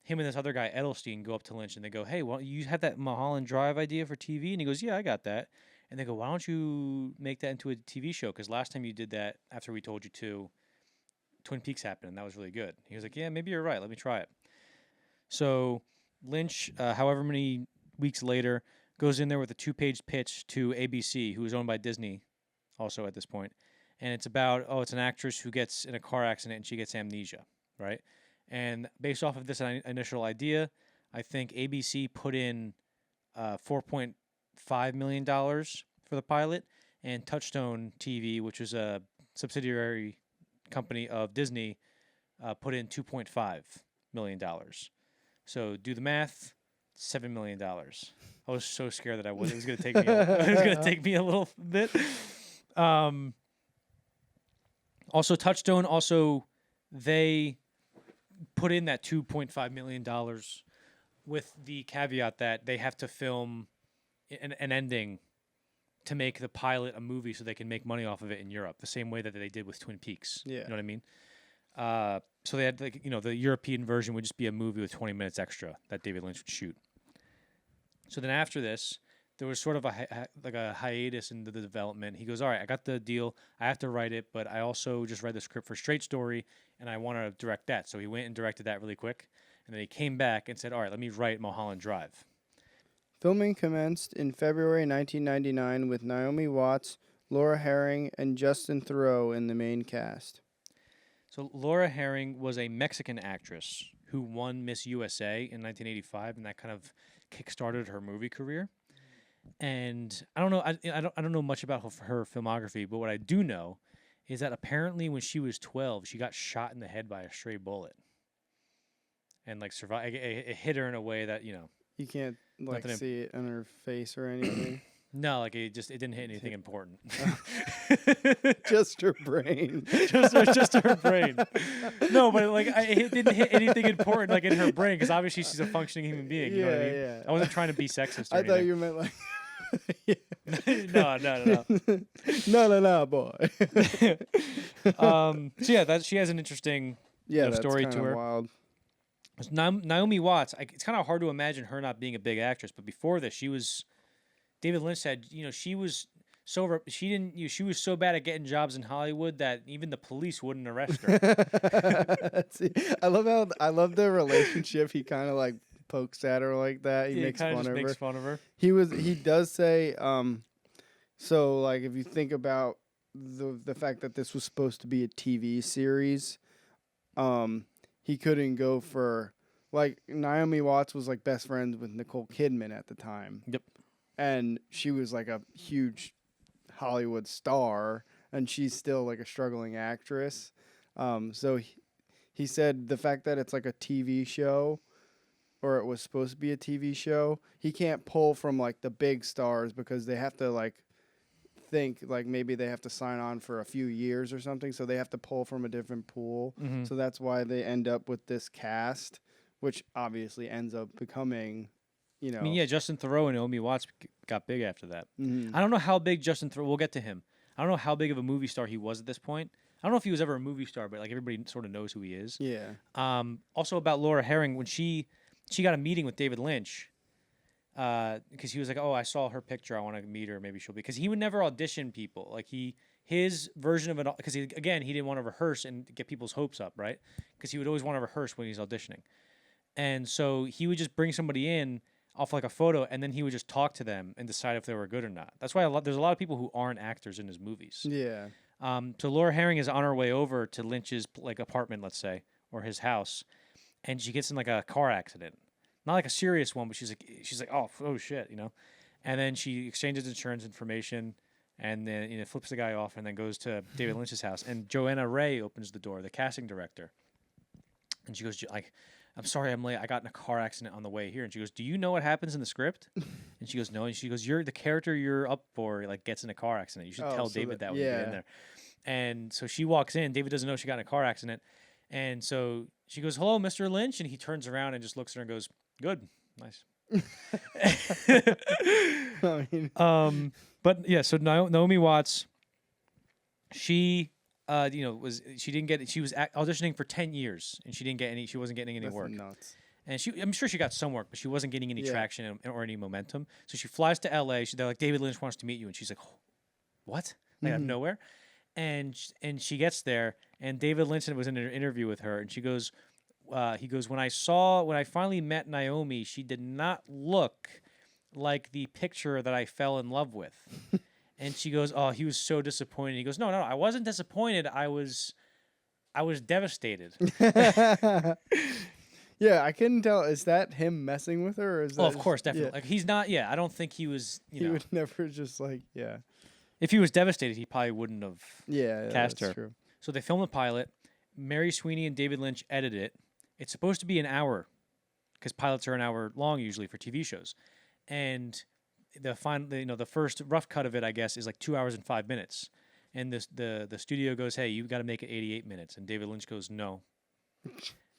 [SPEAKER 1] Him and this other guy, Edelstein, go up to Lynch and they go, hey, well, you had that Mulholland Drive idea for TV? And he goes, yeah, I got that. And they go, why don't you make that into a TV show? Because last time you did that, after we told you to, Twin Peaks happened, and that was really good. He was like, yeah, maybe you're right. Let me try it. So Lynch, however many weeks later, goes in there with a 2-page pitch to ABC, who is owned by Disney also at this point. And it's about, it's an actress who gets in a car accident and she gets amnesia, right? And based off of this initial idea, I think ABC put in $4.5 million for the pilot, and Touchstone TV, which was a subsidiary company of Disney, put in $2.5 million. So do the math, $7 million. I was so scared that it was going to take me. It was going to take me a little bit. Also, Touchstone. Also, they put in that $2.5 million with the caveat that they have to film an ending to make the pilot a movie so they can make money off of it in Europe, the same way that they did with Twin Peaks. Yeah. You know what I mean? So they had, the European version would just be a movie with 20 minutes extra that David Lynch would shoot. So then after this, there was sort of a hiatus in the development. He goes, all right, I got the deal. I have to write it, but I also just read the script for Straight Story, and I want to direct that. So he went and directed that really quick. And then he came back and said, all right, let me write Mulholland Drive.
[SPEAKER 3] Filming commenced in February 1999 with Naomi Watts, Laura Herring, and Justin Theroux in the main cast.
[SPEAKER 1] So Laura Herring was a Mexican actress who won Miss USA in 1985, and that kind of kickstarted her movie career. And I don't know, I don't know much about her filmography, but what I do know is that apparently when she was 12, she got shot in the head by a stray bullet, and survived. It hit her in a way that
[SPEAKER 3] you can't see it on her face or anything.
[SPEAKER 1] No, it didn't hit anything important.
[SPEAKER 3] Just her brain.
[SPEAKER 1] just her brain. No, but it didn't hit anything important in her brain, because obviously she's a functioning human being. You know what I mean? Yeah. I wasn't trying to be sexist.
[SPEAKER 3] I thought you meant
[SPEAKER 1] No.
[SPEAKER 3] No, boy.
[SPEAKER 1] So yeah, she has an interesting story to her.
[SPEAKER 3] Wild.
[SPEAKER 1] Naomi Watts. It's kind of hard to imagine her not being a big actress, but before this, she was. David Lynch said, she was she didn't. She was so bad at getting jobs in Hollywood that even the police wouldn't arrest her.
[SPEAKER 3] See, I love the relationship. He kind of like pokes at her like that. He
[SPEAKER 1] Yeah,
[SPEAKER 3] makes
[SPEAKER 1] kind
[SPEAKER 3] fun
[SPEAKER 1] of just
[SPEAKER 3] of
[SPEAKER 1] makes
[SPEAKER 3] her.
[SPEAKER 1] fun of her.
[SPEAKER 3] He does say so like if you think about the fact that this was supposed to be a TV series, he couldn't go for like Naomi Watts was like best friends with Nicole Kidman at the time.
[SPEAKER 1] Yep.
[SPEAKER 3] And she was like a huge Hollywood star, and she's still like a struggling actress. So he said the fact that it's like a TV show, or it was supposed to be a TV show, he can't pull from like the big stars because they have to like think like maybe they have to sign on for a few years or something, so they have to pull from a different pool.
[SPEAKER 1] Mm-hmm.
[SPEAKER 3] So that's why they end up with this cast, which obviously ends up becoming, you know.
[SPEAKER 1] I mean, yeah, Justin Theroux and Naomi Watts got big after that.
[SPEAKER 3] Mhm.
[SPEAKER 1] I don't know how big Justin Theroux. We'll get to him. I don't know how big of a movie star he was at this point. I don't know if he was ever a movie star, but like everybody sort of knows who he is.
[SPEAKER 3] Yeah.
[SPEAKER 1] Also about Laura Herring, when she got a meeting with David Lynch, because he was like, "Oh, I saw her picture. I want to meet her. Maybe she'll be." Because he would never audition people. Like his version of it, because he didn't want to rehearse and get people's hopes up, right? Because he would always want to rehearse when he's auditioning, and so he would just bring somebody in off like a photo, and then he would just talk to them and decide if they were good or not. That's why there's a lot of people who aren't actors in his movies.
[SPEAKER 3] Yeah.
[SPEAKER 1] So Laura Herring is on her way over to Lynch's like apartment, let's say, or his house, and she gets in like a car accident. Not like a serious one, but she's like, oh shit, you know. And then she exchanges insurance information, and then flips the guy off, and then goes to David Lynch's house. And Joanna Ray opens the door, the casting director, and she goes like, "I'm sorry, I'm late. I got in a car accident on the way here." And she goes, "Do you know what happens in the script?" And she goes, "No." And she goes, "You're the character you're up for. Like gets in a car accident. You should tell
[SPEAKER 3] so
[SPEAKER 1] David that when
[SPEAKER 3] yeah.
[SPEAKER 1] you get in there." And so she walks in. David doesn't know she got in a car accident, and so she goes, "Hello, Mr. Lynch," and he turns around and just looks at her and goes, "Good, nice."
[SPEAKER 3] I mean,
[SPEAKER 1] But yeah, so Naomi Watts, she, she didn't get. She was auditioning for 10 years, and she didn't get any. She wasn't getting any
[SPEAKER 3] that's
[SPEAKER 1] work.
[SPEAKER 3] nuts.
[SPEAKER 1] And I'm sure she got some work, but she wasn't getting any
[SPEAKER 3] Yeah.
[SPEAKER 1] traction or any momentum. So she flies to L.A. They're like, "David Lynch wants to meet you," and she's like, "Oh, "What?" Like out of nowhere. And she gets there, and David Lynch was in an interview with her, and she goes, he goes, when I finally met Naomi, she did not look like the picture that I fell in love with. And she goes, "Oh, he was so disappointed." He goes, No, I wasn't disappointed. I was devastated.
[SPEAKER 3] Yeah, I couldn't tell. Is that him messing with her? Or is that
[SPEAKER 1] Of course,
[SPEAKER 3] just-
[SPEAKER 1] definitely.
[SPEAKER 3] Yeah.
[SPEAKER 1] Like he's not. Yeah, I don't think he was.
[SPEAKER 3] He would never just like, yeah.
[SPEAKER 1] If he was devastated, he probably wouldn't have
[SPEAKER 3] Yeah,
[SPEAKER 1] cast
[SPEAKER 3] that's
[SPEAKER 1] her.
[SPEAKER 3] true.
[SPEAKER 1] So they filmed the pilot. Mary Sweeney and David Lynch edit it. It's supposed to be an hour, because pilots are an hour long usually for TV shows, and the first rough cut of it, I guess, is like 2 hours and 5 minutes. And the studio goes, "Hey, you got to make it 88 minutes," and David Lynch goes, "No."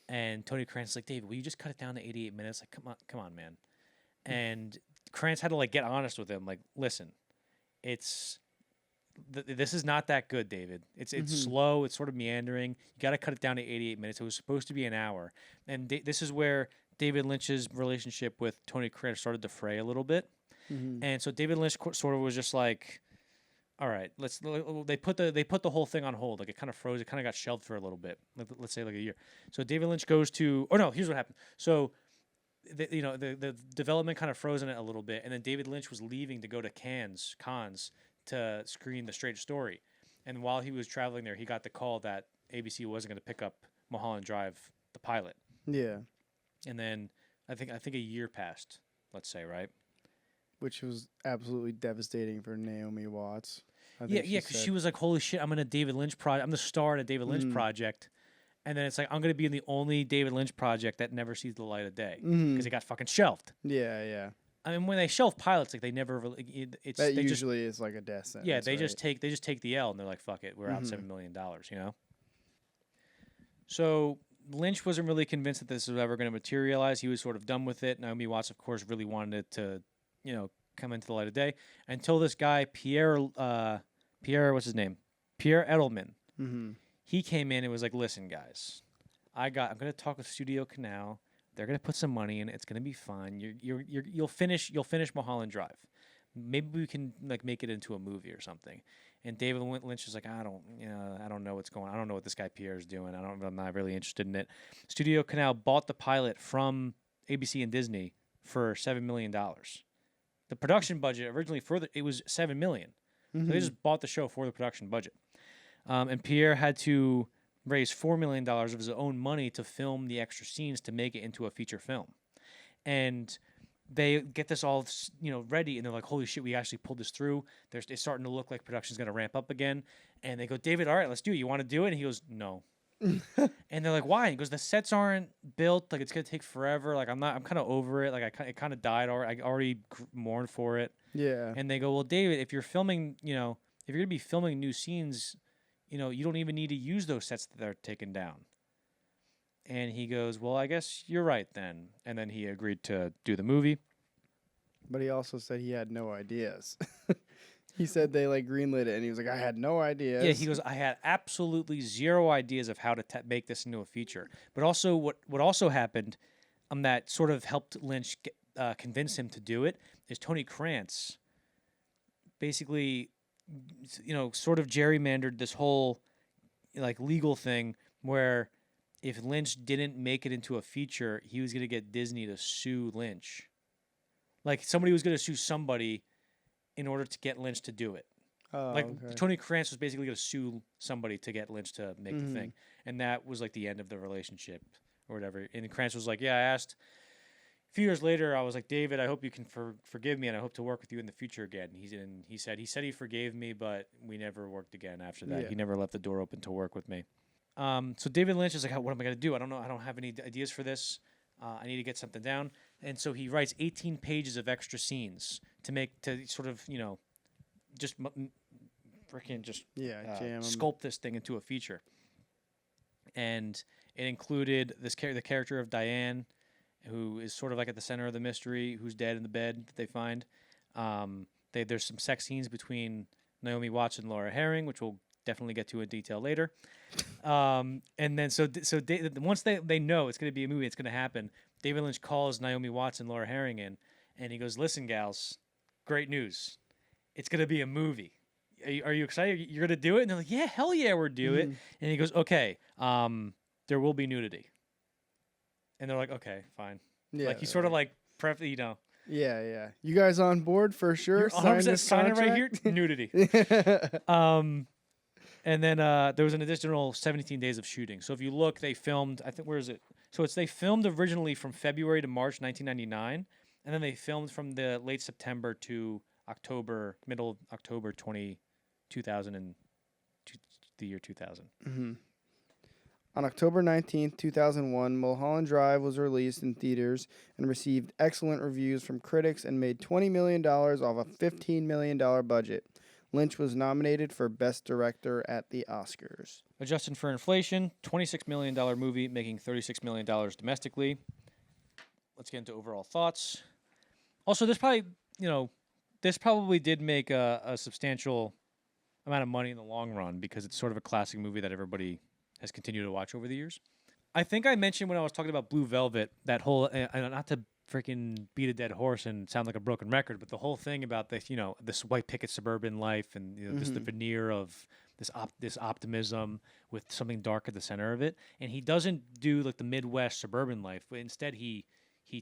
[SPEAKER 1] And Tony Krantz is like, "David, will you just cut it down to 88 minutes? Like, come on, man." And Krantz had to like get honest with him, like, "Listen, this is not that good, David. It's slow. It's sort of meandering. You got to cut it down to 88 minutes. It was supposed to be an hour." And this is where David Lynch's relationship with Tony Krantz started to fray a little bit. And so David Lynch sort of was just like, "All right, they put the whole thing on hold. Like it kind of froze. It kind of got shelved for a little bit. Let's say like a year." So David Lynch goes to, here's what happened. So the development kind of froze in it a little bit, and then David Lynch was leaving to go to Cannes to screen The Straight Story. And while he was traveling there, he got the call that ABC wasn't going to pick up Mulholland Drive, the pilot.
[SPEAKER 3] Yeah.
[SPEAKER 1] And then I think a year passed, let's say, right?
[SPEAKER 3] Which was absolutely devastating for Naomi Watts.
[SPEAKER 1] Yeah, because she was like, "Holy shit, I'm in a David Lynch project. I'm the star in a David Lynch project." And then it's like, I'm going to be in the only David Lynch project that never sees the light of day because it got fucking shelved.
[SPEAKER 3] Yeah, yeah.
[SPEAKER 1] I mean, when they shelve pilots, like they never really.
[SPEAKER 3] That usually is like a death sentence.
[SPEAKER 1] Yeah, they
[SPEAKER 3] right?
[SPEAKER 1] just take the L and they're like, "Fuck it, we're out $7 million." You know. So Lynch wasn't really convinced that this was ever going to materialize. He was sort of done with it. Naomi Watts, of course, really wanted it to, come into the light of day. Until this guy Pierre, what's his name? Pierre Edelman. He came in and was like, "Listen, guys, I'm going to talk with Studio Canal. They're going to put some money in. It's going to be fine. You'll finish Mulholland Drive, maybe we can like make it into a movie or something. And David Lynch was like, I don't know what's going on. I don't know what this guy Pierre is doing. I'm not really interested in it. Studio Canal bought the pilot from ABC and Disney for $7 million. The production budget originally it was $7 million. So they just bought the show for the production budget. And Pierre had to raise $4 million of his own money to film the extra scenes to make it into a feature film. And they get this all, ready, and they're like, holy shit, we actually pulled this through. It's starting to look like production's going to ramp up again. And they go, David, all right, let's do it. You want to do it? And he goes, no. And they're like, why? And he goes, the sets aren't built. Like, it's going to take forever. Like, I'm kind of over it. Like, it kind of died already. I already mourned for it.
[SPEAKER 3] Yeah.
[SPEAKER 1] And they go, well, David, if you're filming, if you're going to be filming new scenes, you don't even need to use those sets that are taken down. And he goes, well, I guess you're right then. And then he agreed to do the movie.
[SPEAKER 3] But he also said he had no ideas. He said they like greenlit it, and he was like, I had no ideas.
[SPEAKER 1] Yeah, he goes, I had absolutely zero ideas of how to make this into a feature. But also, what also happened, that sort of helped Lynch convince him to do it, is Tony Krantz basically, sort of gerrymandered this whole like legal thing where if Lynch didn't make it into a feature, he was going to get Disney to sue Lynch. Like somebody was going to sue somebody in order to get Lynch to do it.
[SPEAKER 3] Oh,
[SPEAKER 1] like
[SPEAKER 3] okay.
[SPEAKER 1] Tony Krantz was basically going to sue somebody to get Lynch to make the thing. And that was like the end of the relationship or whatever. And Krantz was like, yeah, I asked a few years later, I was like, David, I hope you can forgive me, and I hope to work with you in the future again. He said he forgave me, but we never worked again after that.
[SPEAKER 3] Yeah.
[SPEAKER 1] He never left the door open to work with me. So David Lynch is like, what am I going to do? I don't know. I don't have any ideas for this. I need to get something down. And so he writes 18 pages of extra scenes to sort of, just freaking just
[SPEAKER 3] jam 'em.
[SPEAKER 1] sculpt this thing into a feature. And it included the character of Diane, who is sort of like at the center of the mystery, who's dead in the bed that they find. There's some sex scenes between Naomi Watts and Laura Herring, which we'll definitely get to in detail later. And then once they know it's going to be a movie, it's going to happen, David Lynch calls Naomi Watts and Laura Herring in, and he goes, listen, gals, great news. It's going to be a movie. Are you excited? You're going to do it? And they're like, yeah, hell yeah, we're do it. And he goes, okay, there will be nudity. And they're like, okay, fine.
[SPEAKER 3] Yeah,
[SPEAKER 1] like, he sort of like,
[SPEAKER 3] Yeah, yeah. You guys on board for sure?
[SPEAKER 1] You're 100% sign it right here, nudity. And then there was an additional 17 days of shooting. So if you look, they filmed, I think, where is it? So they filmed originally from February to March 1999, and then they filmed from the late September to middle October 2000 and the year 2000.
[SPEAKER 3] Mm-hmm. On October 19th, 2001, Mulholland Drive was released in theaters and received excellent reviews from critics and made $20 million off a $15 million budget. Lynch was nominated for Best Director at the Oscars.
[SPEAKER 1] Adjusted for inflation, $26 million movie, making $36 million domestically. Let's get into overall thoughts. Also, this probably did make a substantial amount of money in the long run because it's sort of a classic movie that everybody has continued to watch over the years. I think I mentioned when I was talking about Blue Velvet, that whole, not to freaking beat a dead horse and sound like a broken record, but the whole thing about this, this white picket suburban life and this the veneer of this optimism with something dark at the center of it. And he doesn't do like the Midwest suburban life, but instead he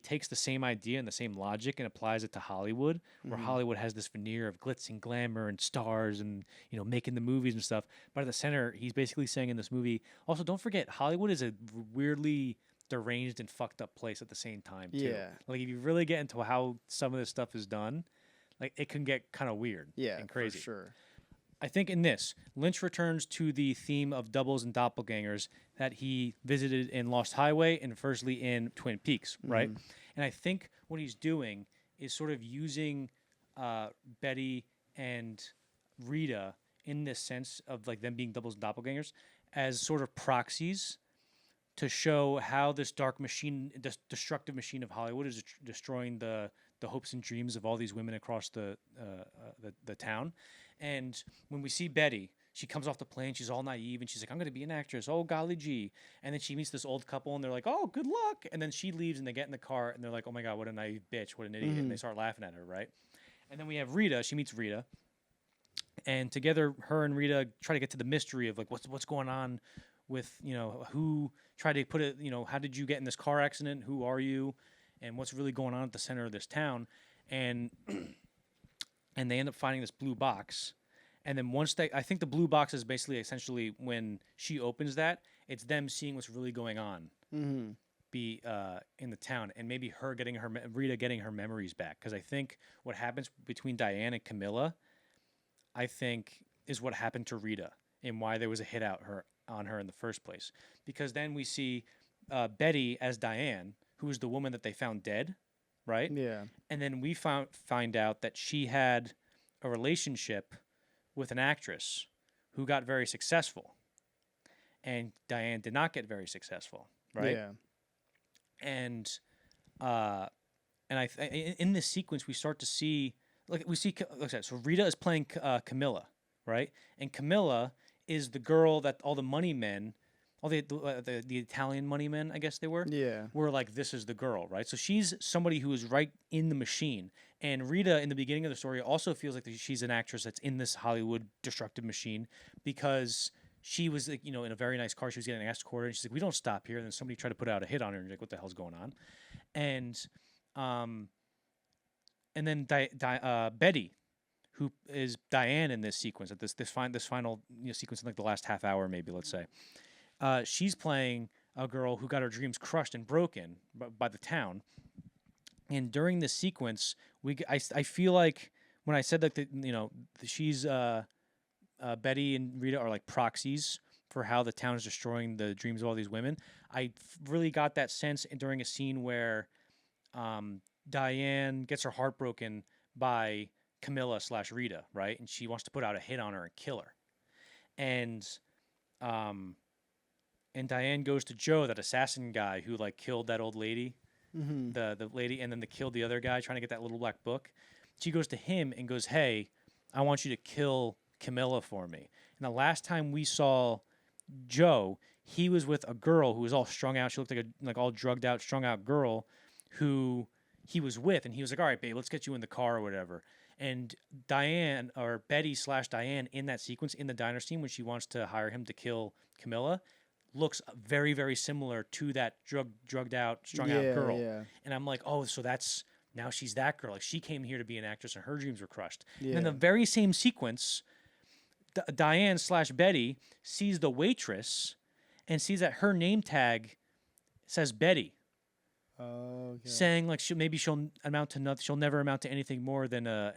[SPEAKER 1] takes the same idea and the same logic and applies it to Hollywood, where Hollywood has this veneer of glitz and glamour and stars and, making the movies and stuff. But at the center, he's basically saying in this movie, also don't forget, Hollywood is a weirdly deranged and fucked up place at the same time, too.
[SPEAKER 3] Yeah.
[SPEAKER 1] Like, if you really get into how some of this stuff is done, like, it can get kind of weird and crazy.
[SPEAKER 3] For sure.
[SPEAKER 1] I think in this, Lynch returns to the theme of doubles and doppelgangers that he visited in Lost Highway and firstly in Twin Peaks, right? And I think what he's doing is sort of using Betty and Rita in this sense of like them being doubles and doppelgangers as sort of proxies to show how this dark machine, this destructive machine of Hollywood is destroying the hopes and dreams of all these women across the town. And when we see Betty, she comes off the plane, she's all naive, and she's like, I'm going to be an actress. Oh, golly gee. And then she meets this old couple, and they're like, oh, good luck. And then she leaves, and they get in the car, and they're like, oh, my God, what a naive bitch, what an idiot. And they start laughing at her, right? And then we have Rita. She meets Rita. And together, her and Rita try to get to the mystery of like what's going on with, who tried to put it, how did you get in this car accident? Who are you? And what's really going on at the center of this town? And and they end up finding this blue box. And then I think the blue box is basically essentially when she opens that, it's them seeing what's really going on in the town, and maybe Rita getting her memories back. Because I think what happens between Diane and Camilla, I think, is what happened to Rita and why there was a hit out on her in the first place. Because then we see Betty as Diane, who is the woman that they found dead, right?
[SPEAKER 3] Yeah.
[SPEAKER 1] And then we find out that she had a relationship with an actress who got very successful, and Diane did not get very successful, right?
[SPEAKER 3] Yeah.
[SPEAKER 1] And in this sequence we start to see so Rita is playing Camilla, right? And Camilla is the girl that all the money men, all the Italian money men, I guess they were like, this is the girl, right? So she's somebody who is right in the machine. And Rita, in the beginning of the story, also feels like she's an actress that's in this Hollywood destructive machine, because she was, like, in a very nice car. She was getting escorted, and she's like, we don't stop here. And then somebody tried to put out a hit on her, and you're like, what the hell's going on? And then Betty, who is Diane in this sequence, at this final sequence in like the last half hour, maybe, let's say, she's playing a girl who got her dreams crushed and broken by the town. And during this sequence, I feel like when I said that she's Betty and Rita are like proxies for how the town is destroying the dreams of all these women, I really got that sense during a scene where Diane gets her heart broken by Camilla / Rita, right? And she wants to put out a hit on her and kill her. And Diane goes to Joe, that assassin guy who like killed that old lady, the lady, and then they killed the other guy trying to get that little black book. She goes to him and goes, hey, I want you to kill Camilla for me. And the last time we saw Joe, he was with a girl who was all strung out. She looked like all drugged out, strung out girl who he was with. And he was like, all right, babe, let's get you in the car or whatever. And Diane, or Betty / Diane, in that sequence, in the diner scene, when she wants to hire him to kill Camilla, looks very, very similar to that drugged out, strung out girl. Yeah. And I'm like, oh, so now she's that girl. Like, she came here to be an actress and her dreams were crushed. Yeah. And in the very same sequence, Diane / Betty sees the waitress and sees that her name tag says Betty. Oh, okay. Saying like she'll amount to nothing. She'll never amount to anything more than a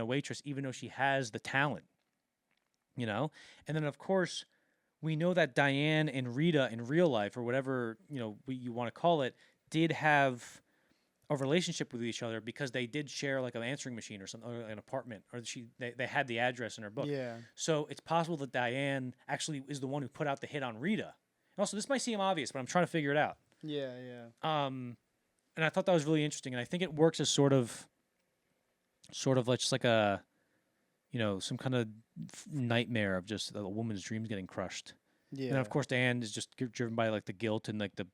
[SPEAKER 1] waitress, even though she has the talent. And then of course we know that Diane and Rita in real life, or whatever you want to call it, did have a relationship with each other, because they did share like an answering machine or something, or an apartment, or they had the address in her book. Yeah. So it's possible that Diane actually is the one who put out the hit on Rita. And also, this might seem obvious, but I'm trying to figure it out.
[SPEAKER 3] Yeah.
[SPEAKER 1] And I thought that was really interesting, and I think it works as sort of like just like a, some kind of nightmare of just a woman's dreams getting crushed. Yeah. And of course, Diane is just driven by like the guilt and like the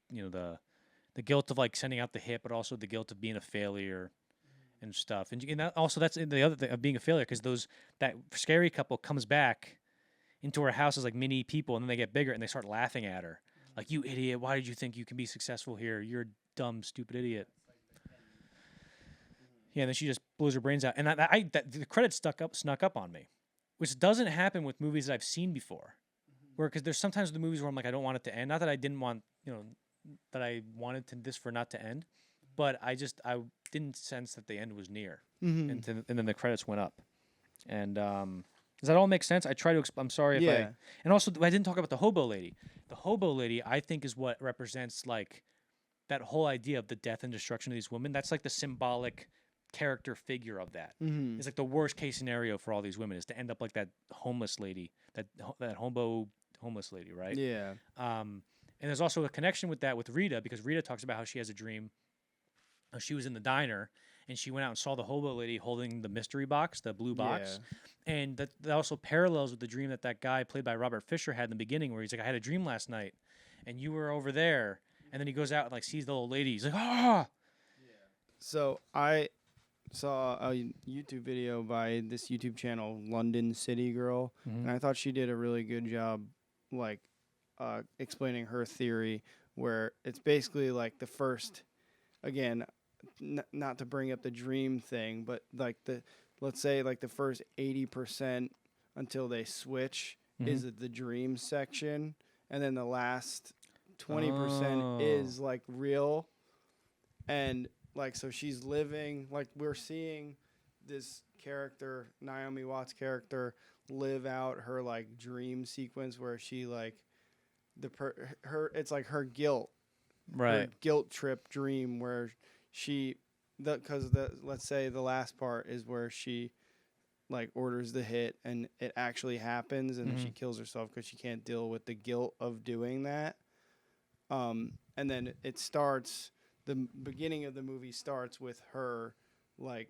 [SPEAKER 1] guilt of like sending out the hit, but also the guilt of being a failure and stuff. And that's the other thing of being a failure, because that scary couple comes back into her house as like mini people, and then they get bigger and they start laughing at her. Like, you idiot, why did you think you can be successful here? You're a dumb, stupid idiot. Yeah, and then she just blows her brains out. And the credits snuck up on me, which doesn't happen with movies that I've seen before. Because there's sometimes the movies where I'm like, I don't want it to end. Not that I didn't want, that I wanted this for not to end, but I didn't sense that the end was near. And then the credits went up. And does that all make sense? I try to. I'm sorry if I. And also, I didn't talk about the hobo lady. The hobo lady, I think, is what represents like that whole idea of the death and destruction of these women. That's like the symbolic character figure of that. It's like the worst case scenario for all these women is to end up like that homeless lady, that homeless lady, right? Yeah. And there's also a connection with that with Rita, because Rita talks about how she has a dream. She was in the diner and she went out and saw the hobo lady holding the mystery box, the blue box. Yeah. And that also parallels with the dream that guy played by Robert Fisher had in the beginning, where he's like, I had a dream last night and you were over there. And then he goes out and like sees the old lady. He's like, ah. Yeah.
[SPEAKER 3] So saw a YouTube video by this YouTube channel, London City Girl,
[SPEAKER 1] Mhm.
[SPEAKER 3] and I thought she did a really good job, like, explaining her theory, where it's basically like the first, again, not to bring up the dream thing, but like let's say like the first 80% until they switch is the dream section, and then the last 20% is like real, and like so she's living like we're seeing this character, Naomi Watts' character, live out her like dream sequence where she like her it's like her guilt, her guilt trip dream where she let's say the last part is where she like orders the hit and it actually happens, and then she kills herself because she can't deal with the guilt of doing that. And then it starts, the beginning of the movie starts with her like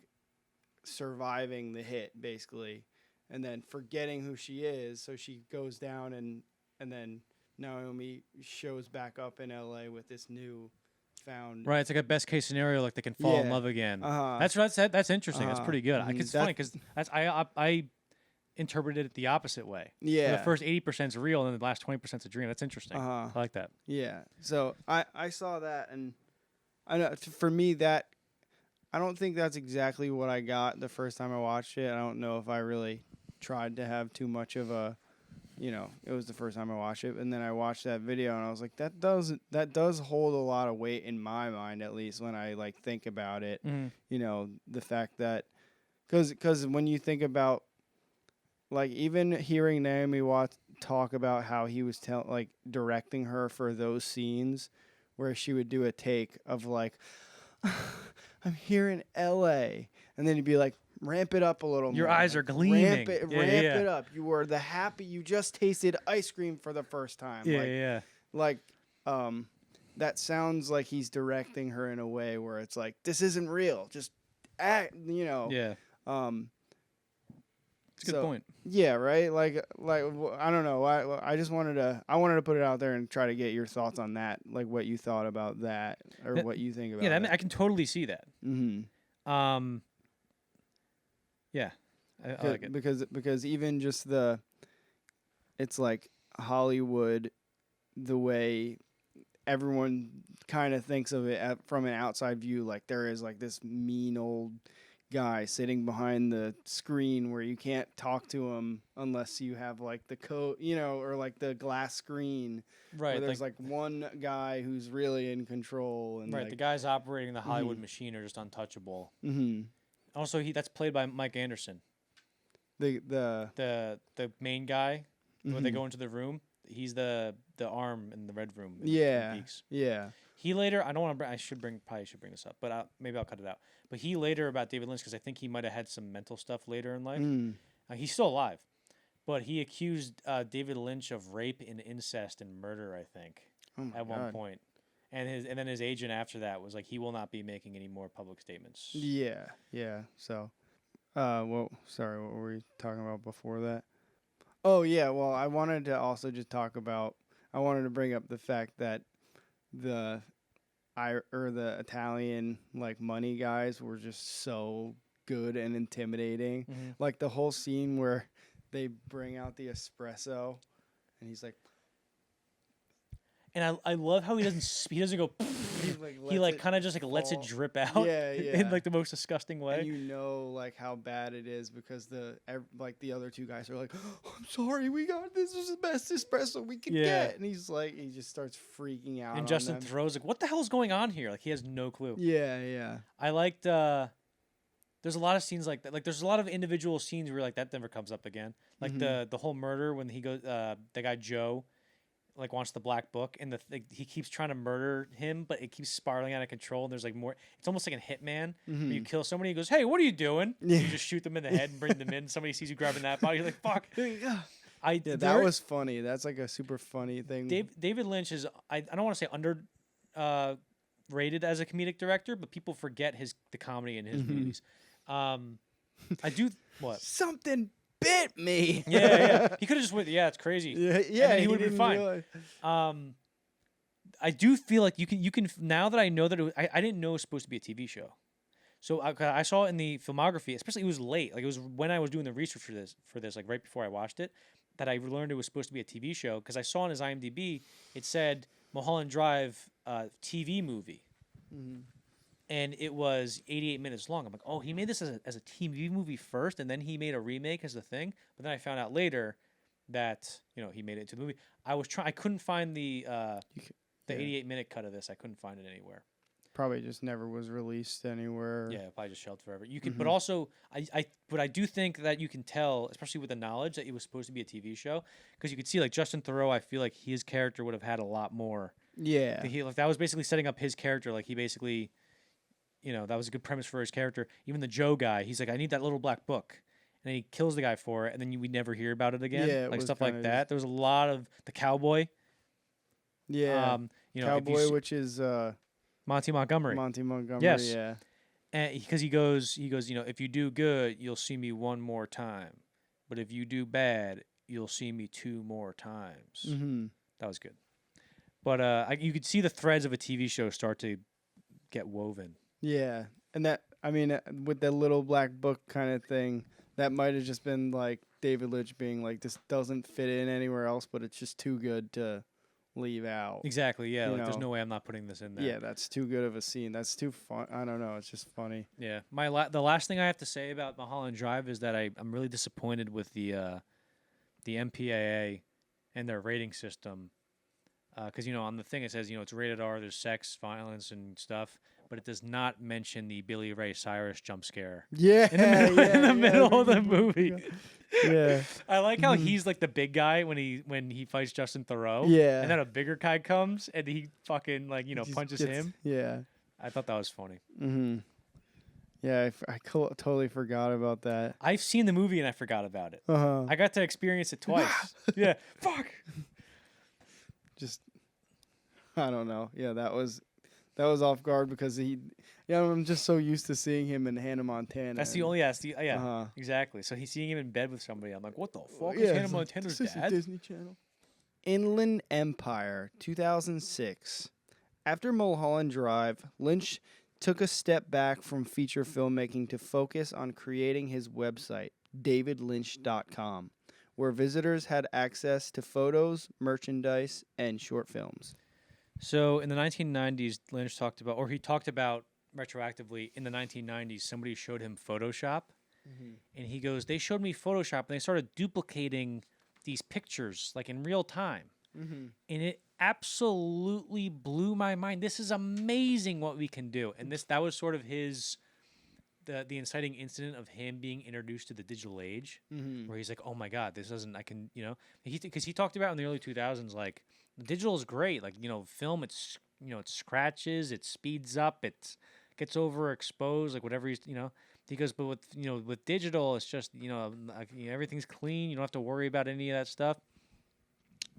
[SPEAKER 3] surviving the hit basically, and then forgetting who she is, so she goes down, and then Naomi shows back up in LA with this new found.
[SPEAKER 1] Right, it's like a best case scenario, like they can fall in love again. That's interesting. That's pretty good. It's funny because I interpreted it the opposite way.
[SPEAKER 3] Yeah,
[SPEAKER 1] where the first 80% is real, and then the last 20% is a dream. That's interesting. I like that.
[SPEAKER 3] Yeah, so I saw that, and I know for me that I don't think that's exactly what I got the first time I watched it. I don't know if I really tried to have too much of a, it was the first time I watched it, and then I watched that video, and I was like, that does hold a lot of weight in my mind, at least when I like think about it. The fact that, because when you think about, like, even hearing Naomi Watts talk about how he was directing her for those scenes where she would do a take of like, I'm here in LA, and then he'd be like, ramp it up a little more.
[SPEAKER 1] Your eyes are gleaming.
[SPEAKER 3] Ramp it up. You were you just tasted ice cream for the first time. Like, that sounds like he's directing her in a way where it's like, this isn't real. Just act,
[SPEAKER 1] Yeah. It's a good point.
[SPEAKER 3] Yeah, right? Like I don't know. I just wanted to put it out there and try to get your thoughts on that, like what you thought about that, or what you think about it.
[SPEAKER 1] Yeah, I can totally see that. Yeah, I like it.
[SPEAKER 3] Because even just it's like Hollywood, the way everyone kind of thinks of it from an outside view, like there is like this mean old guy sitting behind the screen where you can't talk to him unless you have like the code, or like the glass screen.
[SPEAKER 1] Right.
[SPEAKER 3] Where there's like one guy who's really in control, and
[SPEAKER 1] right, the guys operating the Hollywood machine are just untouchable. Also, that's played by Mike Anderson. The main guy, when they go into the room, he's the arm in the red room.
[SPEAKER 3] Yeah.
[SPEAKER 1] He later, I don't want to. I probably should bring this up, but maybe I'll cut it out. But he later, about David Lynch, because I think he might have had some mental stuff later in life. He's still alive, but he accused David Lynch of rape and incest and murder, I think, at one point. And then his agent after that was like, he will not be making any more public statements.
[SPEAKER 3] Yeah. So, well, sorry, what were we talking about before that? Oh yeah, well, I wanted to also just I wanted to bring up the fact that the Italian like money guys were just so good and intimidating. Like the whole scene where they bring out the espresso, and he's like,
[SPEAKER 1] and I love how he doesn't go. He like kind of just like lets it drip out. In like the most disgusting way.
[SPEAKER 3] And like how bad it is because the other two guys are like, oh, I'm sorry, we got this is the best espresso we could get, and he's like, he just starts freaking out.
[SPEAKER 1] And Justin Theroux's like, what the hell is going on here? Like he has no clue.
[SPEAKER 3] Yeah.
[SPEAKER 1] I liked. There's a lot of scenes like that. Like there's a lot of individual scenes where like that never comes up again. Like the whole murder when he goes, the guy Joe, like wants the black book, and he keeps trying to murder him, but it keeps spiraling out of control. And there's like more. It's almost like a hitman. Where you kill somebody, he goes, "Hey, what are you doing?" You just shoot them in the head and bring them in. Somebody sees you grabbing that body, you're like, "Fuck."
[SPEAKER 3] That was funny. That's like a super funny thing.
[SPEAKER 1] David Lynch is. I don't want to say under rated as a comedic director, but people forget the comedy in his movies. I do what
[SPEAKER 3] something bit me.
[SPEAKER 1] Yeah. He could have just went. Yeah, it's crazy.
[SPEAKER 3] Yeah.
[SPEAKER 1] He would have been fine. I do feel like you can now that I know that I didn't know it was supposed to be a TV show, So I saw it in the filmography, especially it was late. Like it was when I was doing the research for this, like right before I watched it, that I learned it was supposed to be a TV show because I saw on his IMDb it said Mulholland Drive TV movie, and it was 88 minutes long. I'm like, oh, he made this as a TV movie first, and then he made a remake as the thing. But then I found out later that he made it into the movie. I couldn't find the 88-minute cut of this. I couldn't find it anywhere.
[SPEAKER 3] Probably just never was released anywhere.
[SPEAKER 1] Yeah, probably just shelved forever. You can, but also I do think that you can tell, especially with the knowledge that it was supposed to be a TV show, because you could see like Justin Theroux. I feel like his character would have had a lot more.
[SPEAKER 3] Yeah,
[SPEAKER 1] That was basically setting up his character. Like he basically, that was a good premise for his character. Even the Joe guy, he's like, I need that little black book, and then he kills the guy for it, and then we never hear about it again.
[SPEAKER 3] Yeah,
[SPEAKER 1] like stuff like that. There was a lot of the cowboy.
[SPEAKER 3] Yeah, cowboy, which is
[SPEAKER 1] Monty Montgomery.
[SPEAKER 3] Yes. Yeah.
[SPEAKER 1] And because he goes, if you do good, you'll see me one more time. But if you do bad, you'll see me 2 more times.
[SPEAKER 3] Mm-hmm.
[SPEAKER 1] That was good. But you could see the threads of a TV show start to get woven.
[SPEAKER 3] Yeah. And with that little black book kind of thing, that might have just been like David Lynch being like, this doesn't fit in anywhere else, but it's just too good to leave out.
[SPEAKER 1] Exactly, yeah. There's no way I'm not putting this in there.
[SPEAKER 3] Yeah, that's too good of a scene. That's too fun. I don't know. It's just funny.
[SPEAKER 1] Yeah. The last thing I have to say about Mulholland Drive is that I'm really disappointed with the MPAA and their rating system. Because, on the thing it says, it's rated R, there's sex, violence, and stuff, but it does not mention the Billy Ray Cyrus jump scare.
[SPEAKER 3] Yeah.
[SPEAKER 1] In the middle of the movie.
[SPEAKER 3] Yeah.
[SPEAKER 1] I like how he's like the big guy when he fights Justin Theroux.
[SPEAKER 3] Yeah.
[SPEAKER 1] And then a bigger guy comes and he fucking punches him.
[SPEAKER 3] Yeah.
[SPEAKER 1] I thought that was funny.
[SPEAKER 3] Mm-hmm. Yeah, I totally forgot about that.
[SPEAKER 1] I've seen the movie and I forgot about it.
[SPEAKER 3] Uh-huh.
[SPEAKER 1] I got to experience it twice. Yeah. Fuck.
[SPEAKER 3] Just, I don't know. Yeah, that was off guard because I'm just so used to seeing him in Hannah Montana.
[SPEAKER 1] That's the only, exactly. So he's seeing him in bed with somebody. I'm like, what the fuck is Hannah Montana's
[SPEAKER 3] this
[SPEAKER 1] dad?
[SPEAKER 3] Is Disney Channel. Inland Empire, 2006. After Mulholland Drive, Lynch took a step back from feature filmmaking to focus on creating his website, davidlynch.com, where visitors had access to photos, merchandise, and short films.
[SPEAKER 1] So in the 1990s, Lynch talked about retroactively in the 1990s, somebody showed him Photoshop, and he goes, they showed me Photoshop, and they started duplicating these pictures like in real time, and it absolutely blew my mind. This is amazing what we can do, and that was sort of the inciting incident of him being introduced to the digital age, where he's like, oh my god, because he talked about in the early 2000s, like, digital is great, like, film, it's, it scratches, it speeds up, it gets overexposed, like whatever he goes, but with digital, it's just, everything's clean, you don't have to worry about any of that stuff.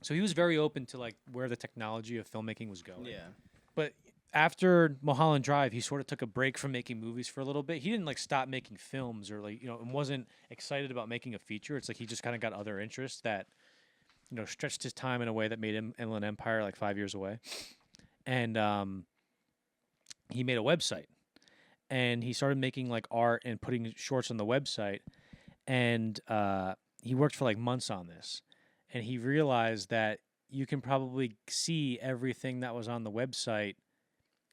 [SPEAKER 1] So he was very open to like where the technology of filmmaking was going.
[SPEAKER 3] Yeah.
[SPEAKER 1] But after Mulholland Drive, he sort of took a break from making movies for a little bit. He didn't like stop making films or like, and wasn't excited about making a feature. It's like he just kind of got other interests that, stretched his time in a way that made him Inland Empire like 5 years away. And he made a website. And he started making like art and putting shorts on the website. And he worked for like months on this. And he realized that you can probably see everything that was on the website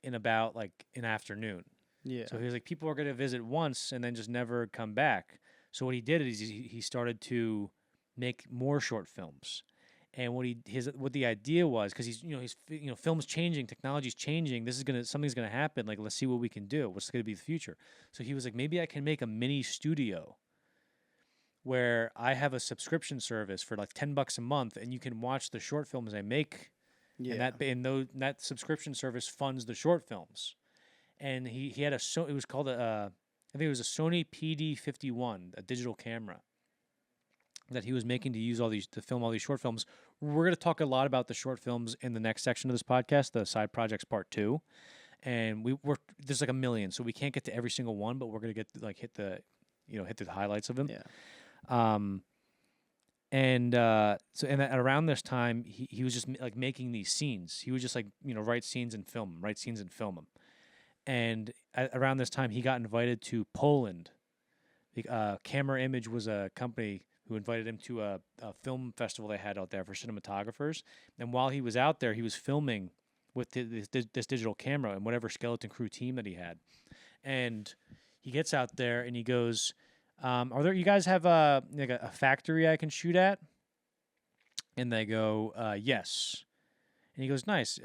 [SPEAKER 1] in about like an afternoon.
[SPEAKER 3] Yeah.
[SPEAKER 1] So he was like, people are going to visit once and then just never come back. So what he did is he started to make more short films. And what the idea was, because he's film's changing, technology's changing. Something's gonna happen. Like, let's see what we can do. What's gonna be the future? So he was like, maybe I can make a mini studio where I have a subscription service for like $10 a month, and you can watch the short films I make.
[SPEAKER 3] Yeah.
[SPEAKER 1] And that subscription service funds the short films. And he had it was called I think it was a Sony PD-51, a digital camera that he was making to film all these short films. We're going to talk a lot about the short films in the next section of this podcast, the Side Projects Part 2. And there's like a million, so we can't get to every single one, but we're going to get like hit the highlights of them.
[SPEAKER 3] Yeah.
[SPEAKER 1] Around this time, he was just like making these scenes. He would just like, write scenes and film them. And around this time, he got invited to Poland. Camera Image was a company who invited him to a film festival they had out there for cinematographers. And while he was out there, he was filming with this digital camera and whatever skeleton crew team that he had. And he gets out there and he goes, you guys have a factory I can shoot at? And they go, yes. And he goes, nice.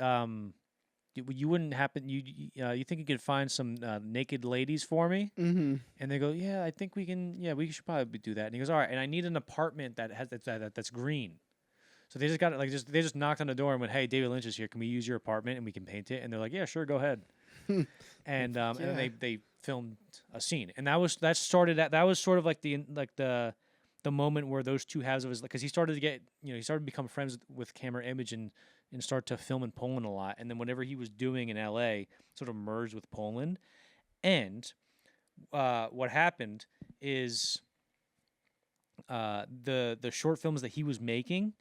[SPEAKER 1] You wouldn't happen. You think you could find some naked ladies for me?
[SPEAKER 3] Mm-hmm.
[SPEAKER 1] And they go, yeah, I think we can. Yeah, we should probably do that. And he goes, all right. And I need an apartment that's green. So they just got it. They just knocked on the door and went, hey, David Lynch is here. Can we use your apartment and we can paint it? And they're like, yeah, sure, go ahead. And then they filmed a scene, and that was sort of like the moment where those two halves of his, because he started to become friends with Camera Image and start to film in Poland a lot. And then whatever he was doing in LA sort of merged with Poland. And what happened is the short films that he was making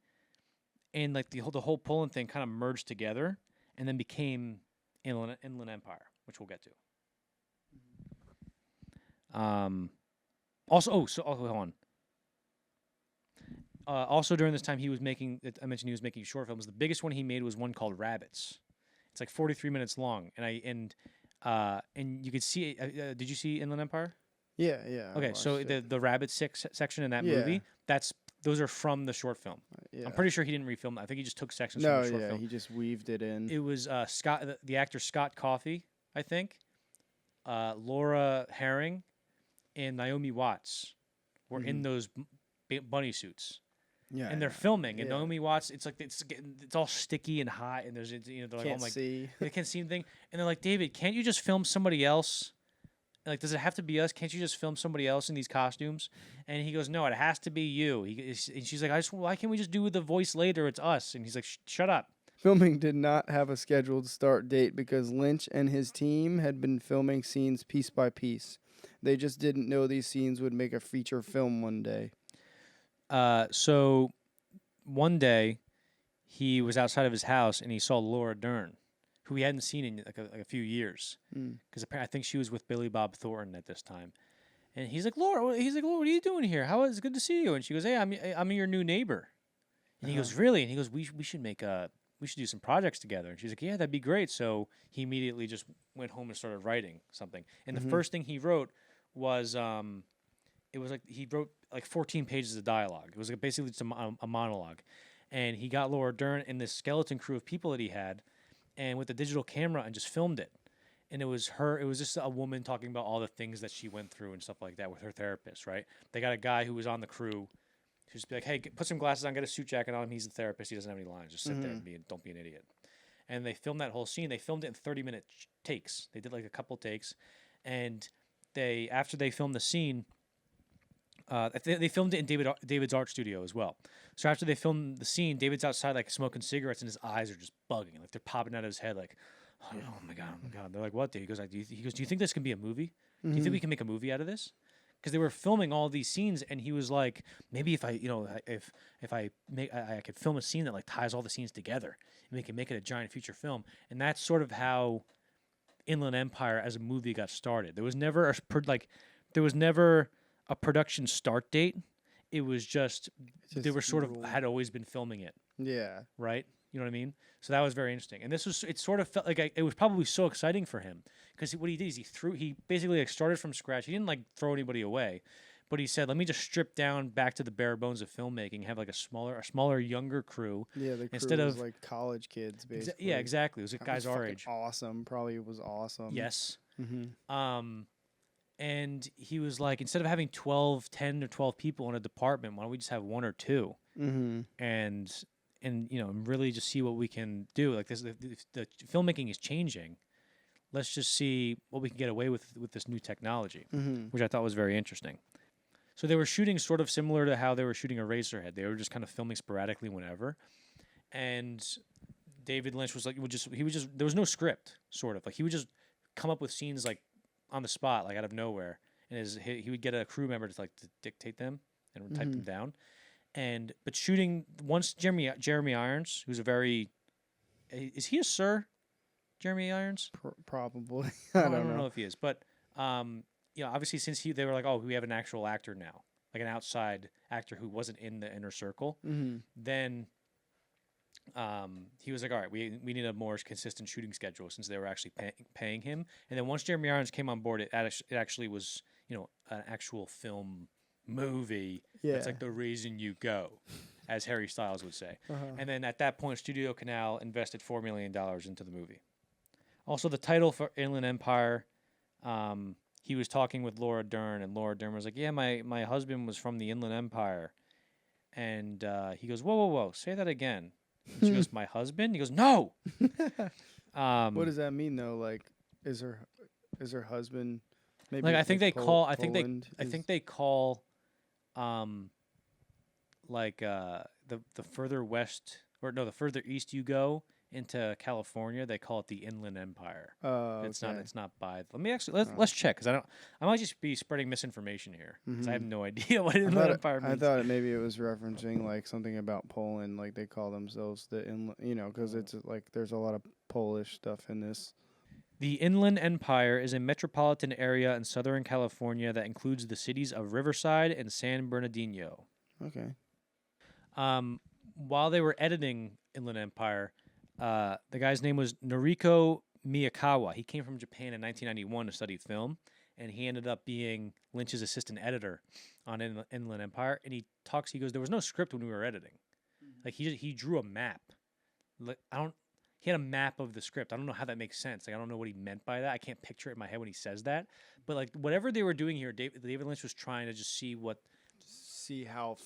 [SPEAKER 1] and like the whole Poland thing kind of merged together and then became Inland Empire, which we'll get to. Hold on. Also, during this time, I mentioned he was making short films. The biggest one he made was one called Rabbits. It's like 43 minutes long, and you could see it. Did you see Inland Empire?
[SPEAKER 3] Yeah.
[SPEAKER 1] Okay, so the Rabbit section in that movie, those are from the short film.
[SPEAKER 3] Yeah.
[SPEAKER 1] I'm pretty sure he didn't refilm it. I think he just took sections from the short film.
[SPEAKER 3] He just weaved it in.
[SPEAKER 1] It was the actor Scott Coffey, I think, Laura Herring, and Naomi Watts were in those bunny suits.
[SPEAKER 3] Yeah,
[SPEAKER 1] and they're filming, and Naomi Watts, it's all sticky and hot, and they're like,
[SPEAKER 3] can't see.
[SPEAKER 1] They can't see anything, and they're like, David, can't you just film somebody else? Like, does it have to be us? Can't you just film somebody else in these costumes? And he goes, no, it has to be you. And she's like, why can't we just do the voice later? It's us. And he's like, shut up.
[SPEAKER 3] Filming did not have a scheduled start date because Lynch and his team had been filming scenes piece by piece. They just didn't know these scenes would make a feature film one day.
[SPEAKER 1] So one day he was outside of his house and he saw Laura Dern, who he hadn't seen in like a few years, because I think she was with Billy Bob Thornton at this time. And he's like, Laura, what are you doing here? It's good to see you. And she goes, hey, I'm your new neighbor. And he goes, really? And he goes, we should do some projects together. And she's like, yeah, that'd be great. So he immediately just went home and started writing something. And the first thing he wrote was he wrote like 14 pages of dialogue. It was basically just a monologue. And he got Laura Dern and this skeleton crew of people that he had, and with the digital camera, and just filmed it. And it was just a woman talking about all the things that she went through and stuff like that with her therapist, right? They got a guy who was on the crew who's just be like, hey, put some glasses on, get a suit jacket on. He's the therapist. He doesn't have any lines. Just sit there and don't be an idiot. And they filmed that whole scene. They filmed it in 30-minute takes. They did like a couple takes. And after they filmed the scene, they filmed it in David's art studio as well. So after they filmed the scene, David's outside like smoking cigarettes, and his eyes are just bugging, like they're popping out of his head, like, oh my god. They're like, what, Dave? He goes, do you think this can be a movie? Do you think we can make a movie out of this? Because they were filming all these scenes, and he was like, maybe if I could film a scene that like ties all the scenes together, and we can make it a giant feature film. And that's sort of how Inland Empire as a movie got started. There was never a production start date. It was just they were had always been filming it.
[SPEAKER 3] Yeah.
[SPEAKER 1] Right? You know what I mean? So that was very interesting. And it sort of felt like it was probably so exciting for him, because what he did is he basically like started from scratch. He didn't like throw anybody away, but he said, let me just strip down back to the bare bones of filmmaking, have like a smaller, younger crew.
[SPEAKER 3] Yeah, the crew
[SPEAKER 1] instead
[SPEAKER 3] was
[SPEAKER 1] of
[SPEAKER 3] like college kids, basically.
[SPEAKER 1] Yeah, exactly. It was like guys our age.
[SPEAKER 3] Awesome. Probably was awesome.
[SPEAKER 1] Yes. And he was like, instead of having 10 or 12 people in a department, why don't we just have one or two? And really just see what we can do. Like this, the filmmaking is changing. Let's just see what we can get away with this new technology, which I thought was very interesting. So they were shooting sort of similar to how they were shooting Eraserhead. They were just kind of filming sporadically whenever. And David Lynch was like, there was no script, sort of. Like he would just come up with scenes like on the spot, like out of nowhere. And he would get a crew member to dictate them and type them down. But shooting once Jeremy Irons, who's is he a sir? Jeremy Irons?
[SPEAKER 3] Probably.
[SPEAKER 1] I
[SPEAKER 3] I
[SPEAKER 1] don't
[SPEAKER 3] don't know.
[SPEAKER 1] if he is, but obviously since they were like, oh, we have an actual actor now, like an outside actor who wasn't in the inner circle, then he was like, all right, we need a more consistent shooting schedule since they were actually paying him. And then once Jeremy Irons came on board, it actually was an actual film movie.
[SPEAKER 3] Yeah.
[SPEAKER 1] It's like the reason you go, as Harry Styles would say. And then at that point, Studio Canal invested $4 million into the movie. Also, the title for Inland Empire, he was talking with Laura Dern, and Laura Dern was like, yeah, my husband was from the Inland Empire. And he goes, whoa, say that again. She goes, my husband? He goes, no!
[SPEAKER 3] What does that mean, though? Like, is her husband... Maybe
[SPEAKER 1] Like I think they call the further west the further east you go into California, they call it the Inland Empire.
[SPEAKER 3] Oh,
[SPEAKER 1] It's
[SPEAKER 3] okay.
[SPEAKER 1] not by. Let me actually let's check because I might just be spreading misinformation here because I have no idea what Inland Empire means.
[SPEAKER 3] I thought maybe it was referencing like something about Poland, like they call themselves the inland, because it's like there's a lot of Polish stuff in this.
[SPEAKER 1] The Inland Empire is a metropolitan area in Southern California that includes the cities of Riverside and San Bernardino.
[SPEAKER 3] Okay.
[SPEAKER 1] While they were editing Inland Empire, the guy's name was Noriko Miyakawa. He came from Japan in 1991 to study film, and he ended up being Lynch's assistant editor on Inland Empire. And he goes, there was no script when we were editing. Like he drew a map. Like he had a map of the script. I don't know how that makes sense. Like I don't know what he meant by that. I can't picture it in my head when he says that. But like whatever they were doing here, David Lynch was trying to just see
[SPEAKER 3] how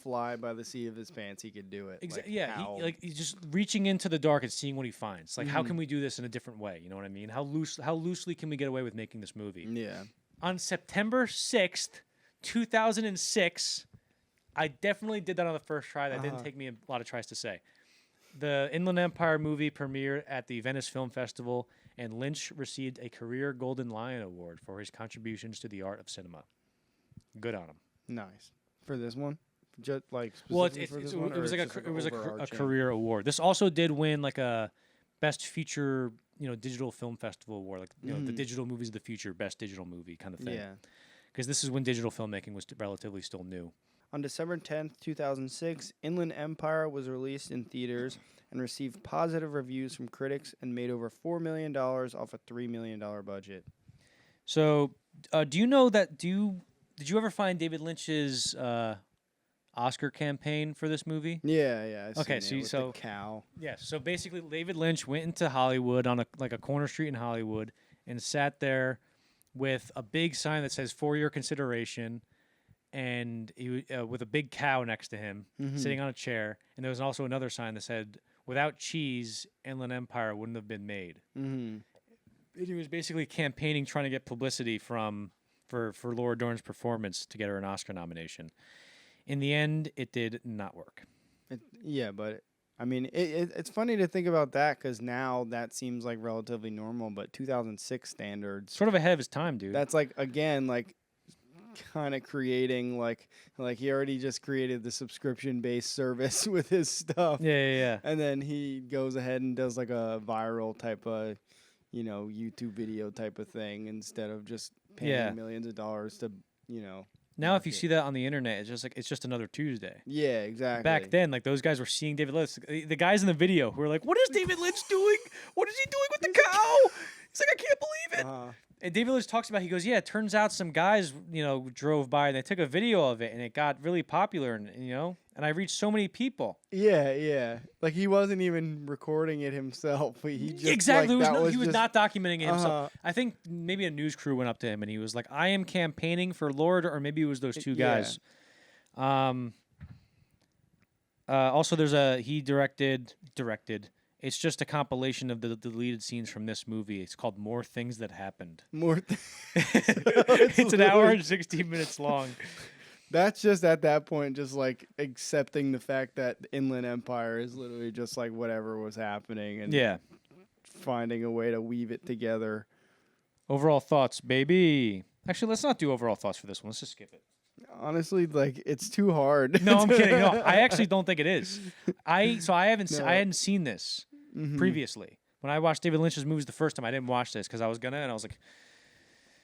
[SPEAKER 3] fly by the seat of his pants he could do it.
[SPEAKER 1] He's just reaching into the dark and seeing what he finds. Like, how can we do this in a different way? You know what I mean? How loosely can we get away with making this movie?
[SPEAKER 3] Yeah.
[SPEAKER 1] On September 6th, 2006, I definitely did that on the first try. That didn't take me a lot of tries to say. The Inland Empire movie premiered at the Venice Film Festival, and Lynch received a Career Golden Lion Award for his contributions to the art of cinema. Good on him.
[SPEAKER 3] Nice. For this one? Just like
[SPEAKER 1] it was a career award. This also did win like a best feature, digital film festival award, like the digital movies of the future, best digital movie kind of thing.
[SPEAKER 3] Yeah.
[SPEAKER 1] Because this is when digital filmmaking was relatively still new.
[SPEAKER 3] On December 10th, 2006, Inland Empire was released in theaters and received positive reviews from critics and made over $4 million off a $3 million budget.
[SPEAKER 1] So, do you know that? Did you ever find David Lynch's Oscar campaign for this movie?
[SPEAKER 3] Yeah.
[SPEAKER 1] Okay,
[SPEAKER 3] so the cow.
[SPEAKER 1] Yeah, so basically, David Lynch went into Hollywood on a corner street in Hollywood and sat there with a big sign that says "For your consideration," and he with a big cow next to him sitting on a chair, and there was also another sign that said, "Without cheese, Inland Empire wouldn't have been made." And he was basically campaigning, trying to get publicity for Laura Dern's performance to get her an Oscar nomination. In the end, it did not work.
[SPEAKER 3] But I mean, it's funny to think about that because now that seems like relatively normal, but 2006 standards,
[SPEAKER 1] Sort of ahead of his time, dude.
[SPEAKER 3] that's like again like kind of creating like he already just created the subscription-based service with his stuff.
[SPEAKER 1] Yeah.
[SPEAKER 3] And then he goes ahead and does like a viral type of, YouTube video type of thing instead of just paying millions of dollars to,
[SPEAKER 1] Now, if you see that on the internet, it's just another Tuesday.
[SPEAKER 3] Yeah, exactly.
[SPEAKER 1] Back then, like those guys were seeing David Lynch. The guys in the video who were like, "What is David Lynch doing? What is he doing with the cow?" He's like, "I can't believe it." And David Lynch talks about. He goes, "Yeah, it turns out some guys, drove by and they took a video of it, and it got really popular, and and I reached so many people."
[SPEAKER 3] Yeah. Like he wasn't even recording it himself. He just
[SPEAKER 1] exactly.
[SPEAKER 3] Like,
[SPEAKER 1] he was not documenting it himself. I think maybe a news crew went up to him and he was like, "I am campaigning for Lord," or maybe it was those two guys. Also, he directed. It's just a compilation of the deleted scenes from this movie. It's called More Things That Happened. It's an hour and 16 minutes long.
[SPEAKER 3] That's just at that point, just like accepting the fact that the Inland Empire is literally just like whatever was happening and finding a way to weave it together.
[SPEAKER 1] Overall thoughts, baby. Actually, let's not do overall thoughts for this one. Let's just skip it.
[SPEAKER 3] Honestly, like it's too hard.
[SPEAKER 1] No, I'm kidding. No, I actually don't think it is. I hadn't seen this previously when I watched David Lynch's movies the first time, I didn't watch this because I was gonna, and I was like,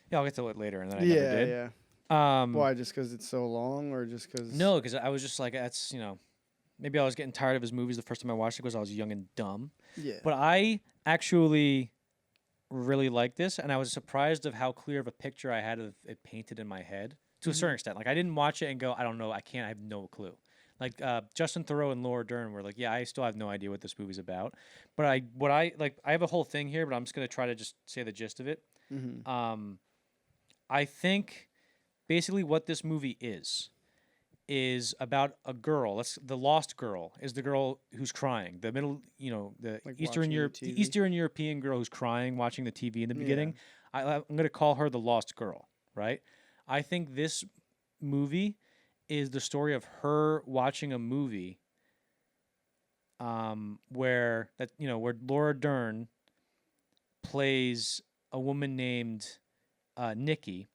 [SPEAKER 1] yeah, I'll get to it later, and then I never did.
[SPEAKER 3] Yeah. Why? Just because it's so long, or just because?
[SPEAKER 1] No, because I was just like, that's maybe I was getting tired of his movies the first time I watched it because I was young and dumb.
[SPEAKER 3] Yeah.
[SPEAKER 1] But I actually really like this, and I was surprised of how clear of a picture I had of it painted in my head to a certain extent. Like, I didn't watch it and go, I don't know, I have no clue. Like, Justin Theroux and Laura Dern were like, yeah, I still have no idea what this movie's about. But I have a whole thing here, but I'm just going to try to just say the gist of it.
[SPEAKER 3] Mm-hmm.
[SPEAKER 1] I think basically what this movie is about a girl. The lost girl is the girl who's crying. The
[SPEAKER 3] Like
[SPEAKER 1] Eastern
[SPEAKER 3] watching
[SPEAKER 1] Europe,
[SPEAKER 3] TV?
[SPEAKER 1] the Eastern European girl who's crying, watching the TV in the beginning. I'm going to call her the lost girl, right? I think this movie is the story of her watching a movie, where Laura Dern plays a woman named Nikki,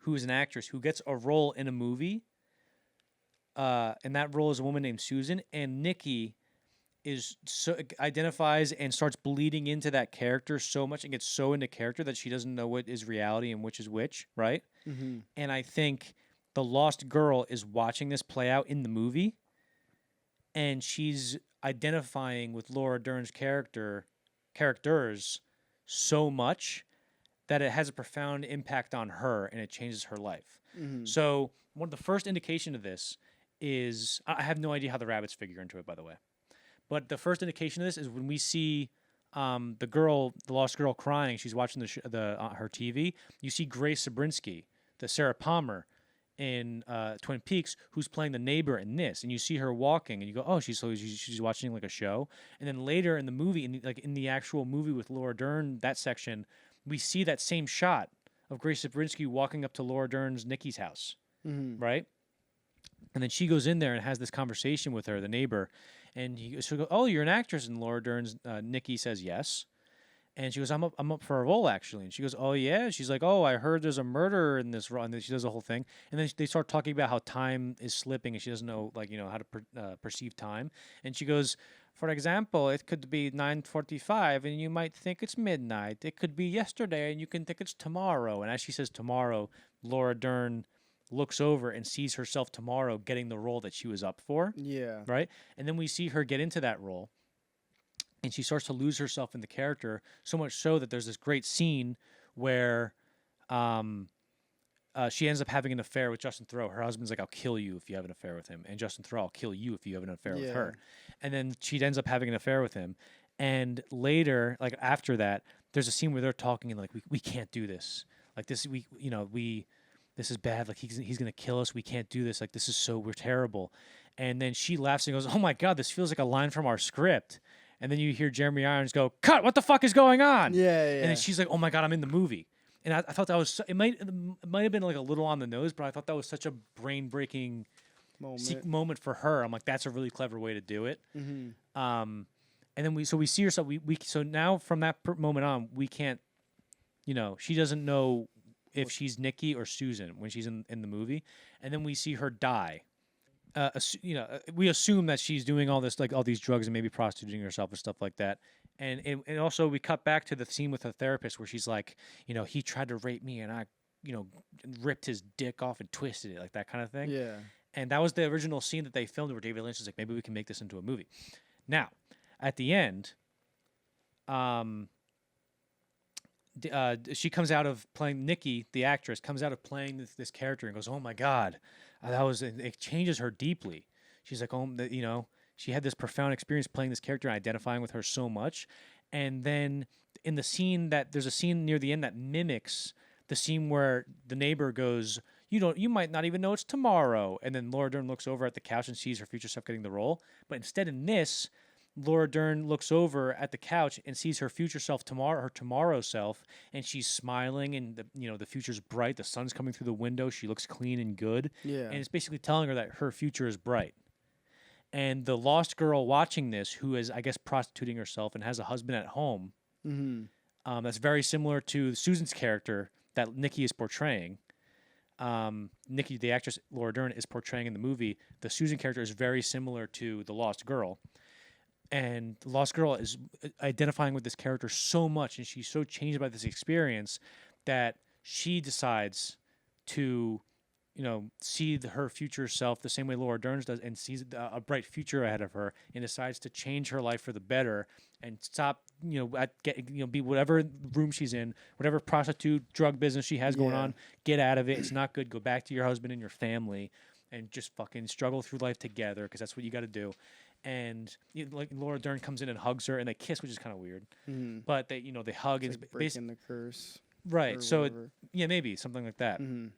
[SPEAKER 1] who is an actress who gets a role in a movie, and that role is a woman named Susan, and Nikki identifies and starts bleeding into that character so much and gets so into character that she doesn't know what is reality and which is which, right?
[SPEAKER 3] Mm-hmm.
[SPEAKER 1] And I think the lost girl is watching this play out in the movie, and she's identifying with Laura Dern's characters so much that it has a profound impact on her and it changes her life.
[SPEAKER 3] Mm-hmm.
[SPEAKER 1] So one of the first indication of this is, I have no idea how the rabbits figure into it, by the way, but the first indication of this is when we see the lost girl crying. She's watching her TV. You see Grace Zabriskie, the Sarah Palmer in Twin Peaks, who's playing the neighbor in this, and you see her walking, and you go, oh, she's watching like a show. And then later in the movie, in the actual movie with Laura Dern, that section, we see that same shot of Grace Zabriskie walking up to Laura Dern's Nikki's house, right? And then she goes in there and has this conversation with her, the neighbor, and she'll go, oh, you're an actress, and Laura Dern's Nikki says yes. And she goes, I'm up for a role, actually. And she goes, oh, yeah? She's like, oh, I heard there's a murder in this role. And then she does the whole thing. And then they start talking about how time is slipping, and she doesn't know, how to perceive time. And she goes, for example, it could be 9:45, and you might think it's midnight. It could be yesterday, and you can think it's tomorrow. And as she says tomorrow, Laura Dern looks over and sees herself tomorrow getting the role that she was up for.
[SPEAKER 3] Yeah.
[SPEAKER 1] Right? And then we see her get into that role. And she starts to lose herself in the character, so much so that there's this great scene where she ends up having an affair with Justin Theroux. Her husband's like, I'll kill you if you have an affair with him. And Justin Theroux, I'll kill you if you have an affair with her. And then she ends up having an affair with him. And later, like after that, there's a scene where they're talking and like, we can't do this. Like this, this is bad. Like he's going to kill us. We can't do this. Like we're terrible. And then she laughs and goes, oh my God, this feels like a line from our script. And then you hear Jeremy Irons go, cut, what the fuck is going on?
[SPEAKER 3] Yeah.
[SPEAKER 1] And then she's like, oh my God, I'm in the movie. And I thought that was, it might have been like a little on the nose, but I thought that was such a brain-breaking moment for her. I'm like, that's a really clever way to do it.
[SPEAKER 3] Mm-hmm.
[SPEAKER 1] And then we see herself, so now from that moment on, we can't, she doesn't know if she's Nikki or Susan when she's in the movie. And then we see her die. We assume that she's doing all this, like all these drugs and maybe prostituting herself and stuff like that. And also we cut back to the scene with the therapist where she's like, he tried to rape me and I, ripped his dick off and twisted it, like that kind of thing.
[SPEAKER 3] Yeah.
[SPEAKER 1] And that was the original scene that they filmed where David Lynch was like, maybe we can make this into a movie. Now, at the end, she comes out of playing Nikki, the actress, comes out of playing this character and goes, oh my God. It changes her deeply. She's like, she had this profound experience playing this character and identifying with her so much. And then in the scene there's a scene near the end that mimics the scene where the neighbor goes, you might not even know it's tomorrow. And then Laura Dern looks over at the couch and sees her future self getting the role. But instead in this, Laura Dern looks over at the couch and sees her future self her tomorrow self, and she's smiling, and the future's bright. The sun's coming through the window. She looks clean and good.
[SPEAKER 3] Yeah.
[SPEAKER 1] And it's basically telling her that her future is bright. And the lost girl watching this, who is, I guess, prostituting herself and has a husband at home, that's very similar to Susan's character that Nikki is portraying. Nikki, the actress Laura Dern, is portraying in the movie. The Susan character is very similar to the lost girl. And the Lost Girl is identifying with this character so much, and she's so changed by this experience that she decides to, see her future self the same way Laura Dern does, and sees a bright future ahead of her, and decides to change her life for the better and stop, be whatever room she's in, whatever prostitute drug business she has going on, get out of it. It's not good. Go back to your husband and your family, and just fucking struggle through life together because that's what you got to do. And Laura Dern comes in and hugs her, and they kiss, which is kind of weird. But they hug.
[SPEAKER 3] It's
[SPEAKER 1] And
[SPEAKER 3] like breaking the curse.
[SPEAKER 1] Right. So maybe something like that.
[SPEAKER 3] Mm-hmm.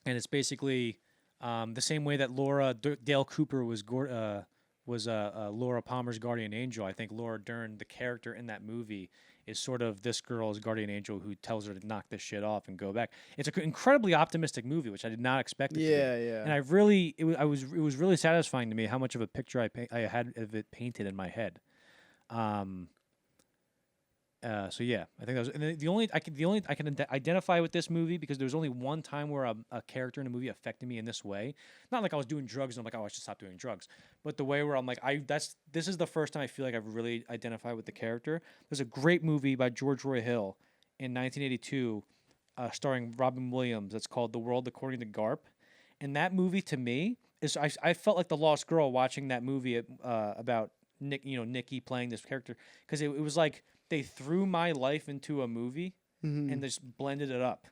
[SPEAKER 1] And it's basically the same way that Dale Cooper was Laura Palmer's guardian angel. I think Laura Dern, the character in that movie, is sort of this girl's guardian angel who tells her to knock this shit off and go back. It's an incredibly optimistic movie, which I did not expect it to be.
[SPEAKER 3] Yeah.
[SPEAKER 1] And it was really satisfying to me how much of a picture I had of it painted in my head. So yeah, I think that was, and the only I can identify with this movie because there was only one time where a character in a movie affected me in this way. Not like I was doing drugs and I'm like, oh, I should stop doing drugs, but the way where I'm like, this is the first time I feel like I've really identified with the character. There's a great movie by George Roy Hill in 1982, starring Robin Williams. That's called The World According to Garp, and that movie to me is I felt like the Lost Girl watching that movie about Nikki playing this character because it was like. They threw my life into a movie and just blended it up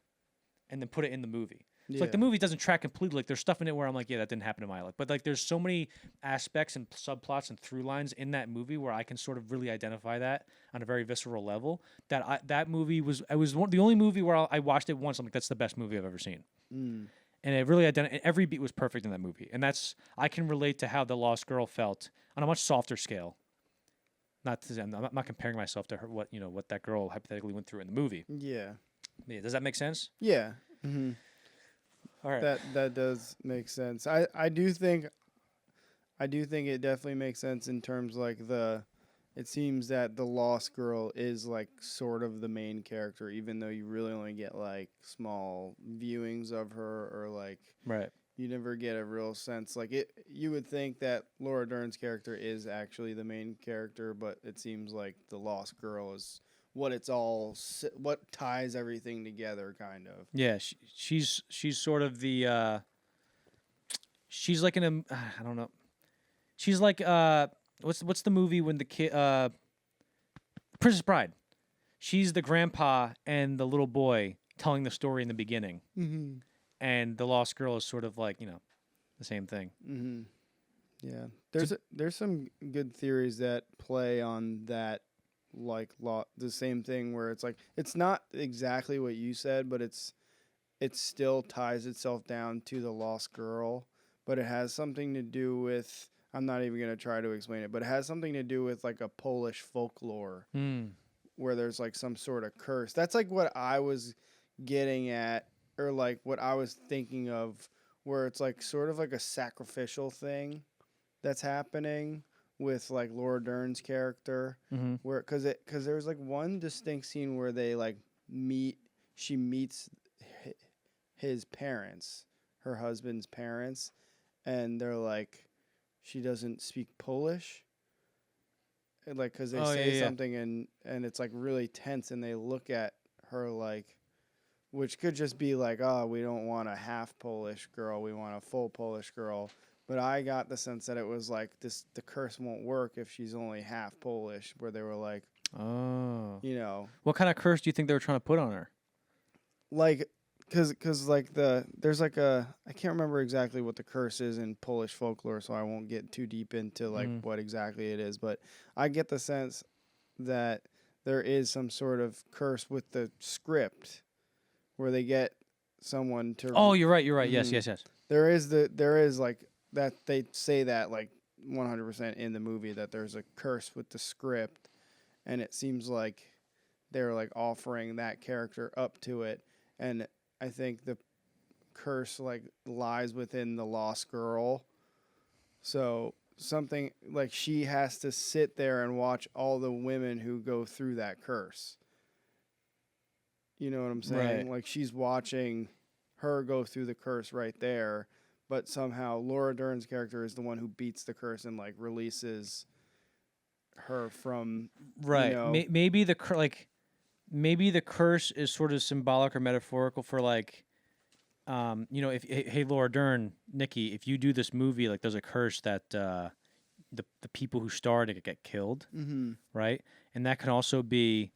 [SPEAKER 1] and then put it in the movie. So like the movie doesn't track completely. Like there's stuff in it where I'm like, yeah, that didn't happen in my life. But like there's so many aspects and subplots and through lines in that movie where I can sort of really identify that on a very visceral level. That movie was the only movie where I watched it once. I'm like, that's the best movie I've ever seen. And it really every beat was perfect in that movie. And I can relate to how the Lost Girl felt on a much softer scale. I'm not comparing myself to her. What that girl hypothetically went through in the movie. Yeah. Does that make sense?
[SPEAKER 3] Yeah. Mm-hmm.
[SPEAKER 1] All right.
[SPEAKER 3] That does make sense. I do think it definitely makes sense in terms like it seems that the Lost Girl is like sort of the main character, even though you really only get like small viewings of her or like
[SPEAKER 1] right.
[SPEAKER 3] You never get a real sense. Like you would think that Laura Dern's character is actually the main character, but it seems like the Lost Girl is what ties everything together, kind of.
[SPEAKER 1] Yeah, she's sort of the. She's like I don't know. She's like what's the movie when the kid Princess Bride. She's the grandpa and the little boy telling the story in the beginning. Mm-hmm. And the Lost Girl is sort of like, the same thing.
[SPEAKER 3] Mm-hmm. Yeah. There's some good theories that play on that, like the same thing where it's like, it's not exactly what you said, but it still ties itself down to the Lost Girl, but it has something to do with, I'm not even going to try to explain it, but it has something to do with like a Polish folklore where there's like some sort of curse. That's like what I was getting at. Or like what I was thinking of where it's like sort of like a sacrificial thing that's happening with like Laura Dern's character where cuz there's like one distinct scene where they like she meets his parents, her husband's parents, and they're like she doesn't speak Polish. And like cuz they say something and it's like really tense and they look at her like which could just be like, oh, we don't want a half Polish girl, we want a full Polish girl. But I got the sense that it was like the curse won't work if she's only half Polish, where they were like, oh,
[SPEAKER 1] What kind of curse do you think they were trying to put on her?
[SPEAKER 3] Like, cause like there's like I can't remember exactly what the curse is in Polish folklore, so I won't get too deep into like what exactly it is. But I get the sense that there is some sort of curse with the script. Where they get someone to.
[SPEAKER 1] Oh, you're right. Yes.
[SPEAKER 3] There is like that. They say that like 100% in the movie that there's a curse with the script, and it seems like they're like offering that character up to it, and I think the curse like lies within the Lost Girl. So something like she has to sit there and watch all the women who go through that curse. You know what I'm saying?
[SPEAKER 1] Right.
[SPEAKER 3] Like she's watching her go through the curse right there, but somehow Laura Dern's character is the one who beats the curse and like releases her from
[SPEAKER 1] right.
[SPEAKER 3] You know,
[SPEAKER 1] Maybe maybe the curse is sort of symbolic or metaphorical for like, if hey Laura Dern, Nikki, if you do this movie, like there's a curse that the people who starred it get killed, right? And that can also be,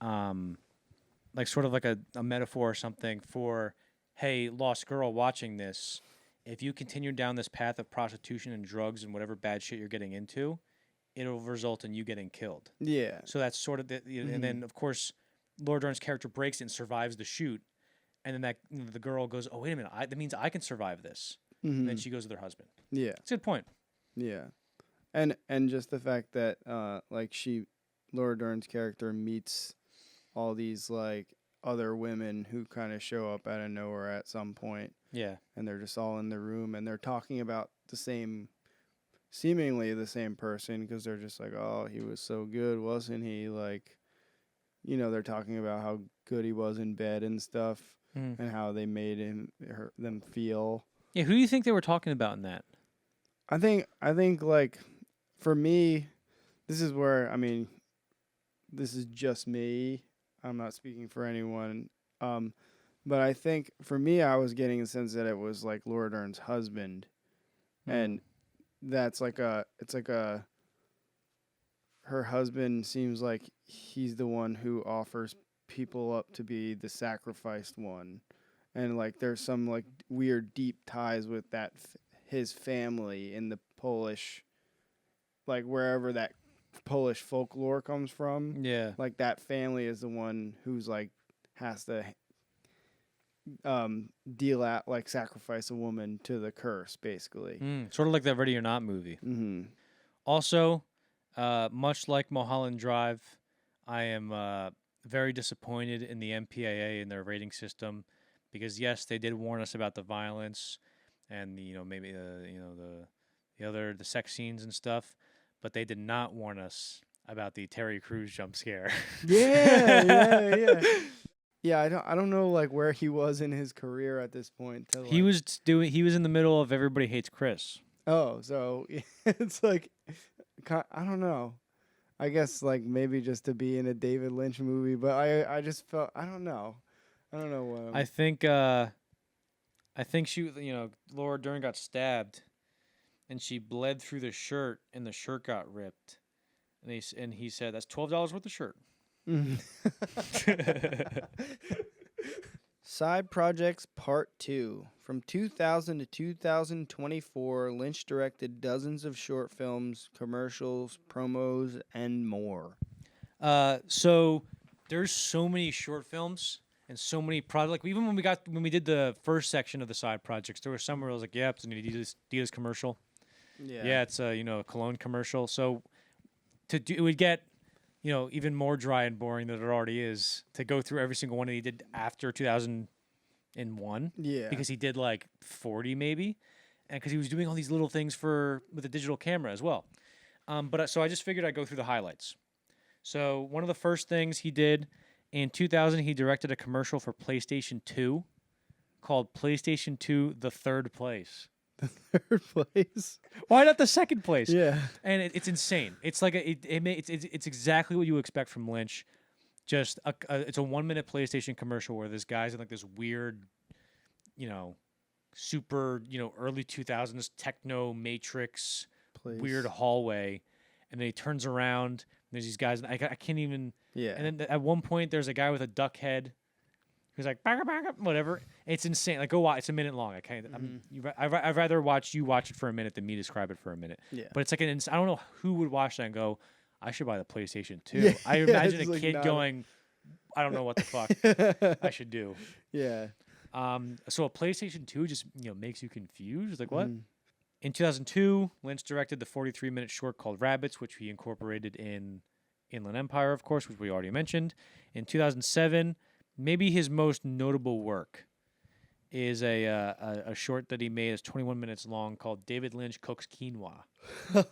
[SPEAKER 1] like sort of like a metaphor or something for, hey, lost girl watching this, if you continue down this path of prostitution and drugs and whatever bad shit you're getting into, it'll result in you getting killed.
[SPEAKER 3] yeah,
[SPEAKER 1] So that's sort of and then of course, Laura Dern's character breaks it and survives the shoot, and then the girl goes, oh wait a minute, that means I can survive this. And then she goes with her husband.
[SPEAKER 3] yeah,
[SPEAKER 1] It's a good point.
[SPEAKER 3] yeah, and just the fact that like Laura Dern's character meets all these like other women who kind of show up out of nowhere at some point.
[SPEAKER 1] Yeah.
[SPEAKER 3] And they're just all in the room and they're talking about seemingly the same person, because they're just like, oh, he was so good, wasn't he? Like, they're talking about how good he was in bed and stuff, and how they made them feel.
[SPEAKER 1] Yeah, who do you think they were talking about in that?
[SPEAKER 3] I think like, for me, this is where, this is just me. I'm not speaking for anyone. But I think for me, I was getting a sense that it was like Laura Dern's husband, and that's her husband seems like he's the one who offers people up to be the sacrificed one, and like there's some like weird deep ties with that his family in the Polish, like wherever that Polish folklore comes from.
[SPEAKER 1] Yeah.
[SPEAKER 3] Like that family is the one who's like has to deal out, like sacrifice a woman to the curse, basically.
[SPEAKER 1] Sort of like that Ready or Not movie. Also, much like Mulholland Drive, I am very disappointed in the MPAA and their rating system, because yes, they did warn us about the violence and maybe the sex scenes and stuff, but they did not warn us about the Terry Crews jump scare.
[SPEAKER 3] Yeah. Yeah, I don't know like where he was in his career at this point.
[SPEAKER 1] He was in the middle of Everybody Hates Chris.
[SPEAKER 3] Oh, so it's like, I don't know. I guess like maybe just to be in a David Lynch movie, but I just felt, I don't know what.
[SPEAKER 1] I think she, Laura Dern got stabbed, and she bled through the shirt, and the shirt got ripped, and he said that's $12 worth of shirt.
[SPEAKER 3] Side Projects Part 2. From 2000 to 2024, Lynch directed dozens of short films, commercials, promos, and more.
[SPEAKER 1] So there's so many short films and so many projects. Like even when we did the first section of the side projects, there were some where I was like, "Yep, it's an Adidas commercial." Yeah, it's a cologne commercial. So it would get even more dry and boring than it already is to go through every single one that he did after 2001.
[SPEAKER 3] Yeah.
[SPEAKER 1] Because he did like 40 maybe, and because he was doing all these little things with a digital camera as well. So I just figured I'd go through the highlights. So one of the first things he did in 2000, he directed a commercial for PlayStation 2 called PlayStation 2: The Third Place.
[SPEAKER 3] The third place.
[SPEAKER 1] Why not the second place?
[SPEAKER 3] Yeah.
[SPEAKER 1] And it's insane. It's like it's exactly what you expect from Lynch. Just it's a 1 minute PlayStation commercial where this guy's in like this weird, super early 2000s techno Matrix weird hallway, and then he turns around. And there's these guys. I can't even.
[SPEAKER 3] Yeah.
[SPEAKER 1] And then at one point there's a guy with a duck head. Who's like, whatever. It's insane. Like, go watch. It's a minute long. I can't. I'd rather watch you watch it for a minute than me describe it for a minute.
[SPEAKER 3] Yeah.
[SPEAKER 1] But it's like I don't know who would watch that and go, I should buy the PlayStation 2.
[SPEAKER 3] Yeah,
[SPEAKER 1] I imagine a
[SPEAKER 3] like
[SPEAKER 1] kid going, I don't know what the fuck I should do.
[SPEAKER 3] Yeah.
[SPEAKER 1] So a PlayStation 2 just makes you confused. Like what? In 2002, Lynch directed the 43-minute short called Rabbits, which he incorporated in Inland Empire, of course, which we already mentioned. In 2007. Maybe his most notable work is a short that he made. It's 21 minutes long called David Lynch Cooks Quinoa.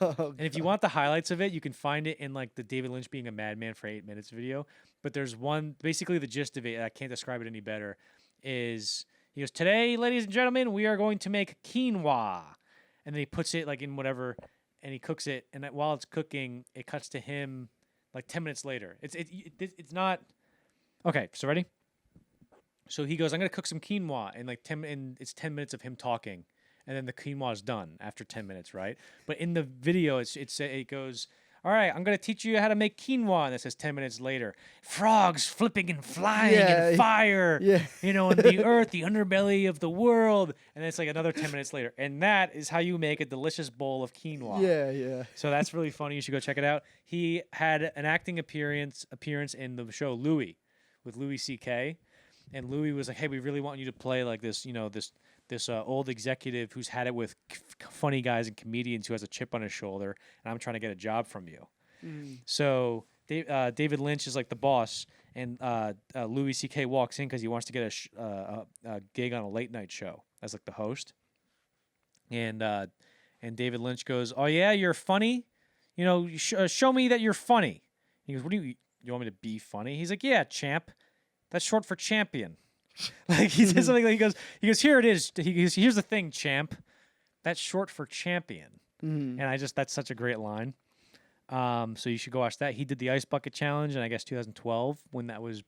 [SPEAKER 1] And if you want the highlights of it, you can find it in like the David Lynch being a madman for 8 minutes video. But there's one, basically the gist of it, I can't describe it any better, is he goes, today, ladies and gentlemen, we are going to make quinoa. And then he puts it like in whatever, and he cooks it, and while it's cooking, it cuts to him like 10 minutes later. It's not okay. So ready? So he goes, I'm gonna cook some quinoa, and like 10, and it's 10 minutes of him talking, and then the quinoa is done after 10 minutes, right? But in the video, it goes, all right, I'm gonna teach you how to make quinoa, and it says 10 minutes later, frogs flipping and flying and fire, you know, in the earth, the underbelly of the world, and then it's like another 10 minutes later, and that is how you make a delicious bowl of quinoa.
[SPEAKER 3] Yeah.
[SPEAKER 1] So that's really funny. You should go check it out. He had an acting appearance in the show Louie with Louis C.K. And Louis was like, hey, we really want you to play like this, you know, this old executive who's had it with funny guys and comedians who has a chip on his shoulder, and I'm trying to get a job from you. So David Lynch is like the boss, and Louis C.K. walks in because he wants to get a gig on a late night show as like the host. And David Lynch goes, oh yeah, you're funny? You know, show me that you're funny. He goes, what do you want me to be funny? He's like, yeah, champ. That's short for champion. Like he says something like he goes, here it is. He goes, here's the thing, champ. That's short for champion. And that's such a great line. So you should go watch that. He did the Ice Bucket Challenge in, I guess, 2012 when that was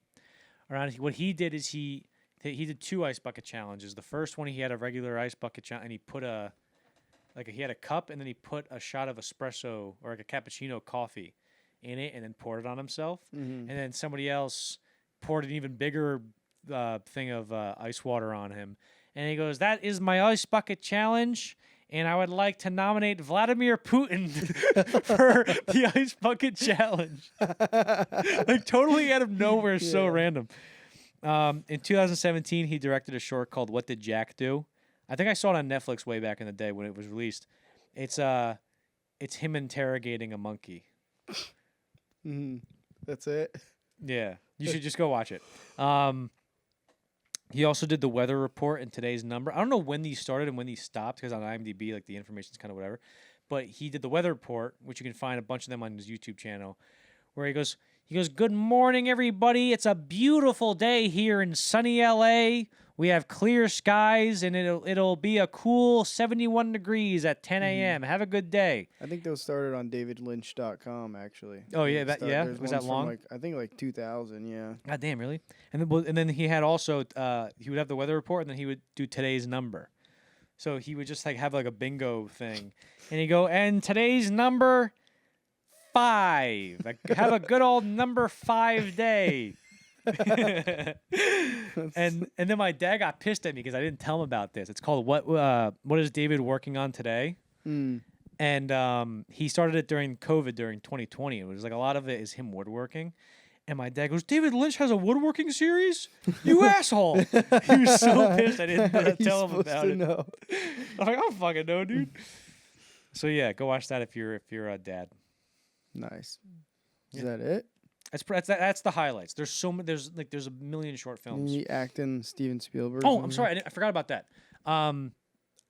[SPEAKER 1] around. What he did is he did 2 Ice Bucket Challenges. The first one, he had a regular Ice Bucket challenge, and he put he had a cup, and then he put a shot of espresso or like a cappuccino coffee in it, and then poured it on himself. And then somebody else poured an even bigger thing of ice water on him. And he goes, that is my Ice Bucket Challenge, and I would like to nominate Vladimir Putin for the Ice Bucket Challenge. Like totally out of nowhere, so random. In 2017, he directed a short called What Did Jack Do? I think I saw it on Netflix way back in the day when it was released. It's him interrogating a monkey.
[SPEAKER 3] That's it.
[SPEAKER 1] Yeah, you should just go watch it. He also did the weather report in Today's Number. I don't know when these started and when these stopped because on IMDb, like the information's kind of whatever. But he did the weather report, which you can find a bunch of them on his YouTube channel, where he goes, good morning, everybody. It's a beautiful day here in sunny LA. We have clear skies, and it'll be a cool 71 degrees at 10 a.m. Have a good day.
[SPEAKER 3] I think those started on davidlynch.com, actually.
[SPEAKER 1] Oh, yeah, was that long?
[SPEAKER 3] I think like 2000, yeah.
[SPEAKER 1] God damn, really? And then he had also, he would have the weather report, and then he would do Today's Number. So he would just like have like a bingo thing. And he'd go, and today's number 5. Like, have a good old number 5 day. and then my dad got pissed at me because I didn't tell him about this. It's called What is David working on today? And he started it during COVID during 2020. It was like a lot of it is him woodworking. And my dad goes, David Lynch has a woodworking series? You asshole. He was so pissed I didn't tell him about it. Know? I'm like, I don't fucking know, dude. So yeah, go watch that if you're a dad.
[SPEAKER 3] Nice. Is that it?
[SPEAKER 1] That's the highlights. There's a million short films.
[SPEAKER 3] He acted in Steven Spielberg.
[SPEAKER 1] Oh, I'm sorry, I forgot about that.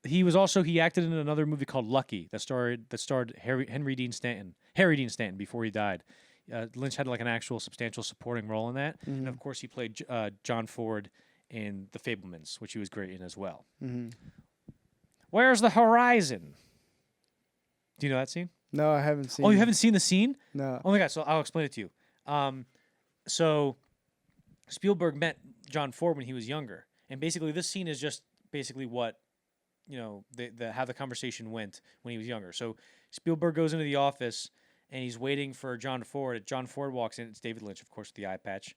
[SPEAKER 1] He acted in another movie called Lucky that starred Harry Dean Stanton before he died. Lynch had like an actual substantial supporting role in that, and of course he played John Ford in The Fabelmans, which he was great in as well. Where's the horizon? Do you know that scene?
[SPEAKER 3] No, I haven't seen.
[SPEAKER 1] Oh, you haven't seen the scene?
[SPEAKER 3] No.
[SPEAKER 1] Oh my god! So I'll explain it to you. So Spielberg met John Ford when he was younger, and basically this scene is just basically what, you know, how the conversation went when he was younger. So Spielberg goes into the office and he's waiting for John Ford. John Ford walks in. It's David Lynch, of course, with the eye patch.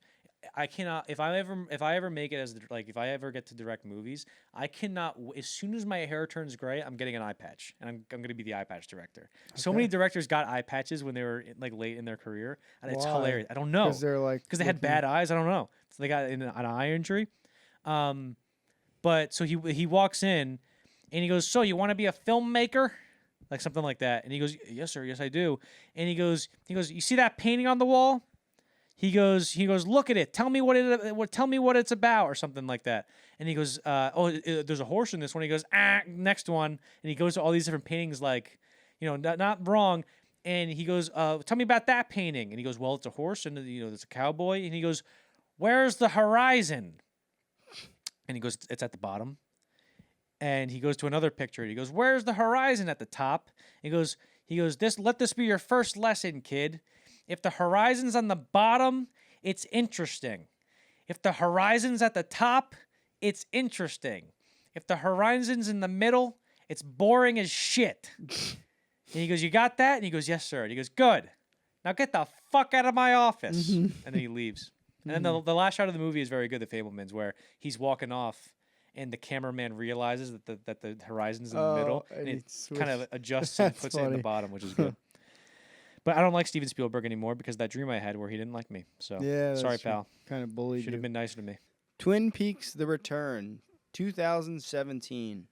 [SPEAKER 1] I cannot, if I ever make it as if I ever get to direct movies, I cannot. As soon as my hair turns gray, I'm getting an eye patch, and I'm going to be the eye patch director. Okay. So many directors got eye patches when they were like late in their career, and it's hilarious. I don't know because they had bad eyes. I don't know. So they got an eye injury. But so he walks in, and he goes, "So you want to be a filmmaker?" Like something like that. And he goes, "Yes, sir. Yes, I do." And he goes, "You see that painting on the wall?" He goes, "Look at it. Tell me what it's about," or something like that. And he goes, there's a horse in this one. He goes, next one. And he goes to all these different paintings, like, you know, not wrong. And he goes, "Tell me about that painting." And he goes, "Well, it's a horse, and you know, there's a cowboy." And he goes, "Where's the horizon?" And he goes, "It's at the bottom." And he goes to another picture. And he goes, "Where's the horizon?" At the top. He goes, He goes, let this be your first lesson, kid. If the horizon's on the bottom, it's interesting. If the horizon's at the top, it's interesting. If the horizon's in the middle, it's boring as shit. And he goes, you got that? And he goes, yes, sir. And he goes, good. Now get the fuck out of my office. And then he leaves. And then the last shot of the movie is very good, The Fabelmans, where he's walking off and the cameraman realizes that the horizon's in the middle. And it kind of adjusts and puts it in the bottom, which is good. But I don't like Steven Spielberg anymore because of that dream I had where he didn't like me. So sorry, pal.
[SPEAKER 3] Kind of bullied
[SPEAKER 1] Should have been nicer to me.
[SPEAKER 3] Twin Peaks: The Return, 2017.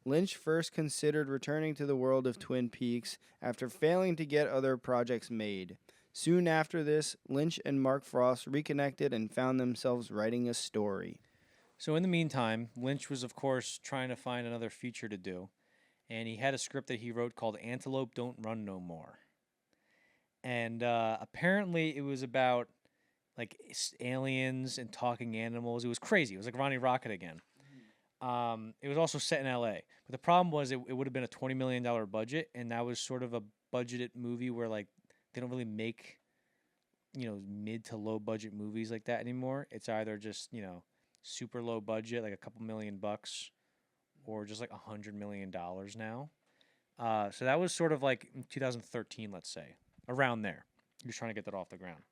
[SPEAKER 3] Lynch first considered returning to the world of Twin Peaks after failing to get other projects made. Soon after this, Lynch and Mark Frost reconnected and found themselves writing a story.
[SPEAKER 1] So in the meantime, Lynch was, of course, trying to find another feature to do. And he had a script that he wrote called Antelope Don't Run No More. And apparently it was about like aliens and talking animals. It was crazy. It was like Ronnie Rocket again. It was also set in L.A. But the problem was it would have been a $20 million budget, and that was sort of a budgeted movie where like they don't really make, mid to low budget movies like that anymore. It's either just, super low budget, like a couple $1,000,000, or just like $100 million now. So that was sort of like in 2013, let's say, around there. He was trying to get that off the ground.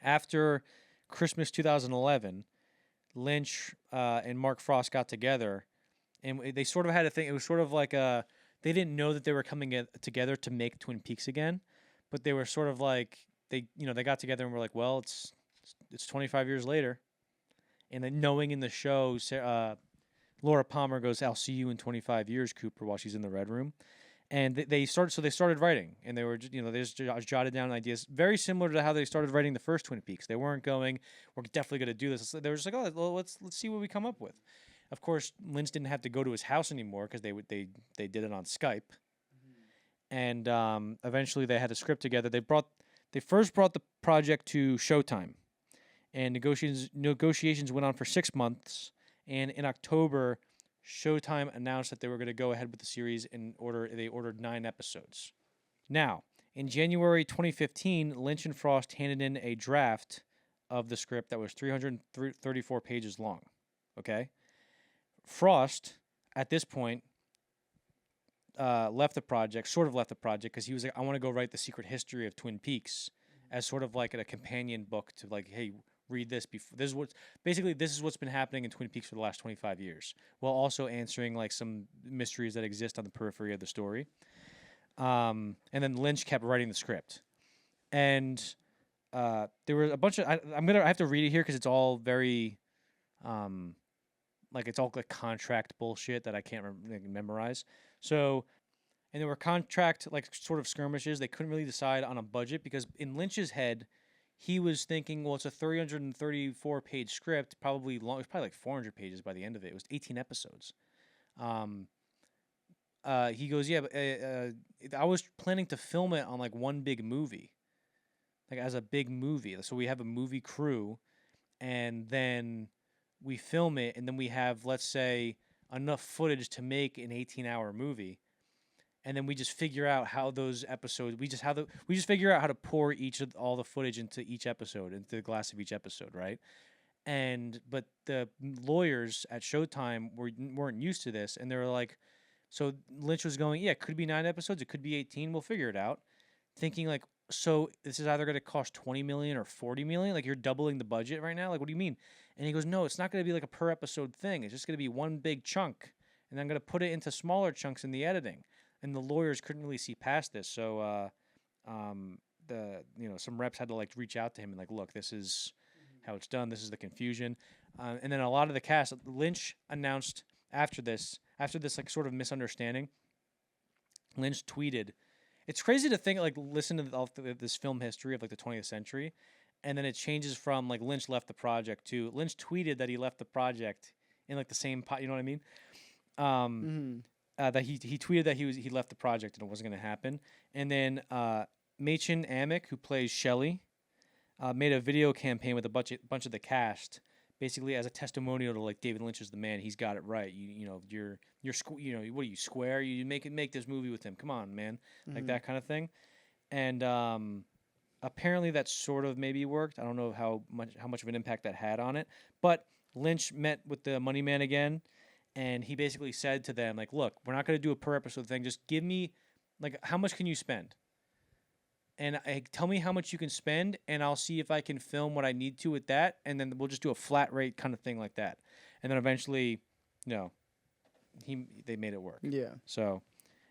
[SPEAKER 1] After Christmas 2011, Lynch and Mark Frost got together, and they sort of had a thing. It was sort of like they didn't know that they were coming together to make Twin Peaks again, but they were sort of like they got together and were like, well, it's 25 years later, and then knowing in the show, Laura Palmer goes, "I'll see you in 25 years, Cooper," while she's in the Red Room. And they started writing, and they were, they just jotted down ideas very similar to how they started writing the first Twin Peaks. They weren't going, we're definitely going to do this. They were just like, oh, well, let's see what we come up with. Of course, Lynch didn't have to go to his house anymore because they did it on Skype. And eventually they had a script together. They first brought the project to Showtime, and negotiations went on for 6 months. And in October, Showtime announced that they were going to go ahead with the series they ordered 9 episodes. Now, in January 2015, Lynch and Frost handed in a draft of the script that was 334 pages long. Okay? Frost, at this point, left the project because he was like, I want to go write the secret history of Twin Peaks as sort of like a companion book to like, hey, read this before. This is what's been happening in Twin Peaks for the last 25 years, while also answering like some mysteries that exist on the periphery of the story. And then Lynch kept writing the script, and there were a bunch of. I have to read it here because it's all very, it's all like contract bullshit that I can't memorize. So, and there were contract like sort of skirmishes. They couldn't really decide on a budget because in Lynch's head, he was thinking, well, it's a 334-page script, probably long. It's probably like 400 pages by the end of it. It was 18 episodes. He goes, yeah, but I was planning to film it on like one big movie, like as a big movie. So we have a movie crew, and then we film it, and then we have, let's say, enough footage to make an 18-hour movie. And then we just figure out how those episodes. We just figure out how to pour all the footage into each episode, into the glass of each episode, right? But the lawyers at Showtime weren't used to this, and they were like, so Lynch was going, yeah, it could be 9 episodes, it could be 18, we'll figure it out. Thinking like, so this is either going to cost $20 million or $40 million, like you're doubling the budget right now, like what do you mean? And he goes, no, it's not going to be like a per episode thing. It's just going to be one big chunk, and I'm going to put it into smaller chunks in the editing. And the lawyers couldn't really see past this, so some reps had to like reach out to him and like, look, this is how it's done. This is the confusion, and then a lot of the cast. Lynch announced after this like sort of misunderstanding. Lynch tweeted, "It's crazy to think like listen to this film history of like the 20th century, and then it changes from like Lynch left the project to Lynch tweeted that he left the project in like the same you know what I mean?" That he tweeted that he left the project and it wasn't going to happen. And then Machen Amick, who plays Shelley, made a video campaign with a bunch of the cast, basically as a testimonial to like David Lynch is the man. He's got it right. You're what are you square? You make this movie with him. Come on, man, like that kind of thing. And apparently that sort of maybe worked. I don't know how much of an impact that had on it. But Lynch met with the Money Man again, and he basically said to them like, "Look, we're not going to do a per episode thing. Just give me like how much can you spend?" And tell me how much you can spend, and I'll see if I can film what I need to with that, and then we'll just do a flat rate kind of thing like that. And then eventually, they made it work.
[SPEAKER 3] Yeah.
[SPEAKER 1] So,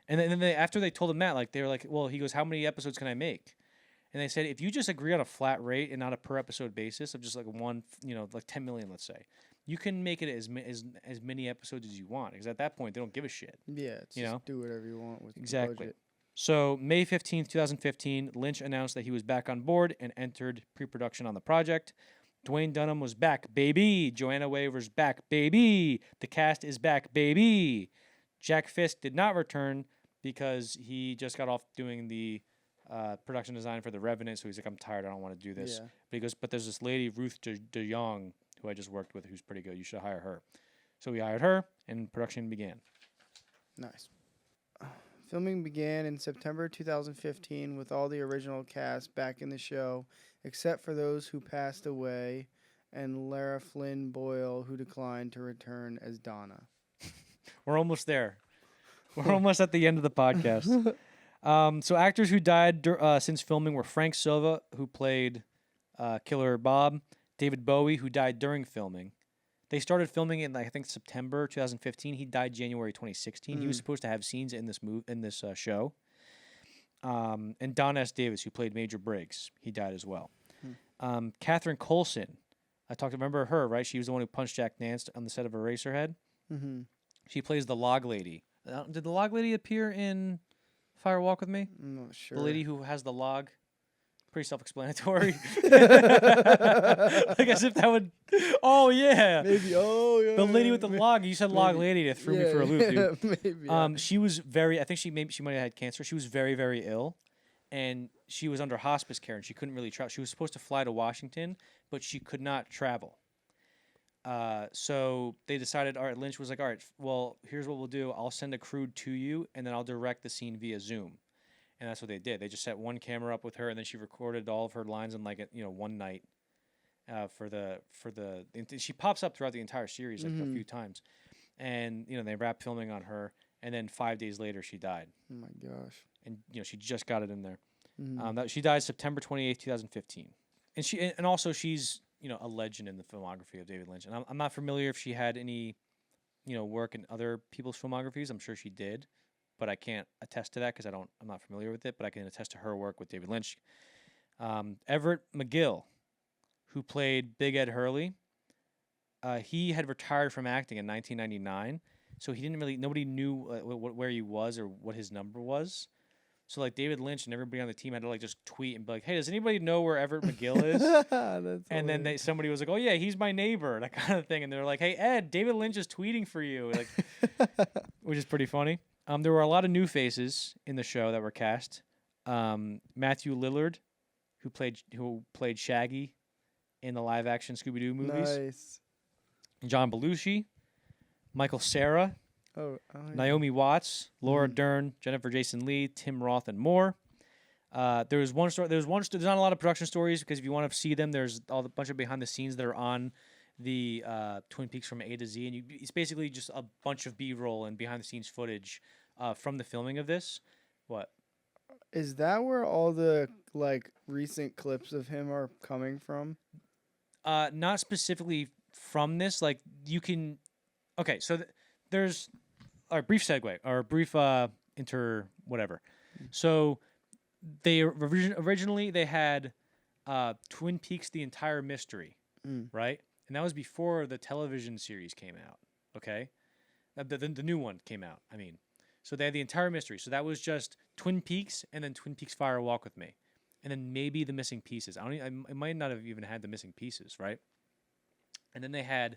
[SPEAKER 1] and then after they told him that, like they were like, well, he goes, how many episodes can I make? And they said, if you just agree on a flat rate and not a per episode basis of just like like 10 million, let's say, you can make it as many episodes as you want, because at that point they don't give a shit.
[SPEAKER 3] Yeah. Just do whatever you want with the budget.
[SPEAKER 1] So, May 15th, 2015, Lynch announced that he was back on board and entered pre-production on the project. Dwayne Dunham was back, baby. Joanna Waver's back, baby. The cast is back, baby. Jack Fisk did not return because he just got off doing the production design for The Revenant, so he's like, I'm tired, I don't want to do this.
[SPEAKER 3] Yeah.
[SPEAKER 1] But he goes, but there's this lady, Ruth de Jong, who I just worked with, who's pretty good. You should hire her. So we hired her, and production began.
[SPEAKER 3] Nice. Filming began in September 2015 with all the original cast back in the show, except for those who passed away, and Lara Flynn Boyle, who declined to return as Donna.
[SPEAKER 1] We're almost there. We're almost at the end of the podcast. So actors who died since filming were Frank Silva, who played Killer Bob, David Bowie, who died during filming. They started filming in, I think, September 2015. He died January 2016. He was supposed to have scenes in this show. And Don S. Davis, who played Major Briggs, he died as well. Catherine Coulson, remember her, right? She was the one who punched Jack Nance on the set of Eraserhead. Mm-hmm. She plays the log lady. Did the log lady appear in Fire Walk with Me?
[SPEAKER 3] I'm not sure.
[SPEAKER 1] The lady who has the log. Pretty self-explanatory. I guess if that would... Oh, yeah.
[SPEAKER 3] Maybe. Oh, yeah.
[SPEAKER 1] The lady with the log. You said log lady to throw me for a loop, dude.
[SPEAKER 3] Maybe. Yeah.
[SPEAKER 1] She was very... I think she might have had cancer. She was very, very ill. And she was under hospice care, and she couldn't really travel. She was supposed to fly to Washington, but she could not travel. So they decided, all right, Lynch was like, all right, well, here's what we'll do. I'll send a crew to you, and then I'll direct the scene via Zoom. And that's what they did. They just set one camera up with her, and then she recorded all of her lines in like one night. She pops up throughout the entire series like a few times, and they wrapped filming on her, and then 5 days later she died.
[SPEAKER 3] Oh my gosh!
[SPEAKER 1] And she just got it in there. She died September 28th, 2015, and also she's a legend in the filmography of David Lynch. And I'm not familiar if she had any work in other people's filmographies. I'm sure she did. But I can't attest to that because I'm not familiar with it. But I can attest to her work with David Lynch. Everett McGill, who played Big Ed Hurley, he had retired from acting in 1999, so nobody knew where he was or what his number was. So like David Lynch and everybody on the team had to like just tweet and be like, "Hey, does anybody know where Everett McGill is?" And then somebody was like, "Oh yeah, he's my neighbor," that kind of thing. And they're like, "Hey Ed, David Lynch is tweeting for you," like, which is pretty funny. There were a lot of new faces in the show that were cast. Matthew Lillard, who played Shaggy in the live-action Scooby-Doo movies.
[SPEAKER 3] Nice.
[SPEAKER 1] John Belushi, Michael Cera, Naomi Watts, Laura Dern, Jennifer Jason Leigh, Tim Roth, and more. There's not a lot of production stories because if you want to see them, there's a bunch of behind the scenes that are on the Twin Peaks from A to Z, and it's basically just a bunch of B-roll and behind the scenes footage from the filming of this. What?
[SPEAKER 3] Is that where all the like recent clips of him are coming from?
[SPEAKER 1] Not specifically from this. Like you can. Okay, so there's a brief segue or a brief whatever. So they originally they had Twin Peaks: The Entire Mystery, right? And that was before the television series came out. Okay, the new one came out. I mean, so they had The Entire Mystery. So that was just Twin Peaks and then Twin Peaks: Fire Walk with Me, and then maybe the missing pieces. I might not have even had the missing pieces, right? And then they had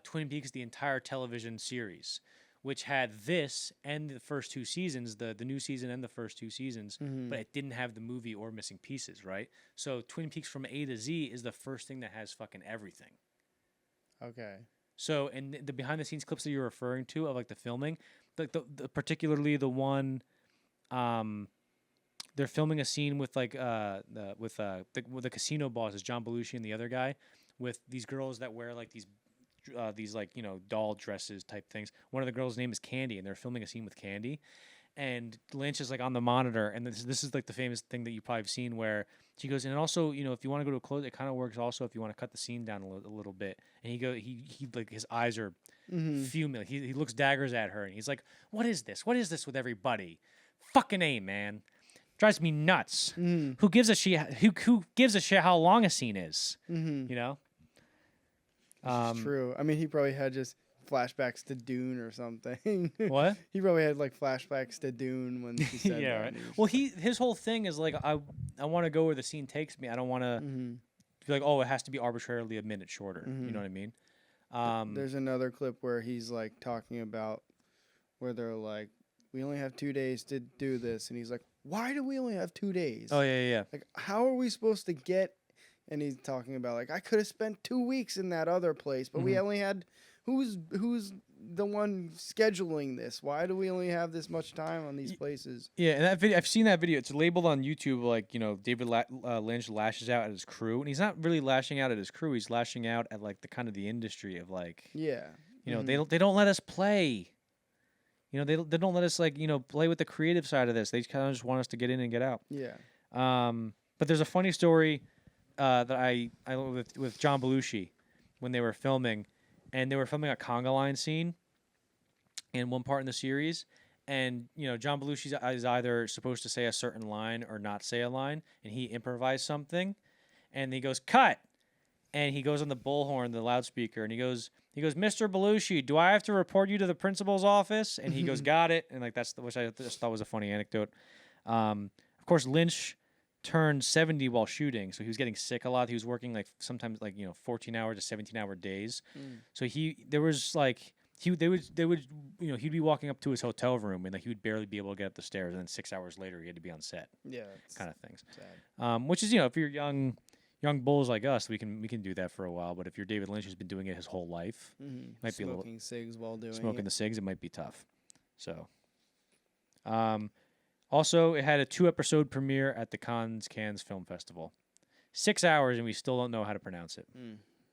[SPEAKER 1] Twin Peaks: The Entire Television Series, which had this and the first two seasons, the new season and the first two seasons, but it didn't have the movie or missing pieces, right? So Twin Peaks from A to Z is the first thing that has fucking everything.
[SPEAKER 3] Okay.
[SPEAKER 1] So, and the behind the scenes clips that you're referring to of like the filming, like the particularly the one, they're filming a scene with like with the casino bosses, John Belushi and the other guy, with these girls that wear like these like doll dresses type things. One of the girls' name is Candy, and they're filming a scene with Candy. And Lynch is like on the monitor, and this is like the famous thing that you probably have seen where she goes, and also if you want to go to a close, it kind of works also if you want to cut the scene down a little bit. And he like his eyes are fuming. Like, he looks daggers at her, and he's like, "What is this? What is this with everybody? Fucking A, man, drives me nuts. Who gives a shit? Who gives a shit how long a scene is? You know."
[SPEAKER 3] It's true. I mean, he probably had just flashbacks to Dune or something.
[SPEAKER 1] What?
[SPEAKER 3] He probably had like flashbacks to Dune when he said
[SPEAKER 1] yeah,
[SPEAKER 3] that.
[SPEAKER 1] right. Well, his whole thing is like I want to go where the scene takes me. I don't want to be like, oh, it has to be arbitrarily a minute shorter. You know what I mean?
[SPEAKER 3] There's another clip where he's like talking about where they're like, we only have 2 days to do this, and he's like, why do we only have 2 days?
[SPEAKER 1] Oh yeah.
[SPEAKER 3] Like, how are we supposed to get? And he's talking about like, I could have spent 2 weeks in that other place, but we only had. Who's the one scheduling this? Why do we only have this much time on these places?
[SPEAKER 1] Yeah, and that video, I've seen that video. It's labeled on YouTube like David Lynch lashes out at his crew, and he's not really lashing out at his crew. He's lashing out at like the kind of the industry of like they don't let us play. They don't let us like play with the creative side of this. They kind of just want us to get in and get out.
[SPEAKER 3] Yeah.
[SPEAKER 1] But there's a funny story that I with John Belushi when they were filming. And they were filming a conga line scene in one part in the series. And, John Belushi is either supposed to say a certain line or not say a line. And he improvised something. And he goes, cut. And he goes on the bullhorn, the loudspeaker. And he goes, Mr. Belushi, do I have to report you to the principal's office? And he goes, got it. And like which I just thought was a funny anecdote. Of course, Lynch turned 70 while shooting, so he was getting sick a lot. He was working like sometimes like 14-hour to 17-hour days. So he'd be walking up to his hotel room and like he would barely be able to get up the stairs, and then 6 hours later he had to be on set. Yeah, kind of things. Sad. Which is if you're young bulls like us, we can do that for a while. But if you're David Lynch, who's been doing it his whole life, might be a little
[SPEAKER 3] smoking cigs while doing
[SPEAKER 1] the cigs. It might be tough. So, also, it had a 2-episode premiere at the Cannes Film Festival. 6 hours, and we still don't know how to pronounce it.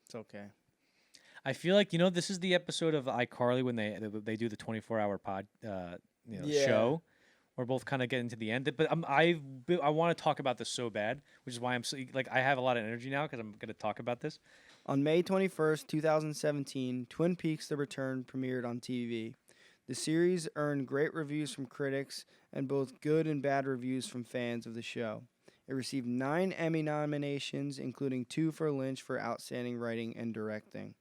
[SPEAKER 3] It's okay.
[SPEAKER 1] I feel like this is the episode of iCarly when they do the 24-hour show. We're both kind of getting to the end, but I want to talk about this so bad, which is why I'm so, like I have a lot of energy now because I'm going to talk about this.
[SPEAKER 3] On May 21st, 2017, Twin Peaks: The Return premiered on TV. The series earned great reviews from critics and both good and bad reviews from fans of the show. It received 9 Emmy nominations, including 2 for Lynch for outstanding writing and directing.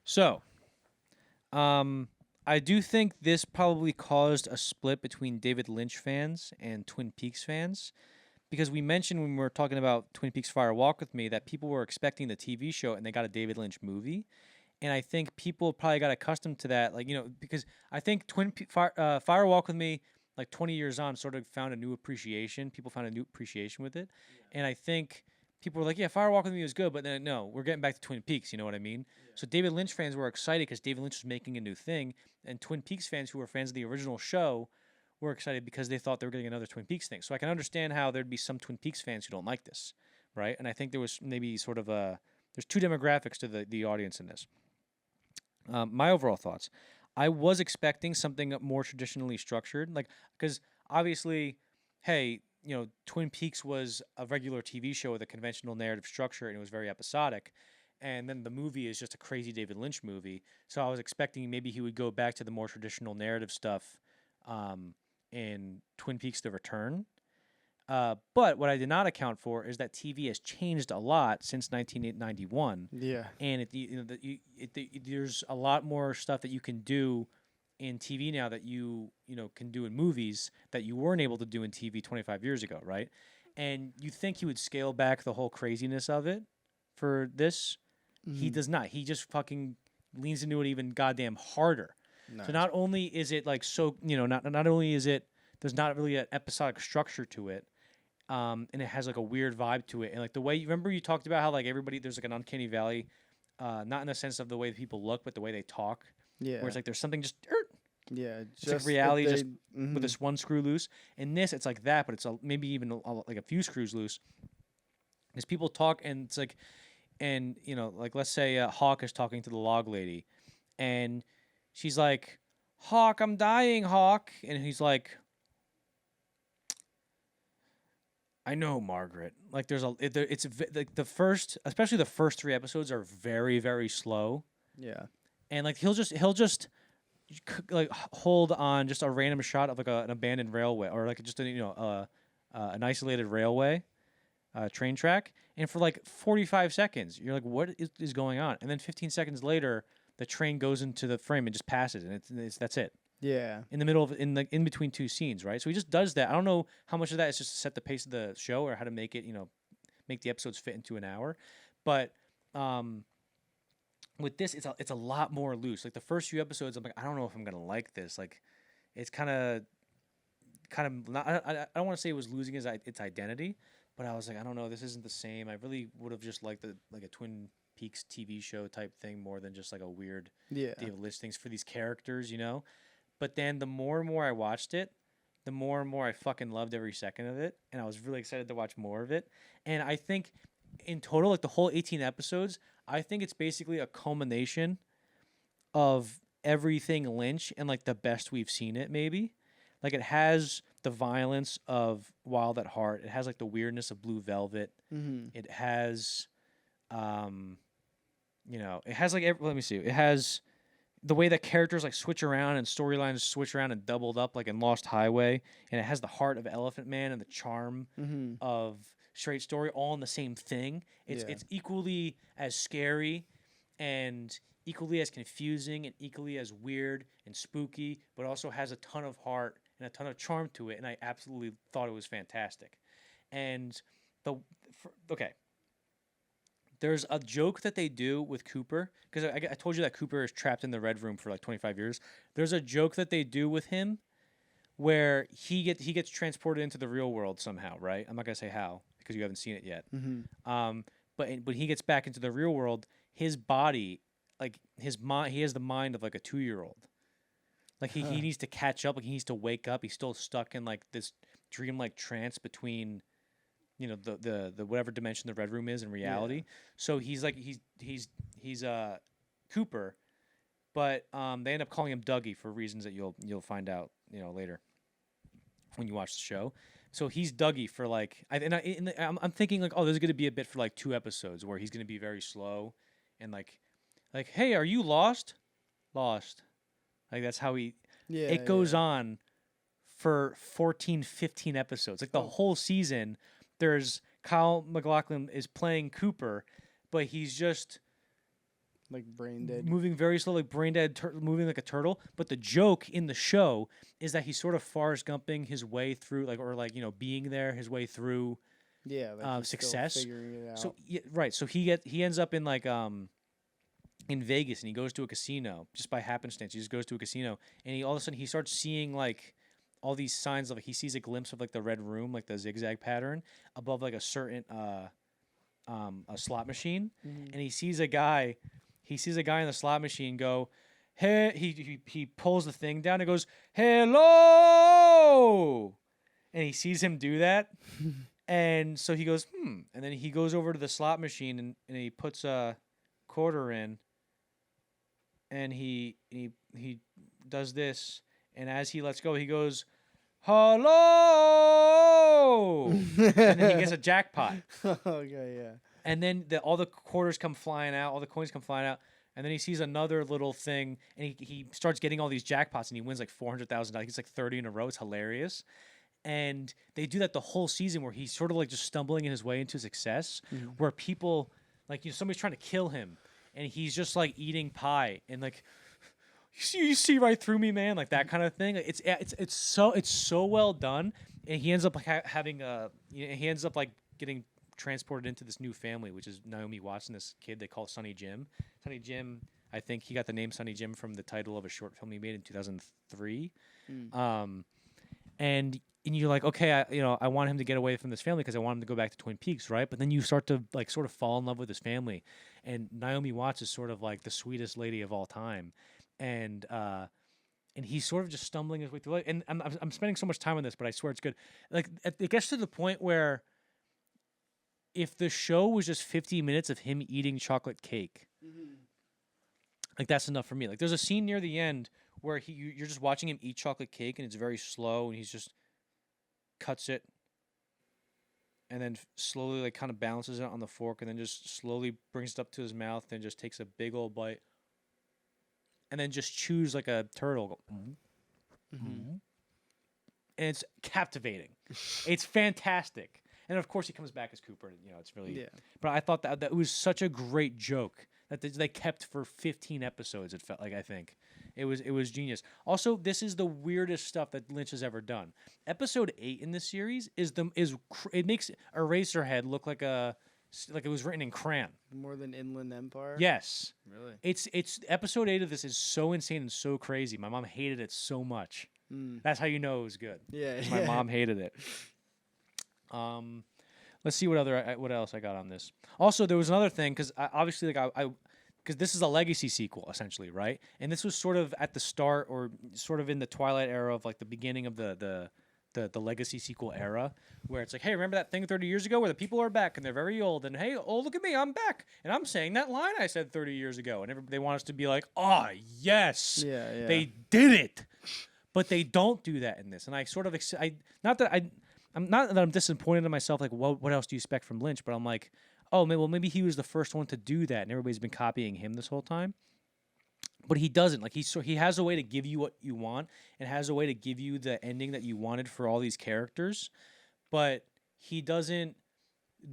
[SPEAKER 1] So, I do think this probably caused a split between David Lynch fans and Twin Peaks fans, because we mentioned when we were talking about Twin Peaks Fire Walk with Me that people were expecting the TV show and they got a David Lynch movie. And I think people probably got accustomed to that, because I think Fire Walk with Me, like 20 years on, sort of found a new appreciation. People found a new appreciation with it. Yeah. And I think people were like, yeah, Fire Walk with Me was good, but then, no, we're getting back to Twin Peaks, you know what I mean? Yeah. So David Lynch fans were excited because David Lynch was making a new thing, and Twin Peaks fans who were fans of the original show were excited because they thought they were getting another Twin Peaks thing. So I can understand how there'd be some Twin Peaks fans who don't like this, right? And I think there was maybe sort of there's 2 demographics to the audience in this. My overall thoughts. I was expecting something more traditionally structured, because obviously, hey, Twin Peaks was a regular TV show with a conventional narrative structure, and it was very episodic. And then the movie is just a crazy David Lynch movie. So I was expecting maybe he would go back to the more traditional narrative stuff in Twin Peaks: The Return. But what I did not account for is that TV has changed a lot since 1991. Yeah, and there's a lot more stuff that you can do in TV now that you can do in movies that you weren't able to do in TV 25 years ago, right? And you think he would scale back the whole craziness of it for this? Mm-hmm. He does not. He just fucking leans into it even goddamn harder. Nice. So not only is it not only is it there's not really an episodic structure to it. And it has like a weird vibe to it, and like the way remember you talked about how like everybody there's like an uncanny valley not in the sense of the way people look, but the way they talk.
[SPEAKER 3] Yeah.
[SPEAKER 1] Where it's like there's something just
[SPEAKER 3] Yeah.
[SPEAKER 1] it's like reality just with this one screw loose. In this, it's like that, but it's maybe even like a few screws loose. Because people talk and it's like, and like let's say Hawk is talking to the log lady, and she's like, "Hawk, I'm dying, Hawk," and he's like, "I know, Margaret." Like it's like the first, especially the first 3 episodes are very, very slow.
[SPEAKER 3] Yeah.
[SPEAKER 1] And like he'll just like hold on just a random shot of like an abandoned railway or like just an isolated railway train track, and for like 45 seconds you're like, what is going on? And then 15 seconds later the train goes into the frame and just passes, and it's that's it.
[SPEAKER 3] Yeah.
[SPEAKER 1] In the middle of in between 2 scenes, right? So he just does that. I don't know how much of that is just to set the pace of the show or how to make it make the episodes fit into an hour, but with this, it's a lot more loose. Like the first few episodes, I'm like, I don't know if I'm gonna like this. Like, it's kind of not. I don't want to say it was losing its identity, but I was like, I don't know, this isn't the same. I really would have just liked like a Twin Peaks TV show type thing more than just like a weird David Lynch things for these characters, But then the more and more I watched it, the more and more I fucking loved every second of it, and I was really excited to watch more of it. And I think in total, like the whole 18 episodes, I think it's basically a culmination of everything Lynch and like the best we've seen it, maybe. Like it has the violence of Wild at Heart. It has like the weirdness of Blue Velvet.
[SPEAKER 3] Mm-hmm.
[SPEAKER 1] It has, it has like, let me see. It has the way that characters like switch around and storylines switch around and doubled up like in Lost Highway. And it has the heart of Elephant Man and the charm of Straight Story all in the same thing. It's equally as scary and equally as confusing and equally as weird and spooky, but also has a ton of heart and a ton of charm to it. And I absolutely thought it was fantastic. And there's a joke that they do with Cooper, because I told you that Cooper is trapped in the Red Room for like 25 years. There's a joke that they do with him where he gets transported into the real world somehow, right? I'm not gonna say how because you haven't seen it yet.
[SPEAKER 3] Mm-hmm.
[SPEAKER 1] But when he gets back into the real world, his body, like his mind, he has the mind of like a 2-year-old. Like he needs to catch up. Like he needs to wake up. He's still stuck in like this dreamlike trance between, the whatever dimension the Red Room is in reality. Yeah. So he's like he's Cooper, but they end up calling him Dougie for reasons that you'll find out later when you watch the show. So he's Dougie for like, I'm thinking like, oh, there's gonna be a bit for like 2 episodes where he's gonna be very slow, and like, hey, are you lost? Lost. Like that's how he. Yeah. It goes on for 14, 15 episodes. Like the whole season, there's Kyle MacLachlan is playing Cooper, but he's just
[SPEAKER 3] like brain dead,
[SPEAKER 1] moving very slow, like brain dead, moving like a turtle. But the joke in the show is that he's sort of Forrest Gumping his way through, like, or like being there his way through,
[SPEAKER 3] like
[SPEAKER 1] success.
[SPEAKER 3] Still figuring it out.
[SPEAKER 1] So right, so he ends up in like in Vegas, and he goes to a casino just by happenstance. He just goes to a casino, and all of a sudden he starts seeing like all these signs of, like, he sees a glimpse of like the Red Room, like the zigzag pattern above like a certain a slot machine, and he sees a guy. He sees a guy in the slot machine go, hey, he pulls the thing down and goes, hello, and he sees him do that, and so he goes, and then he goes over to the slot machine and he puts a quarter in, and he does this, and as he lets go, he goes, hello, and then he gets a jackpot.
[SPEAKER 3] Okay, yeah.
[SPEAKER 1] And then all the quarters come flying out, all the coins come flying out, and then he sees another little thing, and he starts getting all these jackpots, and he wins like $400,000. He's like 30 in a row. It's hilarious. And they do that the whole season, where he's sort of like just stumbling in his way into success, where people, like, somebody's trying to kill him, and he's just like eating pie, and like, you see right through me, man, like that kind of thing. It's so well done, and he ends up like he ends up like getting transported into this new family, which is Naomi Watts and this kid they call Sonny Jim. Sonny Jim, I think he got the name Sonny Jim from the title of a short film he made in 2003. And and you're like, okay, I want him to get away from this family because I want him to go back to Twin Peaks, right? But then you start to like sort of fall in love with his family, and Naomi Watts is sort of like the sweetest lady of all time, and he's sort of just stumbling his way through it. And I'm spending so much time on this, but I swear it's good. Like it gets to the point where if the show was just 50 minutes of him eating chocolate cake, like that's enough for me. Like there's a scene near the end where you're just watching him eat chocolate cake, and it's very slow, and he's just cuts it and then slowly like kind of balances it on the fork, and then just slowly brings it up to his mouth and just takes a big old bite, and then just chews like a turtle. And it's captivating. It's fantastic. And of course he comes back as Cooper. You know, it's really. Yeah. But I thought that was such a great joke that they kept for 15 episodes. It felt like, I think it was genius. Also, this is the weirdest stuff that Lynch has ever done. Episode 8 in this series it makes Eraserhead look like it was written in crayon.
[SPEAKER 3] More than Inland Empire?
[SPEAKER 1] Yes.
[SPEAKER 3] Really?
[SPEAKER 1] It's episode 8 of this is so insane and so crazy. My mom hated it so much. That's how you know it was good.
[SPEAKER 3] Yeah.
[SPEAKER 1] My mom hated it. Let's see what else I got on this. Also, there was another thing because obviously, like because this is a legacy sequel essentially, right? And this was sort of at the start or sort of in the twilight era of like the beginning of the legacy sequel era, where it's like, hey, remember that thing 30 years ago where the people are back and they're very old, and hey, oh look at me, I'm back and I'm saying that line I said 30 years ago, and they want us to be like, oh yes,
[SPEAKER 3] yeah,
[SPEAKER 1] they did it, but they don't do that in this, and I sort of I'm not that I'm disappointed in myself. Like, what else do you expect from Lynch? But I'm like, oh, maybe he was the first one to do that, and everybody's been copying him this whole time. But he doesn't. Like, he has a way to give you what you want, and has a way to give you the ending that you wanted for all these characters. But he doesn't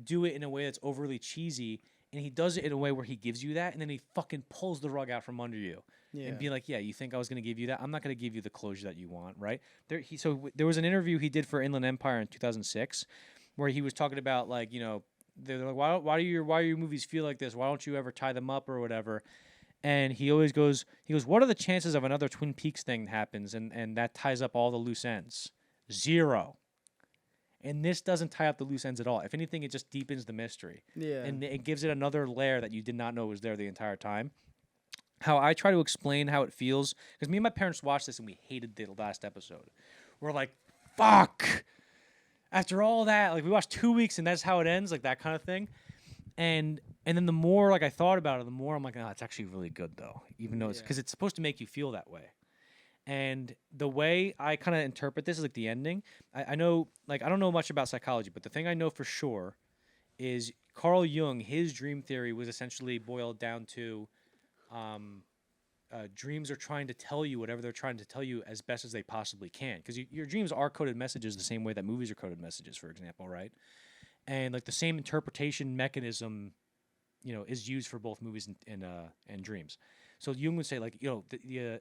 [SPEAKER 1] do it in a way that's overly cheesy, and he does it in a way where he gives you that, and then he fucking pulls the rug out from under you. Yeah. And be like, yeah, you think I was going to give you that? I'm not going to give you the closure that you want, right? There was an interview he did for Inland Empire in 2006 where he was talking about, like, you know, they're like, why do your movies feel like this? Why don't you ever tie them up or whatever? And he always goes, what are the chances of another Twin Peaks thing happens and that ties up all the loose ends? 0. And this doesn't tie up the loose ends at all. If anything, it just deepens the mystery. Yeah. And it gives it another layer that you did not know was there the entire time. How I try to explain how it feels, because me and my parents watched this and we hated the last episode. We're like, fuck! After all that, like we watched 2 weeks and that's how it ends, like that kind of thing. And then the more like I thought about it, the more I'm like, oh, it's actually really good though. Even though because it's supposed to make you feel that way. And the way I kind of interpret this is like the ending. I know, like I don't know much about psychology, but the thing I know for sure is Carl Jung, his dream theory was essentially boiled down to dreams are trying to tell you whatever they're trying to tell you as best as they possibly can, because your dreams are coded messages the same way that movies are coded messages, for example, right? And like the same interpretation mechanism, you know, is used for both movies and dreams. So Jung would say, like, you know,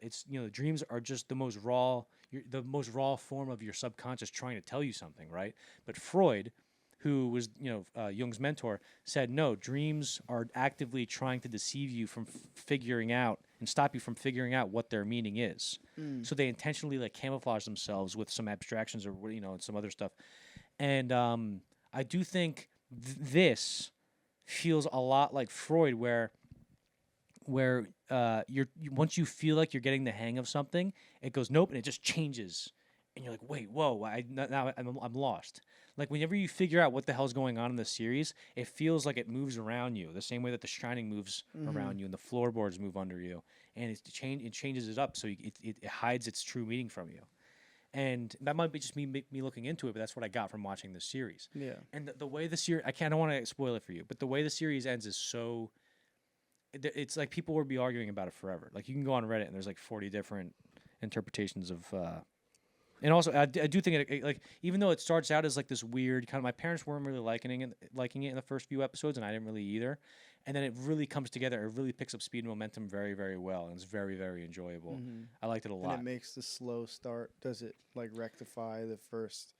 [SPEAKER 1] it's, you know, dreams are just the most raw form of your subconscious trying to tell you something, right? But Freud, who was, you know, Jung's mentor, said, no, dreams are actively trying to deceive you from figuring out and stop you from figuring out what their meaning is. So they intentionally like camouflage themselves with some abstractions or, you know, and some other stuff. And I do think this feels a lot like Freud, where once you feel like you're getting the hang of something, it goes nope, and it just changes, and you're like, wait, whoa, now I'm lost. Like whenever you figure out what the hell's going on in the series, it feels like it moves around you the same way that The Shining moves around you and the floorboards move under you, and it changes it up so it hides its true meaning from you. And that might be just me looking into it, but that's what I got from watching this series. Yeah. And the way the series, I don't want to spoil it for you, but the way the series ends is so, it's like people would be arguing about it forever. Like you can go on Reddit and there's like 40 different interpretations of, and also I do think it like, even though it starts out as like this weird kind of, my parents weren't really liking it in the first few episodes, and I didn't really either. And then it really comes together. It really picks up speed and momentum very, very well, and it's very, very enjoyable. I liked it a lot.
[SPEAKER 3] And it makes the slow start. Does it like rectify the first?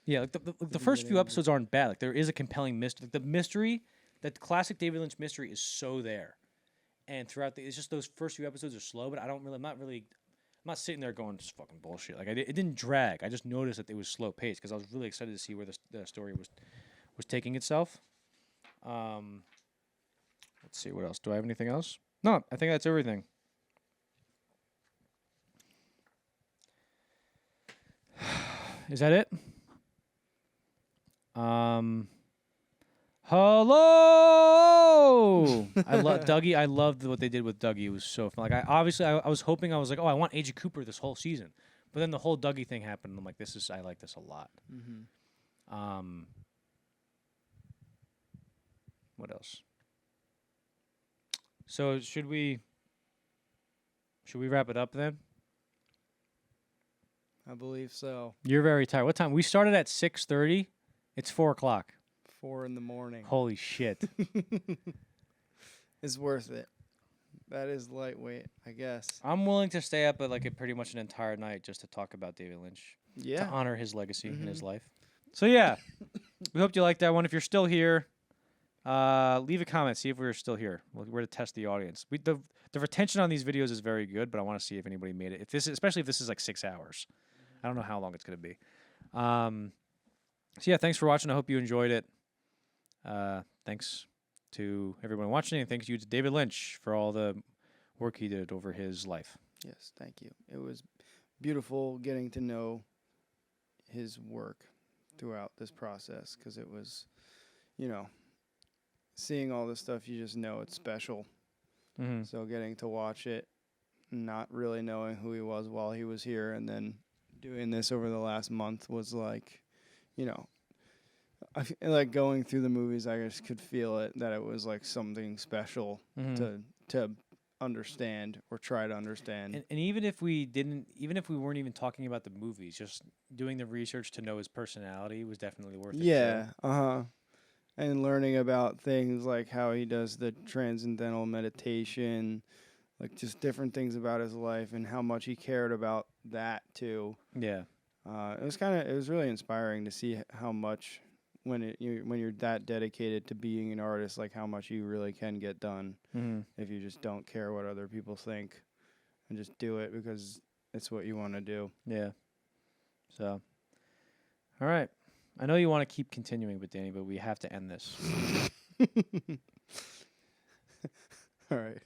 [SPEAKER 1] Yeah, like the first few episodes aren't bad. Like there is a compelling mystery. Like, the mystery, that classic David Lynch mystery, is so there. And throughout it's just those first few episodes are slow. But I'm not really not sitting there going, "Just fucking bullshit." Like it didn't drag. I just noticed that it was slow paced because I was really excited to see where the story was taking itself. Let's see what else. Do I have anything else? No, I think that's everything. Is that it? Hello. I love Dougie. I loved what they did with Dougie. It was so fun. Like I was hoping, I was like, oh, I want Agent Cooper this whole season, but then the whole Dougie thing happened. And I'm like, I like this a lot.
[SPEAKER 3] Mm-hmm.
[SPEAKER 1] What else? So should we wrap it up then?
[SPEAKER 3] I believe so.
[SPEAKER 1] You're very tired. What time? We started at 6:30. It's 4:00.
[SPEAKER 3] 4 in the morning.
[SPEAKER 1] Holy shit.
[SPEAKER 3] It's worth it. That is lightweight, I guess.
[SPEAKER 1] I'm willing to stay up at pretty much an entire night just to talk about David Lynch.
[SPEAKER 3] Yeah.
[SPEAKER 1] To honor his legacy in his life. So yeah, we hope you liked that one. If you're still here, leave a comment. See if we're still here. We're to test the audience. The retention on these videos is very good, but I want to see if anybody made it. Especially if this is like 6 hours. I don't know how long it's going to be. So yeah, thanks for watching. I hope you enjoyed it. Thanks to everyone watching, and thanks you to David Lynch for all the work he did over his life.
[SPEAKER 3] Yes, thank you. It was beautiful getting to know his work throughout this process, because it was, seeing all this stuff, you just know it's special.
[SPEAKER 1] Mm-hmm.
[SPEAKER 3] So getting to watch it, not really knowing who he was while he was here, and then doing this over the last month was like, I feel like going through the movies, I just could feel it, that it was like something special to understand or try to understand.
[SPEAKER 1] And even if we weren't even talking about the movies, just doing the research to know his personality was definitely worth it.
[SPEAKER 3] Yeah, and learning about things like how he does the transcendental meditation, like just different things about his life and how much he cared about that too.
[SPEAKER 1] Yeah.
[SPEAKER 3] It was really inspiring to see how much when you're that dedicated to being an artist, like how much you really can get done if you just don't care what other people think and just do it because it's what you want to do.
[SPEAKER 1] Yeah. So, all right. I know you want to keep continuing with Danny, but we have to end this.
[SPEAKER 3] All right.